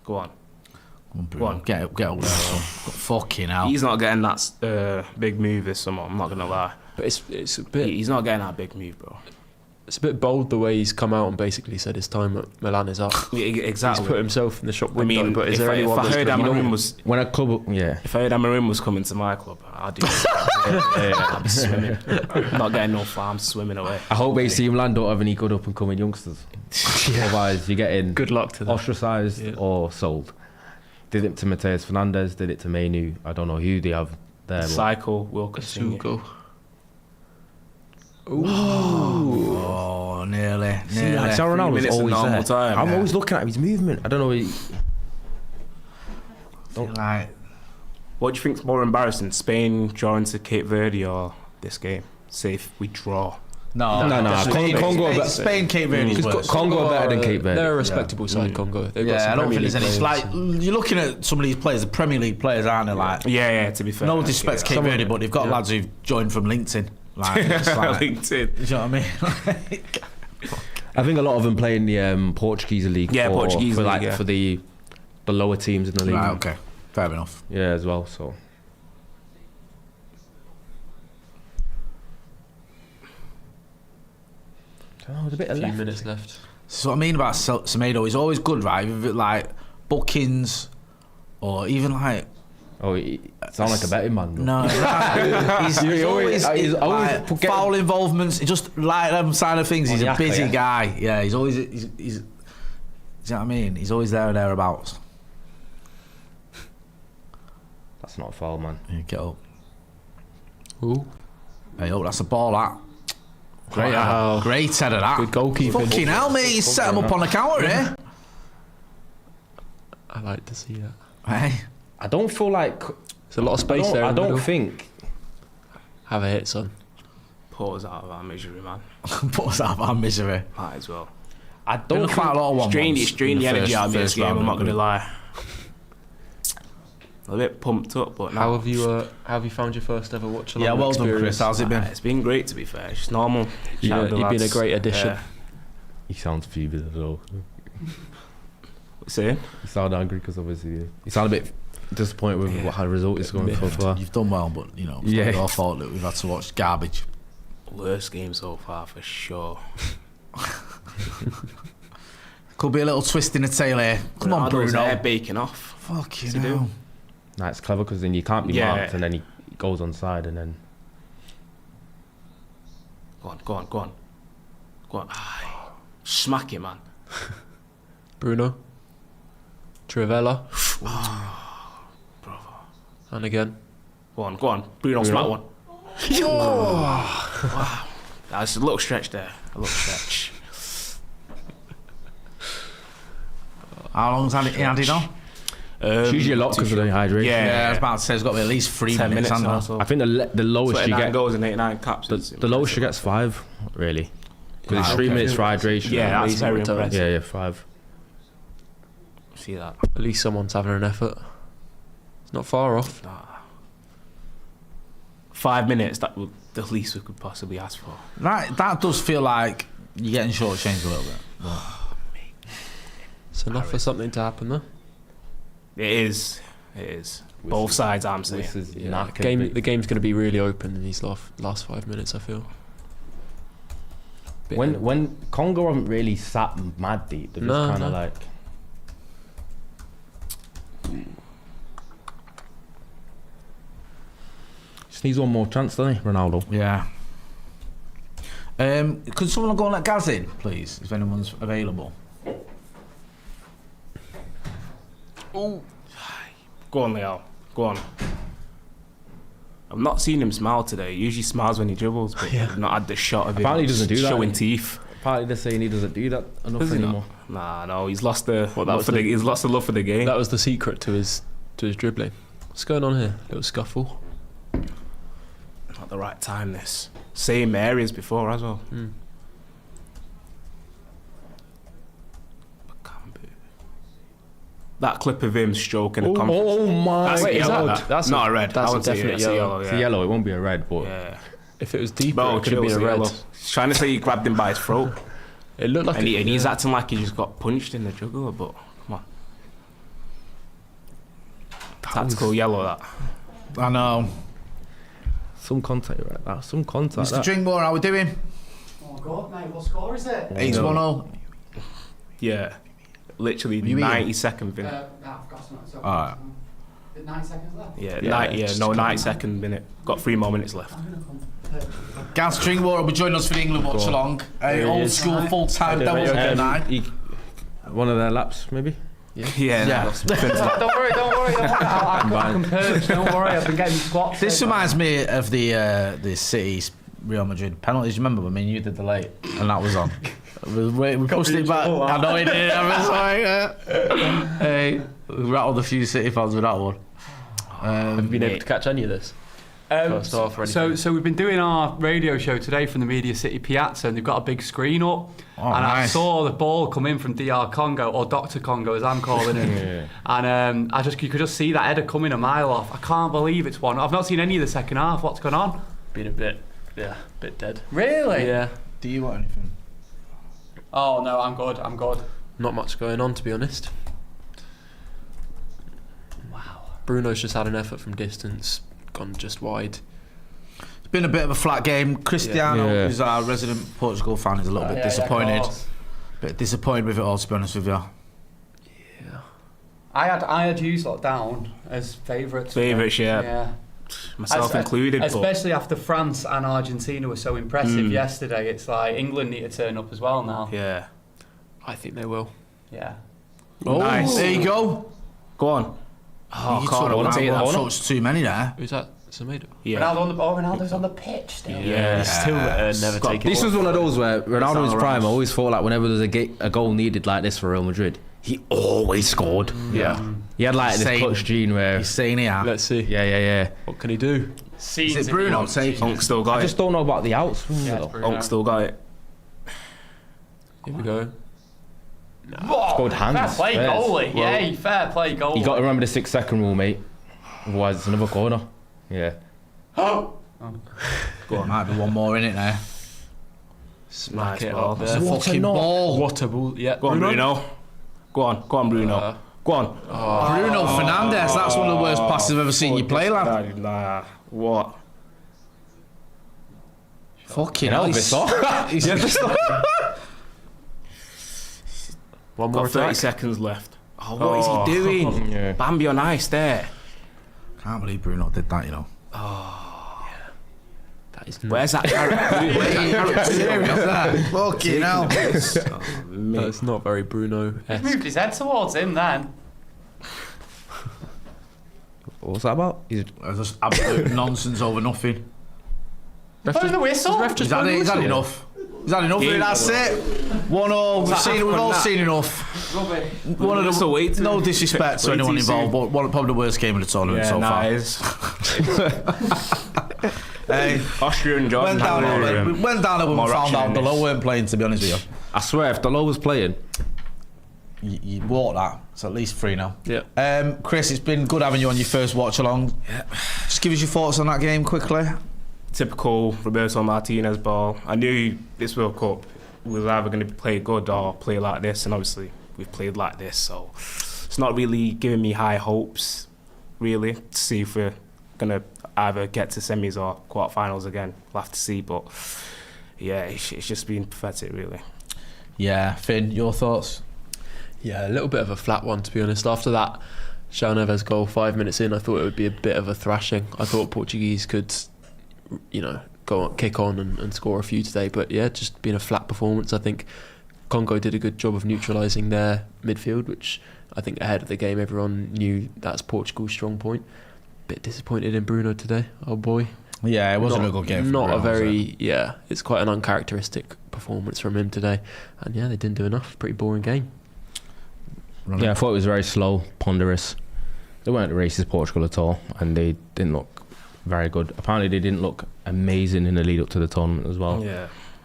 Go on. Go on. Get up there. Fucking hell. He's not getting that big move this summer, I'm not going to lie. But it's a bit... He's not getting that big move, bro. It's a bit bold the way he's come out and basically said his time at Milan is up. Exactly. He's put himself in the shop window. I mean, but is if there anyone I heard Amarim was... When a club, If I heard Amarim was coming to my club, I'd do I'd be swimming. I'm not getting no farms swimming away. I hope AC Milan don't have any good up and coming youngsters. Otherwise, you're getting good luck to them. Ostracised or sold. Did it to Mateus Fernandes, did it to Menu. I don't know who they have there. Cycle, Wilkerson. Oh, nearly. See, like, Ronaldo's always there. Time, I'm always looking at his movement. I don't know. Like, what do you think's more embarrassing, Spain drawing to Cape Verde or this game? Say if we draw. No. Spain, Cape Verde is worse. Congo are better than Cape Verde. They're a respectable side, Congo. They've got some I don't Premier think there's any. League Like, players. you're looking at some of these players, the Premier League players, aren't they? Like, Yeah, to be fair. no disrespect to Cape Verde, but they've got lads who've joined from LinkedIn. Like, it's like, LinkedIn. you know what I mean? I think a lot of them play in the Portuguese league. Yeah, Portuguese for, league, like, yeah. for the lower teams in the league. Right, okay, fair enough. Yeah, as well. So. Oh, there's a bit of few minutes left. So what I mean about Semedo, he's always good, right? With it, like bookings, or even like. Oh, he sound like a betting man. Though. No, he's always like, foul involvements. Just like them kind of things. He's a busy guy. Yeah, he's always. He's. Do you know what I mean? He's always there and thereabouts. That's not a foul, man. Yeah, get up. Ooh. Hey, oh, that's a ball. That. Great, Wow. Great head of that. Good goalkeeping. Fucking hell, mate! He's set him up on the counter here. I like to see that. Hey. I don't feel like There's a lot of space there. I in the don't middle. think. Have a hit, son. Put us out of our misery, man. Put us out of our misery. Might as well. I Been don't quite a lot of one. It's drained the energy out of me this game, I'm not going to lie. lie. A bit pumped up, but now. How have you found your first ever watch-along Yeah, well done, experience? Chris. How's it been? It's been great, to be fair. It's just normal. You've been a great addition. He sounds fevers as well. What's saying? He sounded angry because obviously he sounded a bit disappointed with how the result is going so far. You've done well, but you know, it's not your fault that we've had to watch garbage. Worst game so far, for sure. Could be a little twist in the tail here. Come on, Ronaldo's Bruno. hair baking off. Fucking What's he hell. do? Nah, it's clever because then you can't be marked and then he goes on side and then. Go on. Aye. Smack it, man. Bruno. Trivella. Bravo. And again. Go on. Bruno, smack one. Wow. That's a little stretch there. How long's he had it on? It's usually a lot because of the hydration. Yeah, I was about to say it's got to be at least 3 10 minutes. minutes hasn't it? or so. I think the lowest you get. goals and 89 caps. The lowest you get's 5, really. Because it's 3 minutes for hydration. Yeah, that's very impressive. Yeah, 5. See that? At least someone's having an effort. It's not far off. 5 minutes, that would the least we could possibly ask for. That does feel like you're getting shortchanged a little bit. But. It's enough for something to happen, though. It is. Both sides, I'm saying. The game's going to be really open in these last 5 minutes, I feel. When Congo haven't really sat mad deep, they're just kind of like. Just needs one more chance, doesn't he, Ronaldo? Yeah. Could someone go and let Gaz in, please, if anyone's available? Oh, go on, Leo. Go on. I've not seen him smile today. He usually smiles when he dribbles, but I've not had the shot of him. Apparently he doesn't do that. Showing teeth. Apparently they're saying he doesn't do that enough anymore. Nah, no, he's lost the he's lost the love for the game. That was the secret to his dribbling. What's going on here? Little scuffle. Not the right time. This same areas before as well. That clip of him stroking the conference. Oh my! That's Wait, yellow. That's not a red. That's a definite yellow. It's a yellow. It won't be a red, but if it was deeper, it could have been a red. He's trying to say he grabbed him by his throat. It looked like, and he's acting like he just got punched in the jugular. But come on, tactical yellow. That I know. Some contact, right? That some contact. Mr. Drinkmore, how we doing? Oh God, mate, what score is it? It's 1-0. Yeah, literally You 90-second minute. I've got something. Alright. 9 seconds left. Yeah, 90-second minute. Got 3 more minutes left. I'm gonna come. Gaz Drinkmore will be joining us for the England watch-along. Old school, full-time Devils night. One of their laps, maybe. Yeah. Don't worry. I'm purged. Don't worry. I've been getting squats. This reminds me of the City Real Madrid penalties. Remember when me and you did the late, and that was on. We pushed it back. I know he did. I was like, hey, we rattled a few City fans with that one. have you been able to catch any of this? First half or anything? So we've been doing our radio show today from the Media City Piazza, and they've got a big screen up. Oh, and I nice. saw the ball come in from DR Congo, or Dr. Congo as I'm calling him. And you could just see that header coming a mile off. I can't believe it's one. I've not seen any of the second half. What's going on? Been a bit dead. Really? Yeah. Do you want anything? Oh no, I'm good. Not much going on, to be honest. Wow. Bruno's just had an effort from distance, gone just wide. It's been a bit of a flat game. Cristiano, who's our resident Portugal fan, is a little bit disappointed. Bit disappointed with it all, to be honest with you. Yeah. I had you lot down as favourites. Yeah. Myself included. Especially after France and Argentina were so impressive yesterday. It's like England need to turn up as well now. Yeah. I think they will. Yeah. Oh, nice. There you go. Go on. Oh, You can't took take that one. touched too many there. Who's that? Semedo? Yeah. Ronaldo's on the pitch still. Yeah. Still never take it. This was one of those where Ronaldo's all prime. right. I always thought like whenever there's a goal needed like this for Real Madrid, he always scored. Yeah. He had like this Same. clutch gene where. He's saying here. Let's see. Yeah. What can he do? Is it Bruno taking Unk still got I it. just don't know about the outs. Yeah, it's Bruno. Unk still got it. Here we go. Good hands. Fair play Fairs. goalie. Well, Fair play goalie. You got to remember the 6-second rule, mate. Otherwise, it's another corner. Yeah. Oh. Go on. Might be one more in it now. Smack Nice it ball. up It's there. a fucking ball. What a ball. Yeah. Go on, Bruno. Go on, Bruno. Go on. Bruno Fernandes, that's one of the worst passes I've ever seen you play, lad. Nah. What? Fucking hell, hell. He's One more Got 30 attack. seconds left. Oh, what is he doing? Yeah. Bambi on ice there. Can't believe Bruno did that, you know. That is not, Where's that carrot? Fucking hell. that's not very Bruno. He moved his head towards him then. What's that about? He's That's just absolute nonsense over nothing. Blow the whistle. He's had enough. He's had enough of it, that's it. 1-0, we've all seen enough. One of the, no disrespect to anyone involved, but probably the worst game of the tournament so far. Hey, Austria and Jordan. went down and we found out Delo weren't playing, to be honest with you. I swear, if Delo was playing, You walk that. It's at least 3 now. Yeah. Chris, it's been good having you on your first watch along. Yeah. Just give us your thoughts on that game quickly. Typical Roberto Martinez ball. I knew this World Cup was either going to play good or play like this, and obviously we've played like this, so it's not really giving me high hopes, really, to see if we're going to either get to semis or quarterfinals again. We'll have to see, but yeah, it's just been pathetic, really. Yeah, Finn, your thoughts? Yeah, a little bit of a flat one, to be honest. After that João Neves goal 5 minutes in, I thought it would be a bit of a thrashing. I thought Portuguese could kick on and score a few today. But yeah, just been a flat performance. I think Congo did a good job of neutralising their midfield, which I think ahead of the game everyone knew that's Portugal's strong point. Bit disappointed in Bruno today, oh boy. Yeah, it wasn't a good game. Not a very, it's quite an uncharacteristic performance from him today. And yeah, they didn't do enough. Pretty boring game. Yeah, I thought it was very slow, ponderous. They weren't racist Portugal at all, and they didn't look very good. Apparently they didn't look amazing in the lead up to the tournament as well.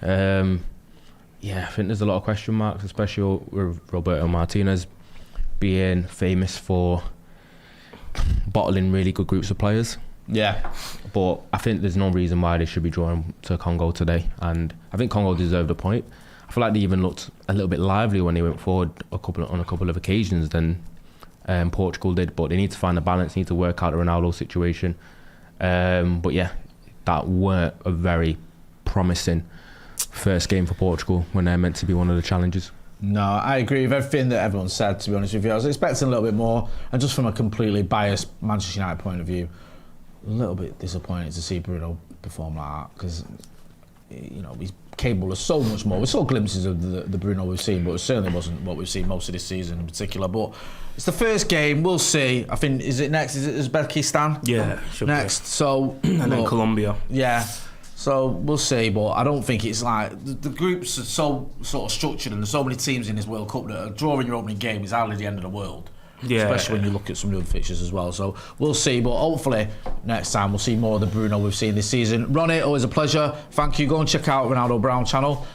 I think there's a lot of question marks, especially with Roberto Martinez being famous for bottling really good groups of players. Yeah. But I think there's no reason why they should be drawing to Congo today, and I think Congo deserved a point. I feel like they even looked a little bit lively when they went forward on a couple of occasions than Portugal did, but they need to find a balance, need to work out the Ronaldo situation. But yeah, that weren't a very promising first game for Portugal when they're meant to be one of the challengers. No, I agree with everything that everyone said, to be honest with you. I was expecting a little bit more, and just from a completely biased Manchester United point of view, a little bit disappointed to see Bruno perform like that, because he's capable of so much more. We saw glimpses of the Bruno we've seen, but it certainly wasn't what we've seen most of this season in particular. But it's the first game, we'll see. I think, is it next? Is it Uzbekistan? Yeah, next. Be. So and then Colombia. Yeah. So we'll see, but I don't think it's like the groups are so sort of structured, and there's so many teams in this World Cup that are drawing your opening game is hardly the end of the world. Yeah. Especially when you look at some of the other fixtures as well. So we'll see, but hopefully next time we'll see more of the Bruno we've seen this season. Ronnie, always a pleasure. Thank you. Go and check out Ronaldo Brown channel.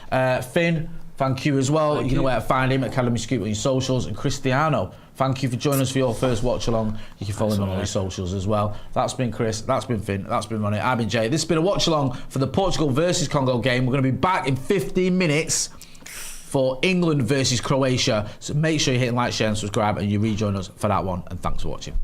Finn, thank you as well. You know where to find him, Academy Scoop on your socials. And Christiano, thank you for joining us for your first watch along. You can follow him on all his socials as well. That's been Chris, that's been Finn, that's been Ronnie, I've been Jay. This has been a watch along for the Portugal versus Congo game. We're going to be back in 15 minutes for England versus Croatia. So make sure you hit like, share and subscribe, and you rejoin us for that one. And thanks for watching.